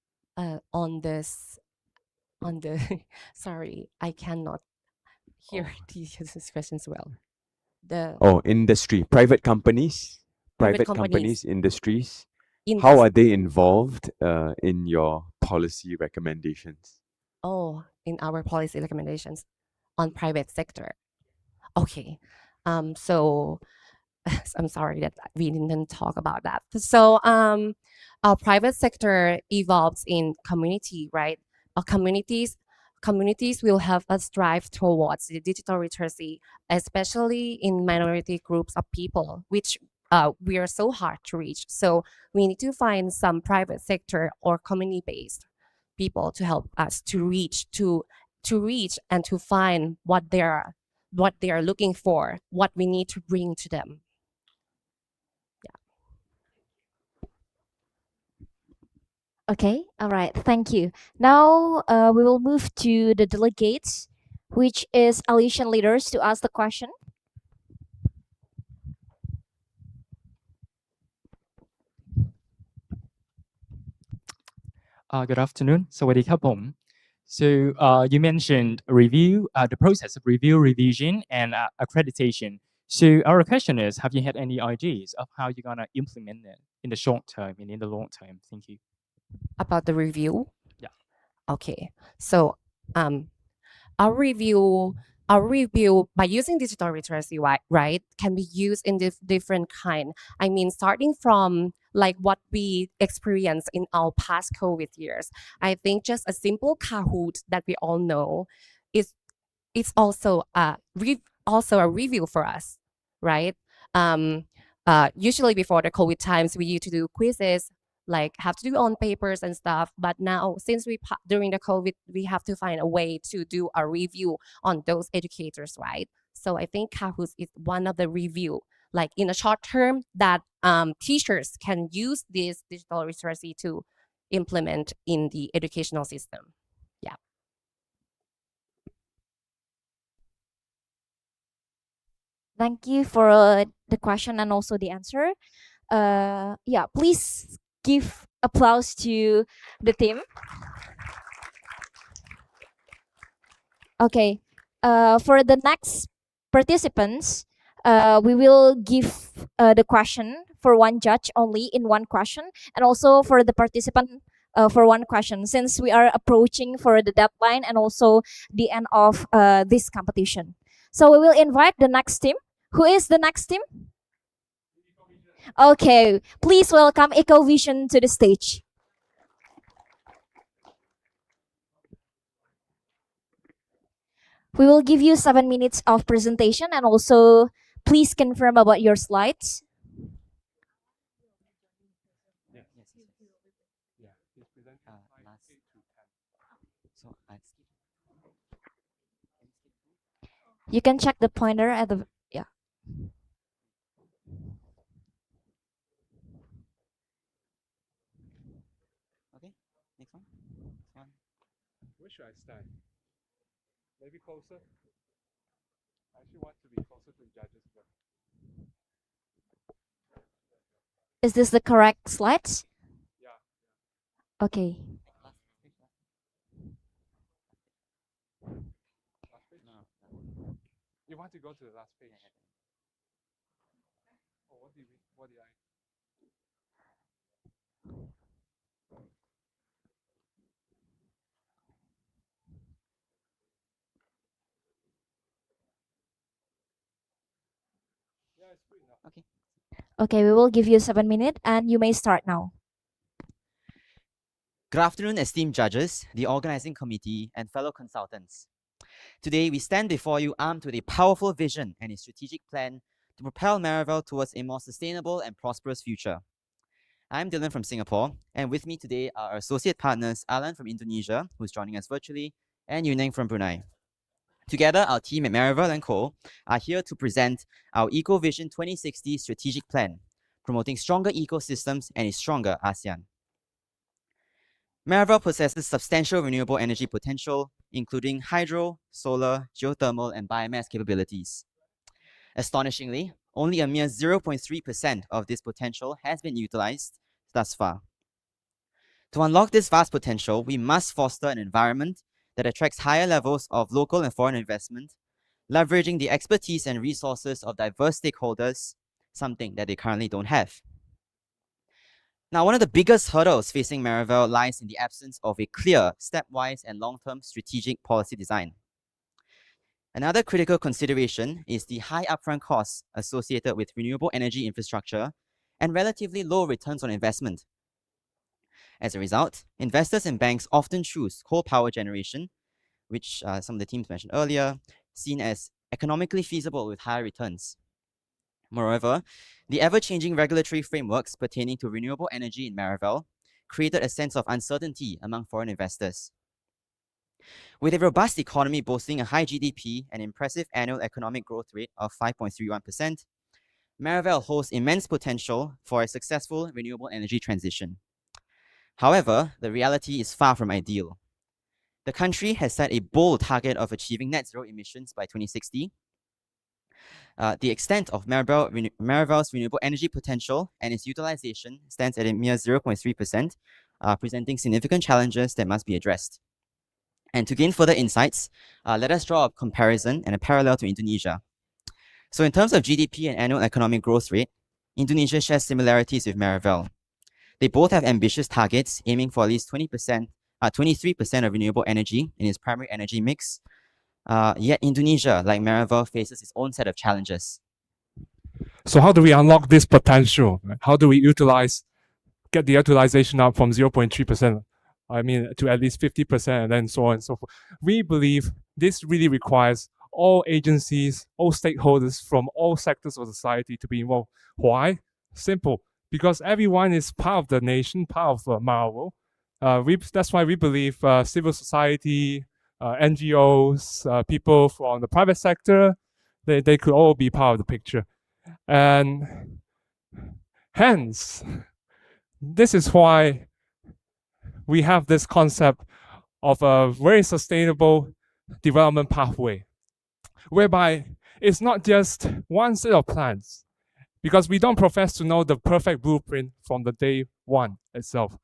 On this, on the sorry, I cannot hear these questions well. The Oh, industry, private companies, private private companies, companies industries. in How this. are they involved in your policy recommendations? Oh, in our policy recommendations on private sector. Okay. So I'm sorry that we didn't talk about that. So our private sector evolves in community, right? Our communities will help us drive towards the digital literacy, especially in minority groups of people, which we are so hard to reach. So we need to find some private sector or community-based people to help us to reach and to find what they are looking for, what we need to bring to them. Okay, all right, thank you. Now we will move to the delegates, which is Alician leaders, to ask the question. Good afternoon. สวัสดีครับผม So you mentioned review, the process of review, revision, and accreditation. So our question is, have you had any ideas of how you're gonna implement it in the short term and in the long term? Thank you. About the review? Yeah. Okay. So our review by using digital literacy, right, can be used in different kind. I mean, starting from like what we experienced in our past COVID years. I think just a simple Kahoot that we all know is it's also a review for us, right? Usually before the COVID times, we used to do quizzes, like have to do on papers and stuff. But now, since during the COVID, we have to find a way to do a review on those educators, right? So I think Kahoot is one of the review, like in a short term, that teachers can use this digital literacy to implement in the educational system. Yeah. Thank you for the question and also the answer. Yeah, please give applause to the team. Okay, for the next participants, we will give the question for one judge only in one question, and also for the participant for one question, since we are approaching for the deadline and also the end of this competition. So we will invite the next team. Who is the next team? Okay, please welcome EcoVision to the stage. We will give you 7 minutes of presentation, and also please confirm about your slides. You can check the pointer at the, yeah. Okay, next one. Where should I stand? Maybe closer. I actually want to be closer to the judges. Is this the correct slides? Yeah. Okay. No. You want to go to the last page? Oh, what did I? Yeah, it's good enough. Okay. Okay, we will give you 7 minutes, and you may start now. Good afternoon, esteemed judges, the organizing committee, and fellow consultants. Today, we stand before you armed with a powerful vision and a strategic plan to propel Marival towards a more sustainable and prosperous future. I'm Dylan from Singapore, and with me today are our associate partners, Alan from Indonesia, who's joining us virtually, and Yuneng from Brunei. Together, our team at Marival & Co. are here to present our EcoVision 2060 strategic plan, promoting stronger ecosystems and a stronger ASEAN. Marival possesses substantial renewable energy potential, including hydro, solar, geothermal, and biomass capabilities. Astonishingly, only a mere 0.3% of this potential has been utilized thus far. To unlock this vast potential, we must foster an environment that attracts higher levels of local and foreign investment, leveraging the expertise and resources of diverse stakeholders, something that they currently don't have. Now, one of the biggest hurdles facing Marival lies in the absence of a clear, stepwise, and long-term strategic policy design. Another critical consideration is the high upfront costs associated with renewable energy infrastructure and relatively low returns on investment. As a result, investors and banks often choose coal power generation, which some of the teams mentioned earlier, seen as economically feasible with higher returns. Moreover, the ever-changing regulatory frameworks pertaining to renewable energy in Marival created a sense of uncertainty among foreign investors. With a robust economy boasting a high GDP and impressive annual economic growth rate of 5.31%, Marival holds immense potential for a successful renewable energy transition. However, the reality is far from ideal. The country has set a bold target of achieving net zero emissions by 2060. The extent of Marival's renewable energy potential and its utilization stands at a mere 0.3%, presenting significant challenges that must be addressed. And to gain further insights, let us draw a comparison and a parallel to Indonesia. So in terms of GDP and annual economic growth rate, Indonesia shares similarities with Marival. They both have ambitious targets aiming for at least 23% of renewable energy in its primary energy mix. Yet Indonesia, like Marival, faces its own set of challenges. So how do we unlock this potential? How do we get the utilization up from 0.3%, to at least 50%, and then so on and so forth? We believe this really requires all agencies, all stakeholders from all sectors of society to be involved. Why? Simple. Because everyone is part of the nation, part of Marival. That's why we believe civil society, NGOs, people from the private sector, they could all be part of the picture. And hence, this is why we have this concept of a very sustainable development pathway, whereby it's not just one set of plans, because we don't profess to know the perfect blueprint from the day one itself.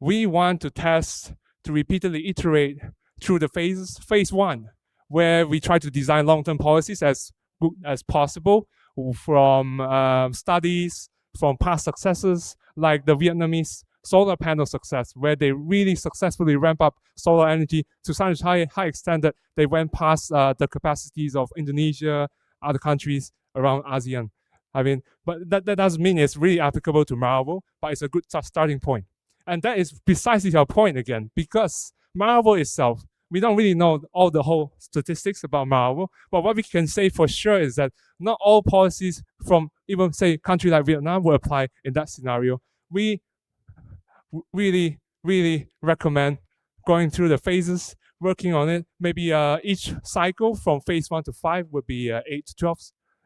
We want to test, to repeatedly iterate through the phases. Phase one, where we try to design long-term policies as good as possible from studies, from past successes, like the Vietnamese solar panel success, where they really successfully ramp up solar energy to such high extent that they went past the capacities of Indonesia, other countries around ASEAN. But that doesn't mean it's really applicable to Marival, but it's a good starting point. And that is precisely our point again, because Marival itself, we don't really know all the whole statistics about Marival, but what we can say for sure is that not all policies from even, say, a country like Vietnam will apply in that scenario. We really, really recommend going through the phases, working on it. Maybe each cycle from phase 1 to 5 would be 8 to 12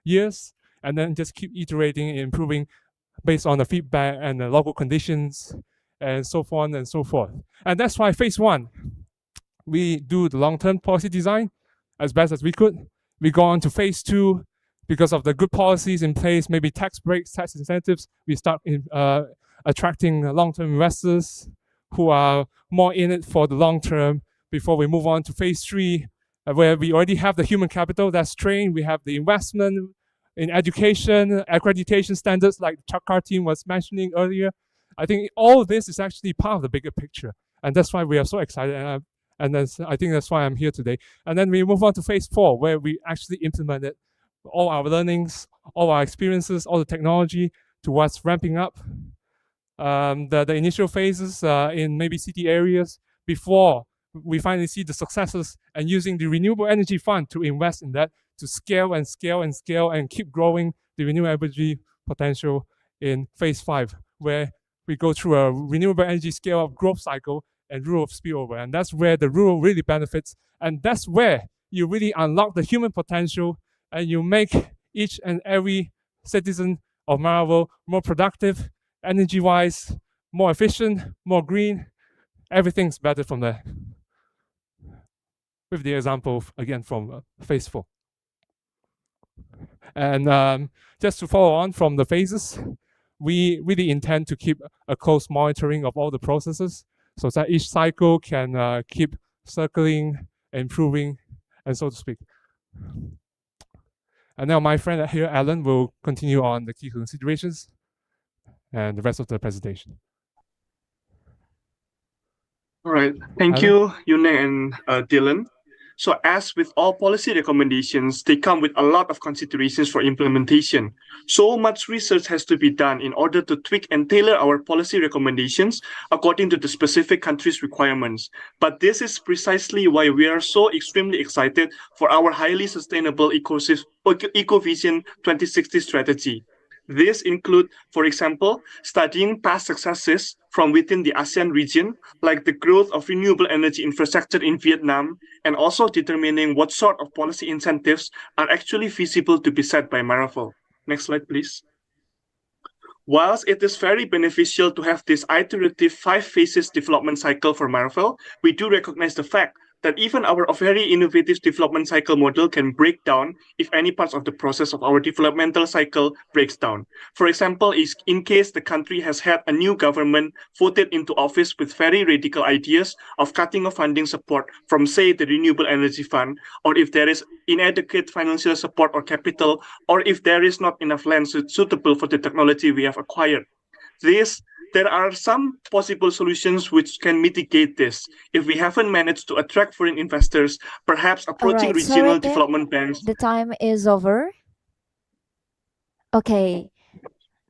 years, and then just keep iterating and improving based on the feedback and the local conditions and so on and so forth. And that's why phase 1, we do the long-term policy design as best as we could. We go on to phase 2, because of the good policies in place, maybe tax breaks, tax incentives, we start attracting long-term investors who are more in it for the long term before we move on to phase 3, where we already have the human capital that's trained, we have the investment in education, accreditation standards like the Chakar team was mentioning earlier. I think all of this is actually part of the bigger picture. And that's why we are so excited. And I think that's why I'm here today. And then we move on to phase 4, where we actually implemented all our learnings, all our experiences, all the technology towards ramping up the initial phases in maybe city areas before we finally see the successes, and using the renewable energy fund to invest in that, to scale and scale and scale and keep growing the renewable energy potential in phase 5, where we go through a renewable energy scale up growth cycle and rural spillover. And that's where the rural really benefits. And that's where you really unlock the human potential and you make each and every citizen of Maraval more productive, energy-wise, more efficient, more green. Everything's better from there. With the example, again, from phase 4. And just to follow on from the phases, we really intend to keep a close monitoring of all the processes so that each cycle can keep circling, improving, and so to speak. And now my friend here, Alan, will continue on the key considerations and the rest of the presentation. All right. Thank you, Yune and Dylan. So as with all policy recommendations, they come with a lot of considerations for implementation. So much research has to be done in order to tweak and tailor our policy recommendations according to the specific country's requirements. But this is precisely why we are so extremely excited for our highly sustainable Ecovision 2060 strategy. This include, for example, studying past successes from within the ASEAN region, like the growth of renewable energy infrastructure in Vietnam, and also determining what sort of policy incentives are actually feasible to be set by Maraval. Next slide, please. Whilst it is very beneficial to have this iterative 5 phases development cycle for Maraval, we do recognize the fact that even our very innovative development cycle model can break down if any parts of the process of our developmental cycle breaks down. For example, in case the country has had a new government voted into office with very radical ideas of cutting off funding support from, say, the Renewable Energy Fund, or if there is inadequate financial support or capital, or if there is not enough land suitable for the technology we have acquired. There are some possible solutions which can mitigate this. If we haven't managed to attract foreign investors, perhaps approaching Alright, regional sorry, development banks. the time is over. Okay.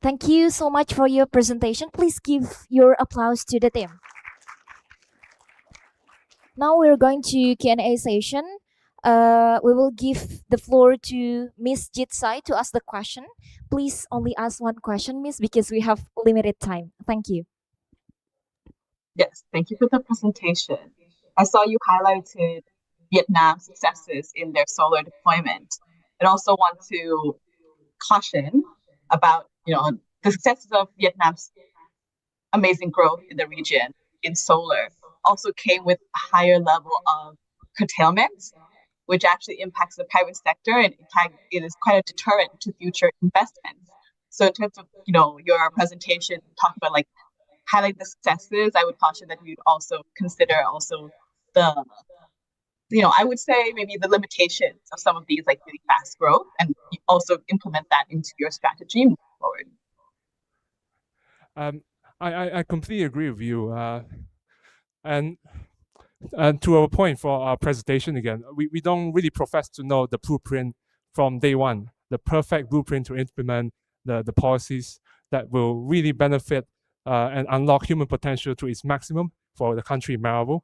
Thank you so much for your presentation. Please give your applause to the team. Now we're going to Q&A session. We will give the floor to Miss Jitsai to ask the question. Please only ask one question, Miss, because we have limited time. Thank you. Yes, thank you for the presentation. I saw you highlighted Vietnam's successes in their solar deployment, and also want to caution about the successes of Vietnam's amazing growth in the region in solar also came with a higher level of curtailment, which actually impacts the private sector, and in fact, it is quite a deterrent to future investments. So in terms of your presentation, talk about highlight the successes, I would caution that you'd also consider also the I would say maybe the limitations of some of these really fast growth, and also implement that into your strategy moving forward. I completely agree with you. And to our point for our presentation again, we don't really profess to know the blueprint from day one, the perfect blueprint to implement the policies that will really benefit and unlock human potential to its maximum for the country Maraval.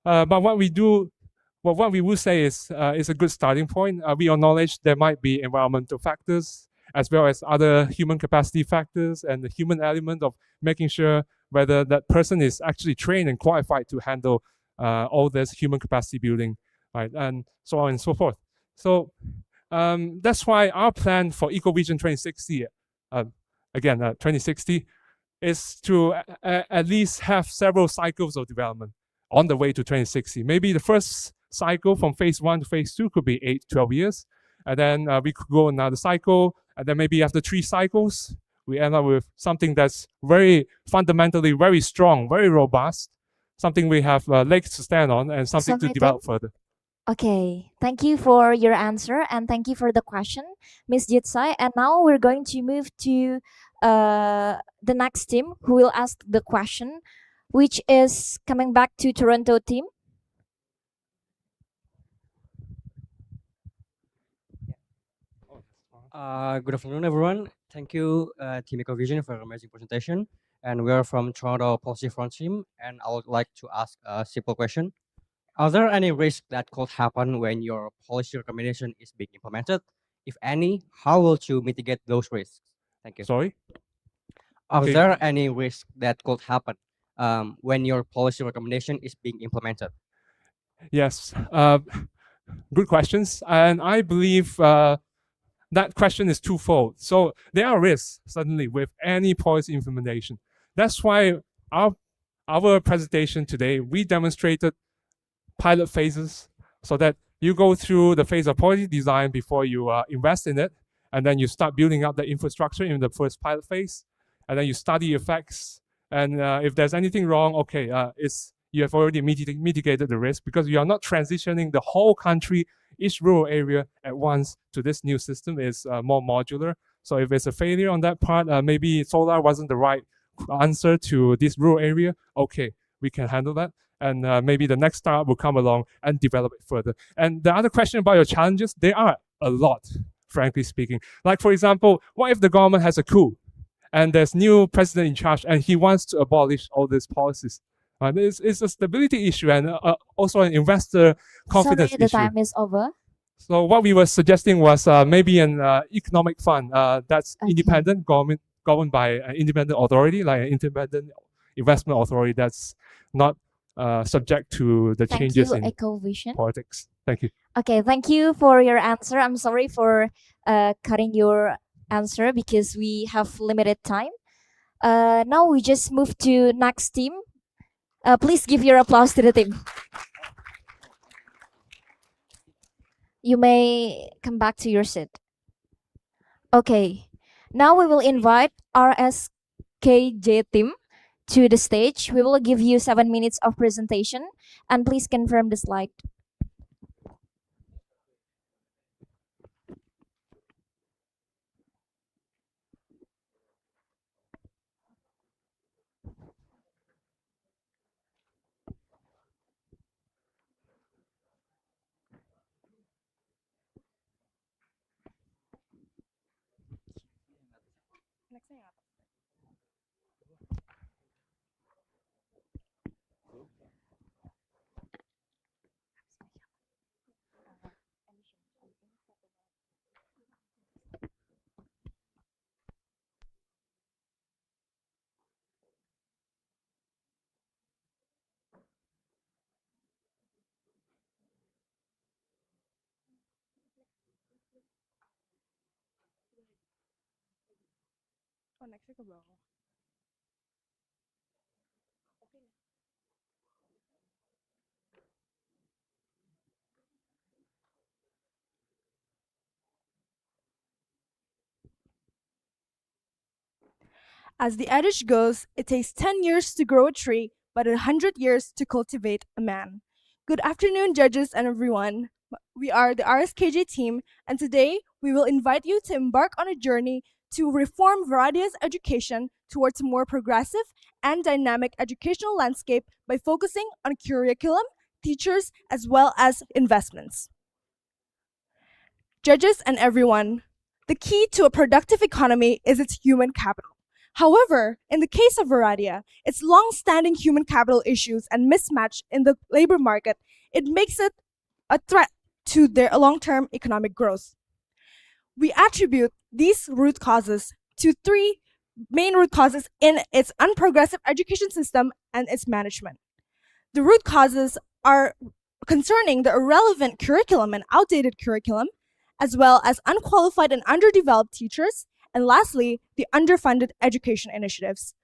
But what we will say is a good starting point. We acknowledge there might be environmental factors as well as other human capacity factors and the human element of making sure whether that person is actually trained and qualified to handle all this human capacity building, right, and so on and so forth. So that's why our plan for Ecovision 2060, 2060, is to at least have several cycles of development on the way to 2060. Maybe the first cycle from phase 1 to phase 2 could be 8 to 12 years, and then we could go another cycle, and then maybe after 3 cycles, we end up with something that's very fundamentally very strong, very robust, something we have legs to stand on, and something to develop further. Okay, thank you for your answer and thank you for the question, Ms. Jitsai. And now we're going to move to the next team who will ask the question, which is coming back to Toronto team. Good afternoon, everyone. Thank you, Team Ecovision, for an amazing presentation. and we're from Toronto Policy Front team. And I would like to ask a simple question: are there any risks that could happen when your policy recommendation is being implemented? If any, how will you mitigate those risks? Thank you. Sorry? Are Okay. there any risks that could happen when your policy recommendation is being implemented? Yes, good questions. And I believe that question is twofold. So there are risks, certainly, with any policy implementation. That's why our presentation today, we demonstrated pilot phases so that you go through the phase of policy design before you invest in it, and then you start building up the infrastructure in the first pilot phase, and then you study effects. And if there's anything wrong, okay, you have already mitigated the risk because you are not transitioning the whole country, each rural area at once to this new system. Is more modular. So if it's a failure on that part, maybe solar wasn't the right answer to this rural area, okay, we can handle that. And maybe the next startup will come along and develop it further. And the other question about your challenges, there are a lot, frankly speaking. Like, for example, what if the government has a coup and there's new president in charge and he wants to abolish all these policies? It's a stability issue and also an investor confidence Sorry, the issue. time is over. So what we were suggesting was maybe an economic fund that's independent, governed by an independent authority, like an independent investment authority that's not subject to the Thank changes you, in Ecovision. politics. Thank you. Okay, thank you for your answer. I'm sorry for cutting your answer because we have limited time. Now we just move to next team. Please give your applause to the team. You may come back to your seat. Okay, now we will invite RSKJ team to the stage. We will give you 7 minutes of presentation and please confirm the slide. As the adage goes, it takes 10 years to grow a tree, but 100 years to cultivate a man. Good afternoon, judges and everyone. We are the RSKJ team, and today we will invite you to embark on a journey to reform Varadia's education towards a more progressive and dynamic educational landscape by focusing on curriculum, teachers, as well as investments. Judges and everyone, the key to a productive economy is its human capital. However, in the case of Varadia, its long-standing human capital issues and mismatch in the labor market, it makes it a threat to their long-term economic growth. We attribute these root causes to three main root causes in its unprogressive education system and its management. The root causes are concerning the irrelevant curriculum and outdated curriculum, as well as unqualified and underdeveloped teachers, and lastly, the underfunded education initiatives.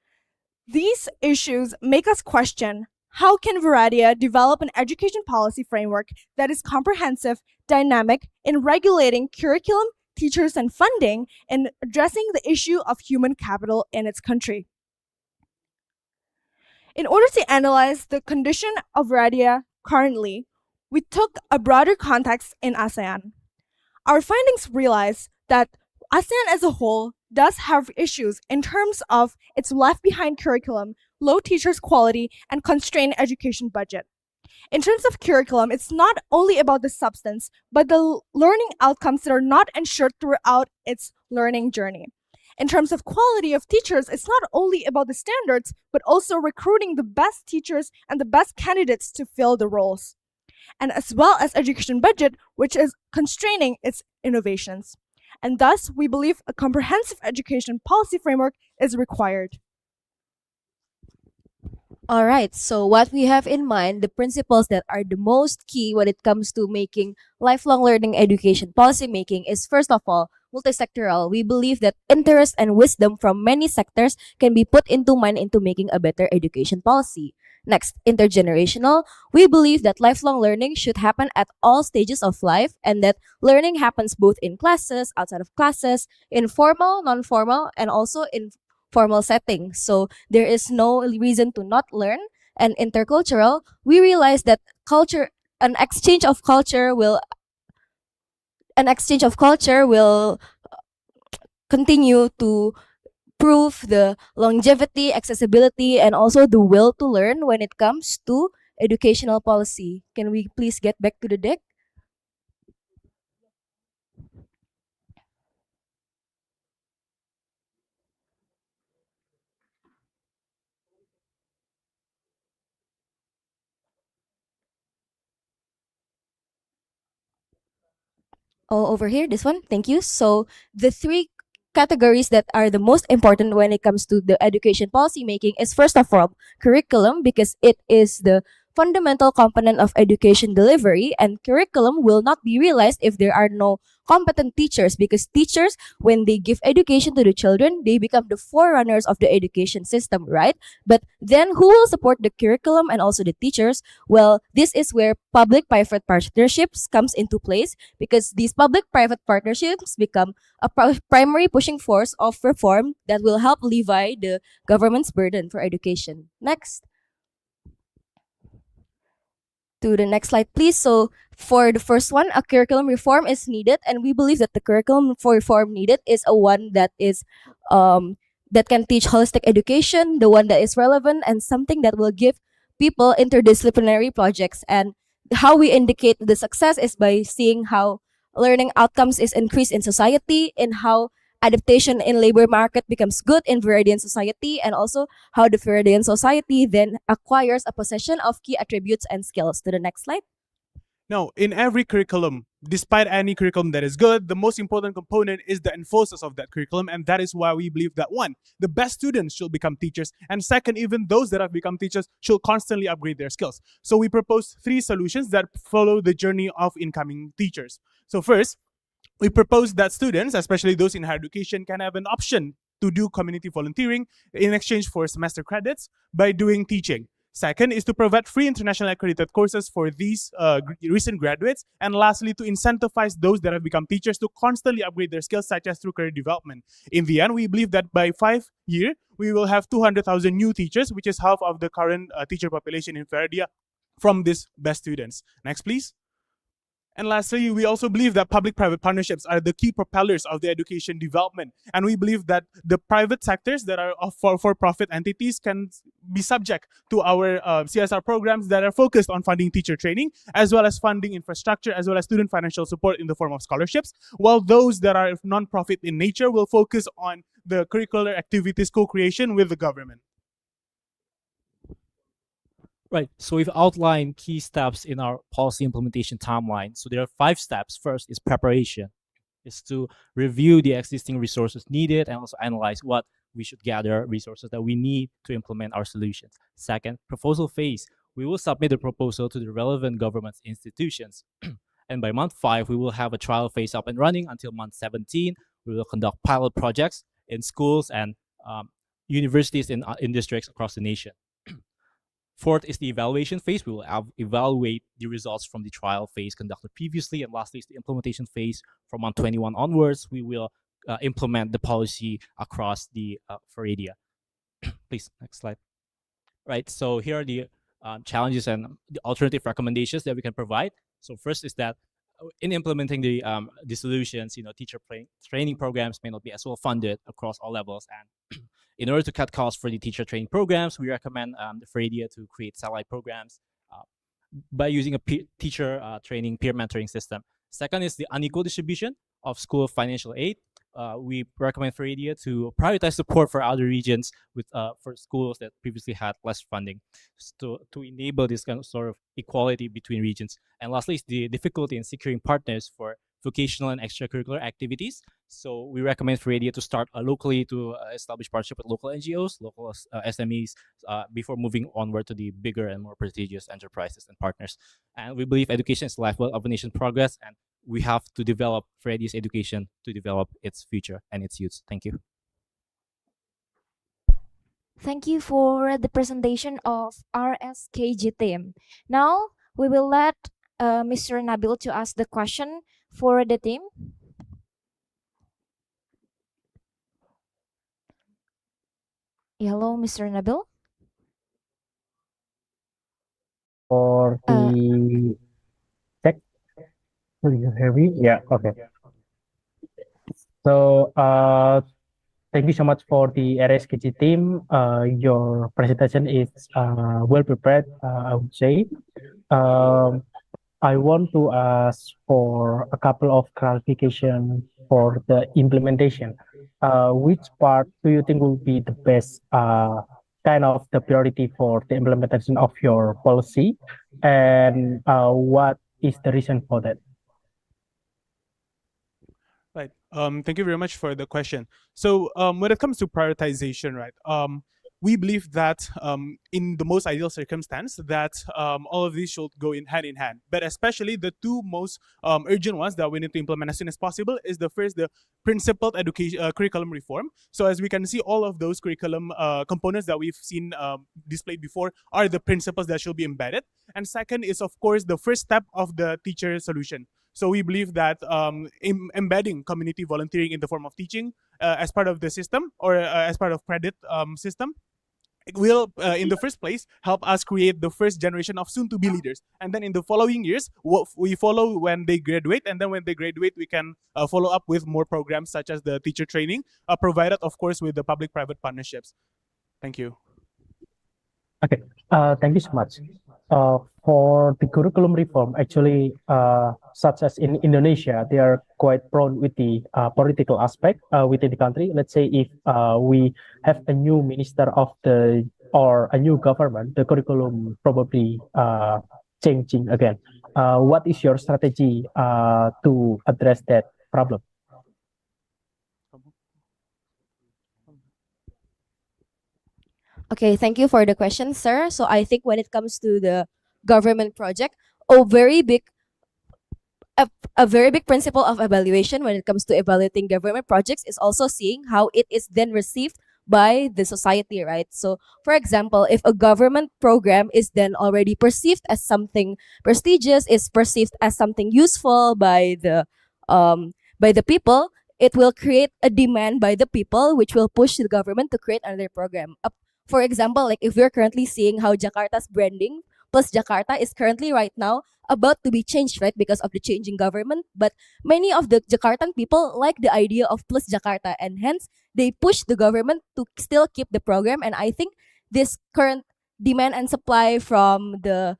These issues make us question, how can Varadia develop an education policy framework that is comprehensive, dynamic in regulating curriculum, teachers, and funding, and addressing the issue of human capital in its country? In order to analyze the condition of Varadia currently, we took a broader context in ASEAN. Our findings realize that ASEAN as a whole does have issues in terms of its left-behind curriculum, low teachers' quality, and constrained education budget. In terms of curriculum, it's not only about the substance, but the learning outcomes that are not ensured throughout its learning journey. In terms of quality of teachers, it's not only about the standards, but also recruiting the best teachers and the best candidates to fill the roles. And as well as education budget, which is constraining its innovations. And thus, we believe a comprehensive education policy framework is required. All right, so what we have in mind, the principles that are the most key when it comes to making lifelong learning education policy making is, first of all, multisectoral. We believe that interest and wisdom from many sectors can be put into mind into making a better education policy. Next, intergenerational. We believe that lifelong learning should happen at all stages of life and that learning happens both in classes, outside of classes, in formal, non-formal, and also in formal setting. So there is no reason to not learn. And intercultural, we realize that an exchange of culture will continue to prove the longevity, accessibility, and also the will to learn when it comes to educational policy. Can we please get back to the deck? Oh, over here, this one. Thank you. So the three categories that are the most important when it comes to the education policy making is, first of all, curriculum, because it is the fundamental component of education delivery, and curriculum will not be realized if there are no competent teachers, because teachers, when they give education to the children, they become the forerunners of the education system, right? But then who will support the curriculum and also the teachers? Well, this is where public-private partnerships comes into place, because these public-private partnerships become a primary pushing force of reform that will help alleviate the government's burden for education. Next. To the next slide, please. So for the first one, a curriculum reform is needed, and we believe that the curriculum for reform needed is a one that is that can teach holistic education, the one that is relevant, and something that will give people interdisciplinary projects. And how we indicate the success is by seeing how learning outcomes is increased in society, and how adaptation in labor market becomes good in Viridian society, and also how the Viridian society then acquires a possession of key attributes and skills. To the next slide. Now, in every curriculum, despite any curriculum that is good, the most important component is the enforcers of that curriculum, and that is why we believe that one, the best students should become teachers, and second, even those that have become teachers should constantly upgrade their skills. So we propose 3 solutions that follow the journey of incoming teachers. So first, we propose that students, especially those in higher education, can have an option to do community volunteering in exchange for semester credits by doing teaching. Second is to provide free international accredited courses for these recent graduates. And lastly, to incentivize those that have become teachers to constantly upgrade their skills, such as through career development. In the end, we believe that by 5 years, we will have 200,000 new teachers, which is half of the current teacher population in Viridia from these best students. Next, please. And lastly, we also believe that public-private partnerships are the key propellers of the education development. And we believe that the private sectors that are for-profit entities can be subject to our CSR programs that are focused on funding teacher training, as well as funding infrastructure, as well as student financial support in the form of scholarships, while those that are non-profit in nature will focus on the curricular activities co-creation with the government. Right. So we've outlined key steps in our policy implementation timeline. So there are 5 steps. First is preparation. Is to review the existing resources needed and also analyze what we should gather resources that we need to implement our solutions. Second, proposal phase. We will submit the proposal to the relevant government institutions. And by month 5, we will have a trial phase up and running. Until month 17, we will conduct pilot projects in schools and universities in districts across the nation. Fourth is the evaluation phase. We will evaluate the results from the trial phase conducted previously. And lastly is the implementation phase. From month 21 onwards, we will implement the policy across the Viridia. Please, next slide. Right, so here are the challenges and the alternative recommendations that we can provide. So first is that in implementing the solutions, teacher training programs may not be as well funded across all levels. And in order to cut costs for the teacher training programs, we recommend the Viridia to create satellite programs by using a teacher training peer mentoring system. Second is the unequal distribution of school financial aid. we recommend for ADIA to prioritize support for other regions with for schools that previously had less funding, to enable this kind of sort of equality between regions. And lastly, is the difficulty in securing partners for vocational and extracurricular activities. So we recommend for ADIA to start locally, to establish partnership with local NGOs, local SMEs, before moving onward to the bigger and more prestigious enterprises and partners. And we believe education is the lifeblood of a nation's progress, and we have to develop Freddy's education to develop its future and its youth. Thank you. Thank you for the presentation of RSKG team. Now we will let Mr. Nabil to ask the question for the team. Hello, Mr. Nabil. For the check, will you hear me? Yeah, okay. So, thank you so much for the RSKG team. Your presentation is well prepared, I would say. I want to ask for a couple of clarification for the implementation. Which part do you think will be the best kind of the priority for the implementation of your policy, and what is the reason for that? Right. Thank you very much for the question. So when it comes to prioritization, right, we believe that in the most ideal circumstance that all of these should go in hand. But especially the two most urgent ones that we need to implement as soon as possible is the first, the principled education curriculum reform. So as we can see, all of those curriculum components that we've seen displayed before are the principles that should be embedded. And second is, of course, the first step of the teacher solution. So we believe that embedding community volunteering in the form of teaching as part of the system, or as part of credit system, it will, in the first place, help us create the first generation of soon-to-be leaders. And then in the following years, we follow when they graduate. And then when they graduate, we can follow up with more programs such as the teacher training, provided, of course, with the public-private partnerships. Thank you. Okay, thank you so much. For the curriculum reform, actually, such as in Indonesia, they are quite prone with the political aspect within the country. Let's say if we have a new minister of the, or a new government, the curriculum probably changing again. What is your strategy to address that problem? Okay, thank you for the question, sir. So I think when it comes to the government project, a very big principle of evaluation when it comes to evaluating government projects is also seeing how it is then received by the society, right? So for example, if a government program is then already perceived as something prestigious, is perceived as something useful by the people, it will create a demand by the people, which will push the government to create another program. For example, like if we're currently seeing how Jakarta's branding Plus Jakarta is currently right now about to be changed, right, because of the changing government. But many of the Jakartan people like the idea of Plus Jakarta, and hence they push the government to still keep the program. And I think this current demand and supply from the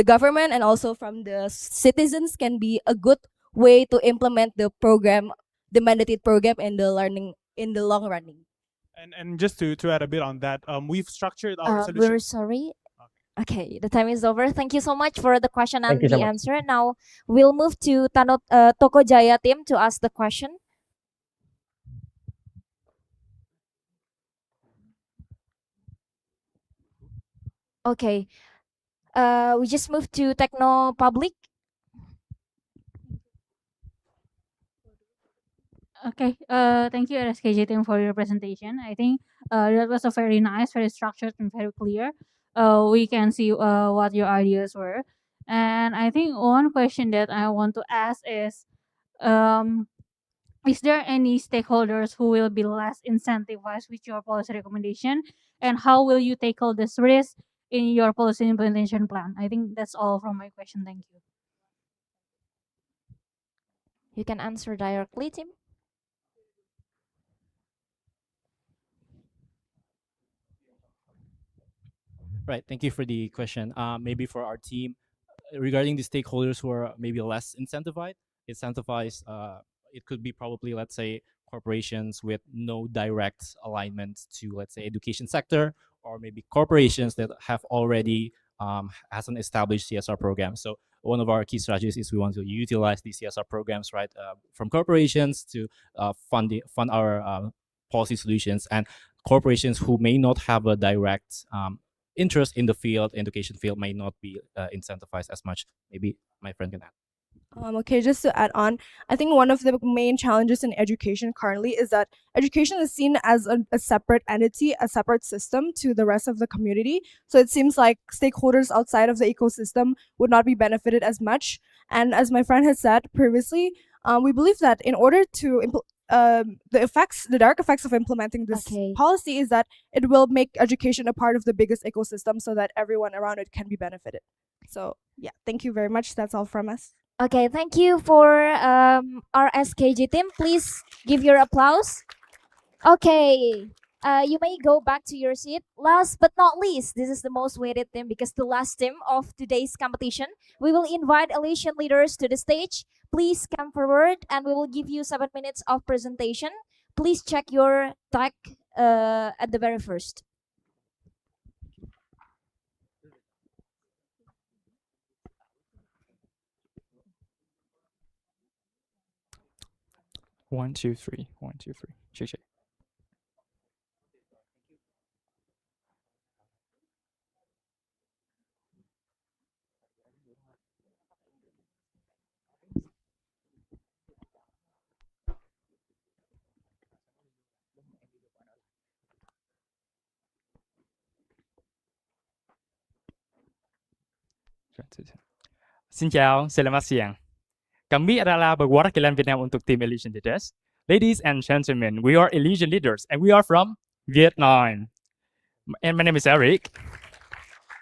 government and also from the citizens can be a good way to implement the program, the mandated program, and the learning in the long running. And just to add a bit on that, we've structured our solution. We're sorry. Okay, the time is over. Thank you so much for the question and Thank you so the much. answer. Now we'll move to Toko Jaya team to ask the question. Okay, we just moved to Techno Public. Okay, thank you RSKJ team for your presentation. I think that was a very nice, very structured and very clear. We can see what your ideas were. And I think one question that I want to ask is there any stakeholders who will be less incentivized with your policy recommendation? And how will you tackle this risk in your policy implementation plan? I think that's all from my question. Thank you. You can answer directly, Tim. Right. Thank you for the question. Maybe for our team, regarding the stakeholders who are maybe less incentivized, it could be probably, let's say, corporations with no direct alignment to, let's say, education sector, or maybe corporations that have already has an established CSR program. So one of our key strategies is we want to utilize these CSR programs, right, from corporations to fund our policy solutions, and corporations who may not have a direct interest in the field, education field, may not be incentivized as much. Maybe my friend can add. Okay, just to add on, I think one of the main challenges in education currently is that education is seen as a separate entity, a separate system to the rest of the community. So it seems like stakeholders outside of the ecosystem would not be benefited as much. And as my friend has said previously, we believe that in order to the dark effects of implementing this policy is that it will make education a part of the biggest ecosystem so that everyone around it can be benefited. So yeah, thank you very much. That's all from us. Okay, thank you for our SKJ team. Please give your applause. Okay, you may go back to your seat. Last but not least, this is the most weighted team because the last team of today's competition. We will invite Elysian leaders to the stage. Please come forward and we will give you 7 minutes of presentation. Please check your tag at the very first. One, two, three. One, two, three. Check, check. Xin chào, selamat siang. Kami adalah perwakilan Vietnam untuk tim Elysian Leaders. Ladies and gentlemen, we are Elysian Leaders and we are from Vietnam. And my name is Eric.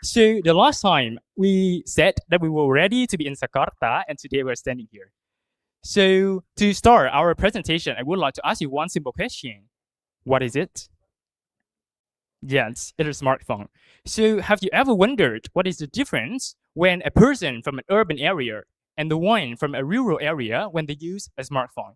So the last time we said that we were ready to be in Jakarta, and today we're standing here. So to start our presentation, I would like to ask you one simple question. What is it? Yes, it is a smartphone. So have you ever wondered what is the difference when a person from an urban area and the one from a rural area when they use a smartphone?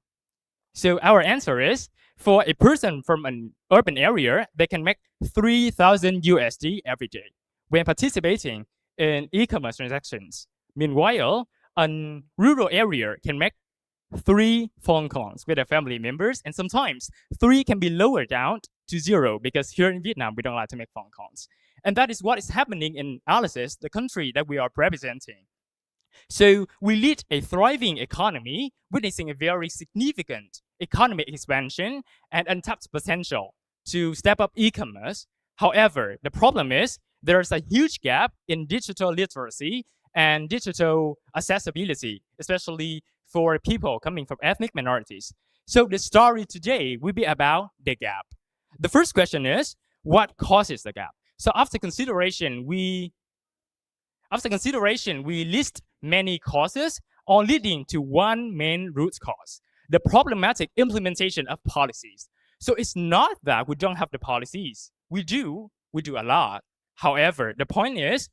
So our answer is, for a person from an urban area, they can make 3,000 USD every day when participating in e-commerce transactions. Meanwhile, a rural area can make 3 phone calls with their family members, and sometimes 3 can be lowered down to 0 because here in Vietnam, we don't like to make phone calls. And that is what is happening in Alice, the country that we are representing. So we lead a thriving economy, witnessing a very significant economic expansion and untapped potential to step up e-commerce. However, the problem is there's a huge gap in digital literacy and digital accessibility, especially for people coming from ethnic minorities. So the story today will be about the gap. The first question is, what causes the gap? So after consideration, we list many causes, all leading to one main root cause: the problematic implementation of policies. So it's not that we don't have the policies. We do a lot. However, the point is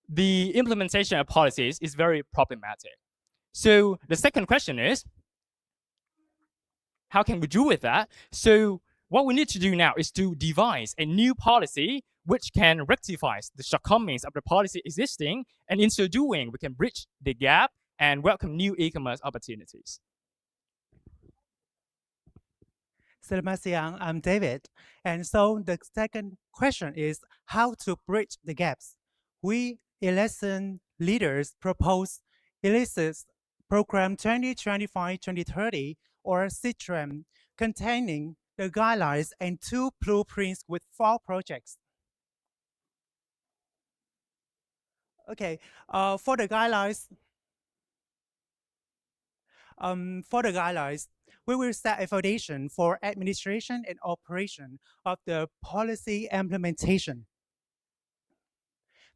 the implementation of policies is very problematic. So the second question is, how can we do with that? So what we need to do now is to devise a new policy which can rectify the shortcomings of the policy existing, and in so doing, we can bridge the gap and welcome new e-commerce opportunities. Selamat siang, I'm David. And so the second question is how to bridge the gaps. We Elysian leaders propose Elysia's Program 2025-2030 or CITRAM, containing the guidelines and 2 blueprints with 4 projects. Okay, for the guidelines, we will set a foundation for administration and operation of the policy implementation.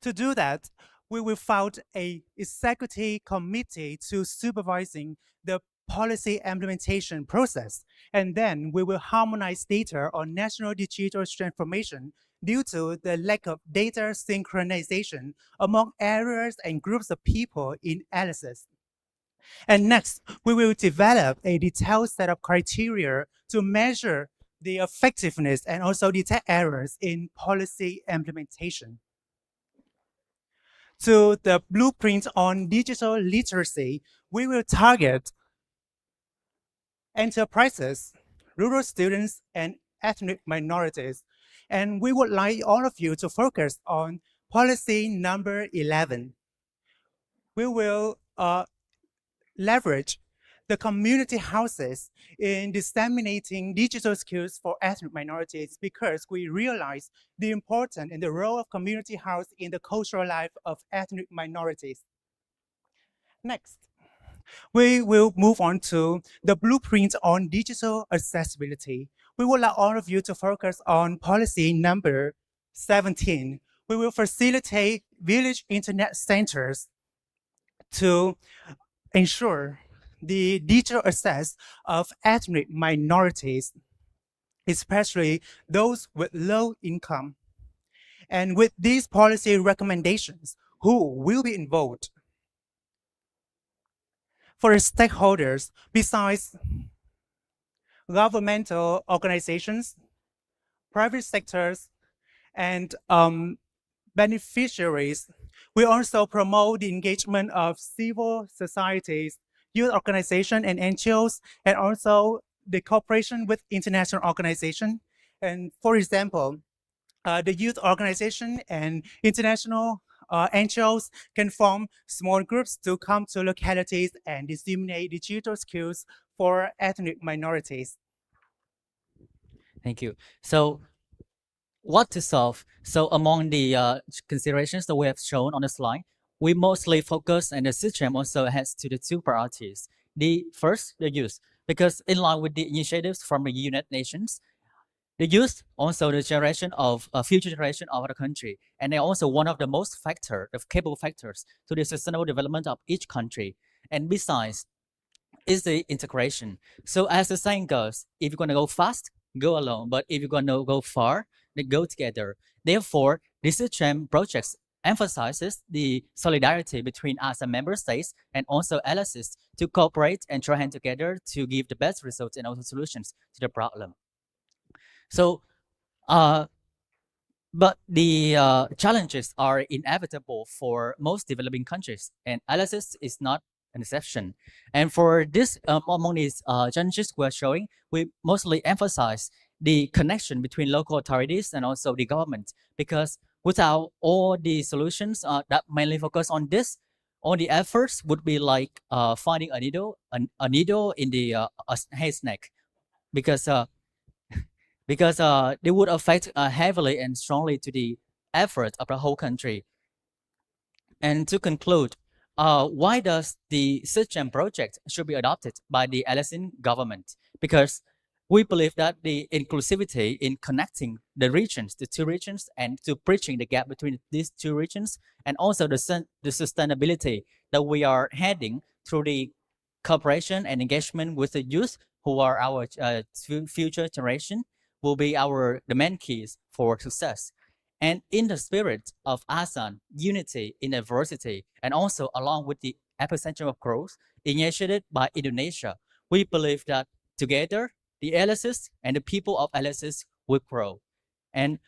To do that, we will found a executive committee to supervising the policy implementation process, and then we will harmonize data on national digital transformation due to the lack of data synchronization among areas and groups of people in Alice. And next, we will develop a detailed set of criteria to measure the effectiveness and also detect errors in policy implementation. To the blueprint on digital literacy, we will target enterprises, rural students, and ethnic minorities. And we would like all of you to focus on policy number 11. We will leverage the community houses in disseminating digital skills for ethnic minorities because we realize the importance and the role of community house in the cultural life of ethnic minorities. Next, we will move on to the blueprint on digital accessibility. We would like all of you to focus on policy number 17. We will facilitate village internet centers to ensure the digital access of ethnic minorities, especially those with low income. And with these policy recommendations, who will be involved? For stakeholders, besides governmental organizations, private sectors, and beneficiaries, we also promote the engagement of civil societies, youth organizations and NGOs, and also the cooperation with international organizations. And for example, the youth organization and international NGOs can form small groups to come to localities and disseminate digital skills for ethnic minorities. Thank you. So what to solve? So among the considerations that we have shown on the slide, we mostly focus, and the system also has to the two priorities. The first, the youth, because in line with the initiatives from the United Nations, the youth also the generation of future generation of the country, and they're also one of the most capable factors to the sustainable development of each country. And besides, is the integration. So as the saying goes, if you're gonna go fast, go alone. But if you're gonna go far, then go together. Therefore, this system projects emphasizes the solidarity between us and member states and also allies to cooperate and join hands together to give the best results and also solutions to the problem. So, but the challenges are inevitable for most developing countries, and allies is not an exception. And for this, among these challenges we're showing, we mostly emphasize the connection between local authorities and also the government, because without all the solutions that mainly focus on this, all the efforts would be like finding a needle in the haystack, because they would affect heavily and strongly to the effort of the whole country. And to conclude, why does the system project should be adopted by the Alexin government? Because we believe that the inclusivity in connecting the regions, the two regions, and to bridging the gap between these two regions, and also the sustainability that we are heading through the cooperation and engagement with the youth who are our future generation will be the main keys for success. And in the spirit of ASEAN, unity in diversity, and also along with the epicenter of growth initiated by Indonesia, we believe that together, the allies and the people of allies will grow and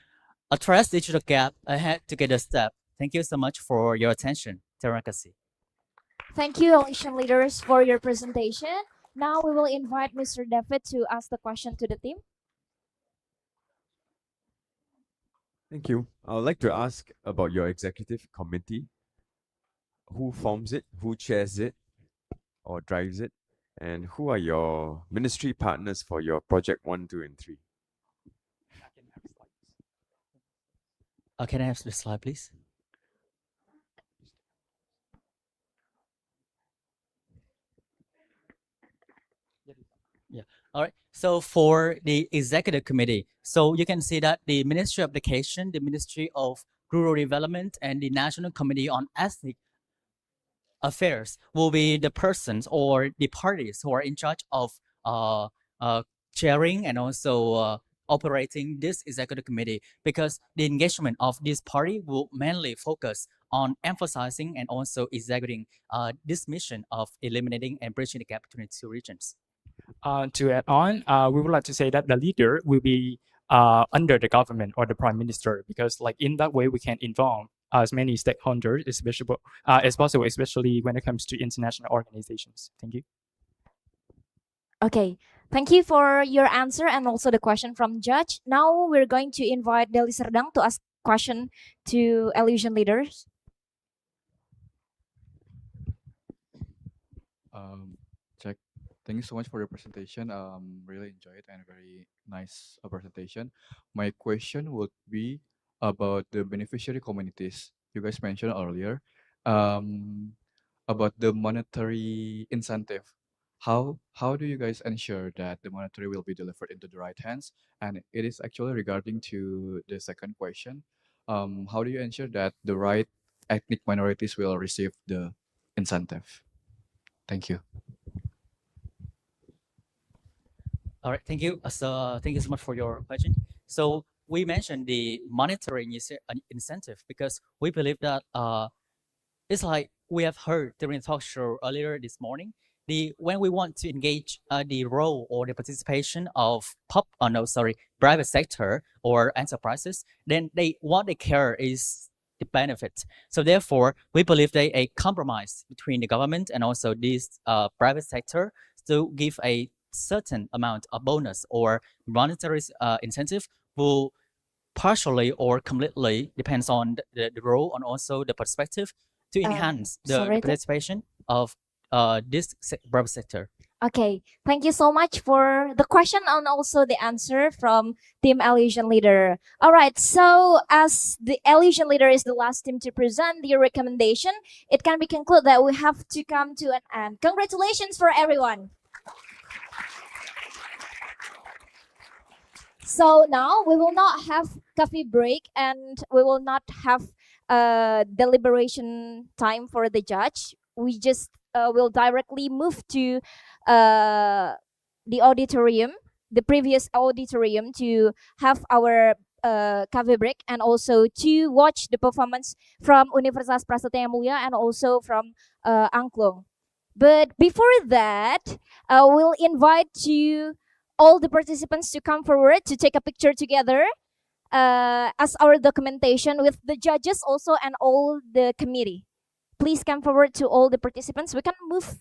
address digital gap ahead to get a step. Thank you so much for your attention. Terima kasih. Thank you, Alician leaders, for your presentation. Now we will invite Mr. David to ask the question to the team. Thank you. I would like to ask about your executive committee. Who forms it? Who chairs it or drives it? And who are your ministry partners for your project 1, 2, and 3? Can I have the slide, please? Yeah. All right. So for the executive committee, so you can see that the Ministry of Education, the Ministry of Rural Development, and the National Committee on Ethnic Affairs will be the persons or the parties who are in charge of chairing and also operating this executive committee, because the engagement of this party will mainly focus on emphasizing and also executing this mission of eliminating and bridging the gap between the two regions. To add on, we would like to say that the leader will be under the government or the prime minister, because like in that way we can involve as many stakeholders especially, as possible, especially when it comes to international organizations. Thank you. Okay, thank you for your answer and also the question from judge. Now we're going to invite Deli Serdang to ask question to Elysian leaders. Jack, thank you so much for your presentation. Really enjoyed and very nice presentation. My question would be about the beneficiary communities you guys mentioned earlier, about the monetary incentive. How do you guys ensure that the monetary will be delivered into the right hands? And it is actually regarding to the second question. How do you ensure that the right ethnic minorities will receive the incentive? Thank you. All right, thank you. Thank you so much for your question. So we mentioned the monetary incentive because we believe that it's like we have heard during the talk show earlier this morning. When we want to engage the role or the participation of private sector or enterprises, then what they care is the benefit. So therefore, we believe that a compromise between the government and also this private sector to give a certain amount of bonus or monetary incentive will partially or completely depends on the role and also the perspective to enhance the sorry, participation of this private sector. Okay, thank you so much for the question and also the answer from Team Elysian Leader. All right, so as the Elysian Leader is the last team to present the recommendation, it can be concluded that we have to come to an end. Congratulations for everyone. So now we will not have coffee break and we will not have deliberation time for the judge. We just will directly move to the auditorium, the previous auditorium, to have our coffee break and also to watch the performance from Universitas Prasetya Mulia and also from Angklung. But before that, we'll invite you all the participants to come forward to take a picture together as our documentation with the judges also and all the committee. Please come forward to all the participants. We can move.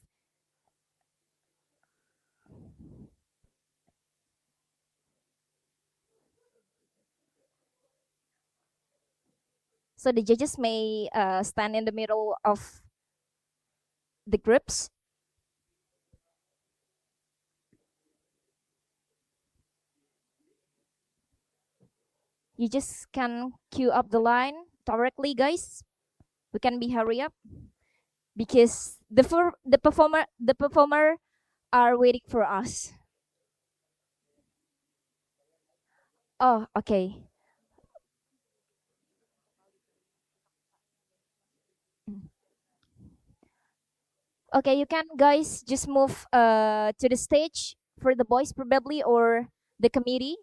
So the judges may stand in the middle of the groups. You just can queue up the line directly, guys. We can be hurry up because the performer are waiting for us. Oh, okay. Okay, you can guys just move to the stage for the boys probably or the committee.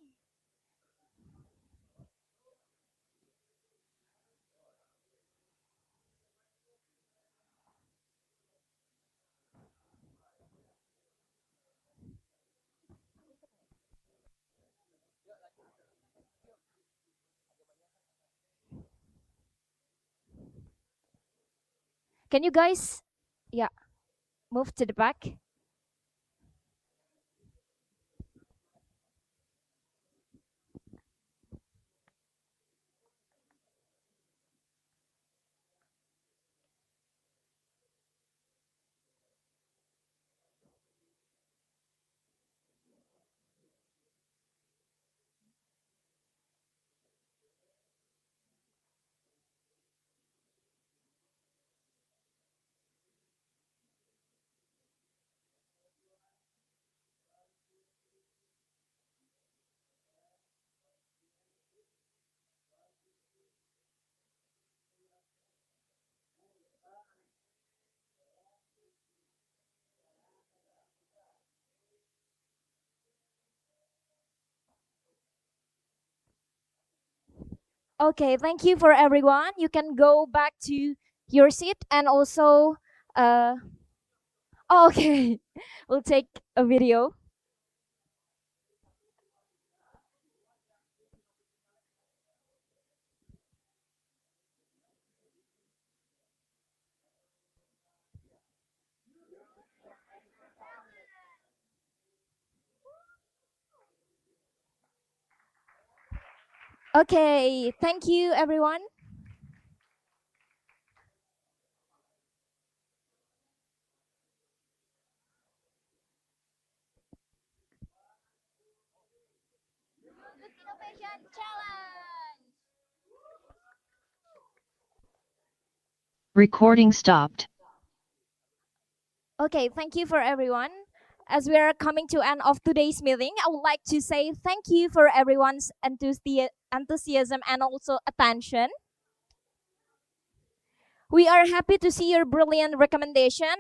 Can you guys, yeah, move to the back? Okay, thank you for everyone. You can go back to your seat and also, okay, we'll take a video. Okay, thank you everyone. Recording stopped. Okay, thank you for everyone. As we are coming to end of today's meeting, I would like to say thank you for everyone's enthusiasm and also attention. We are happy to see your brilliant recommendation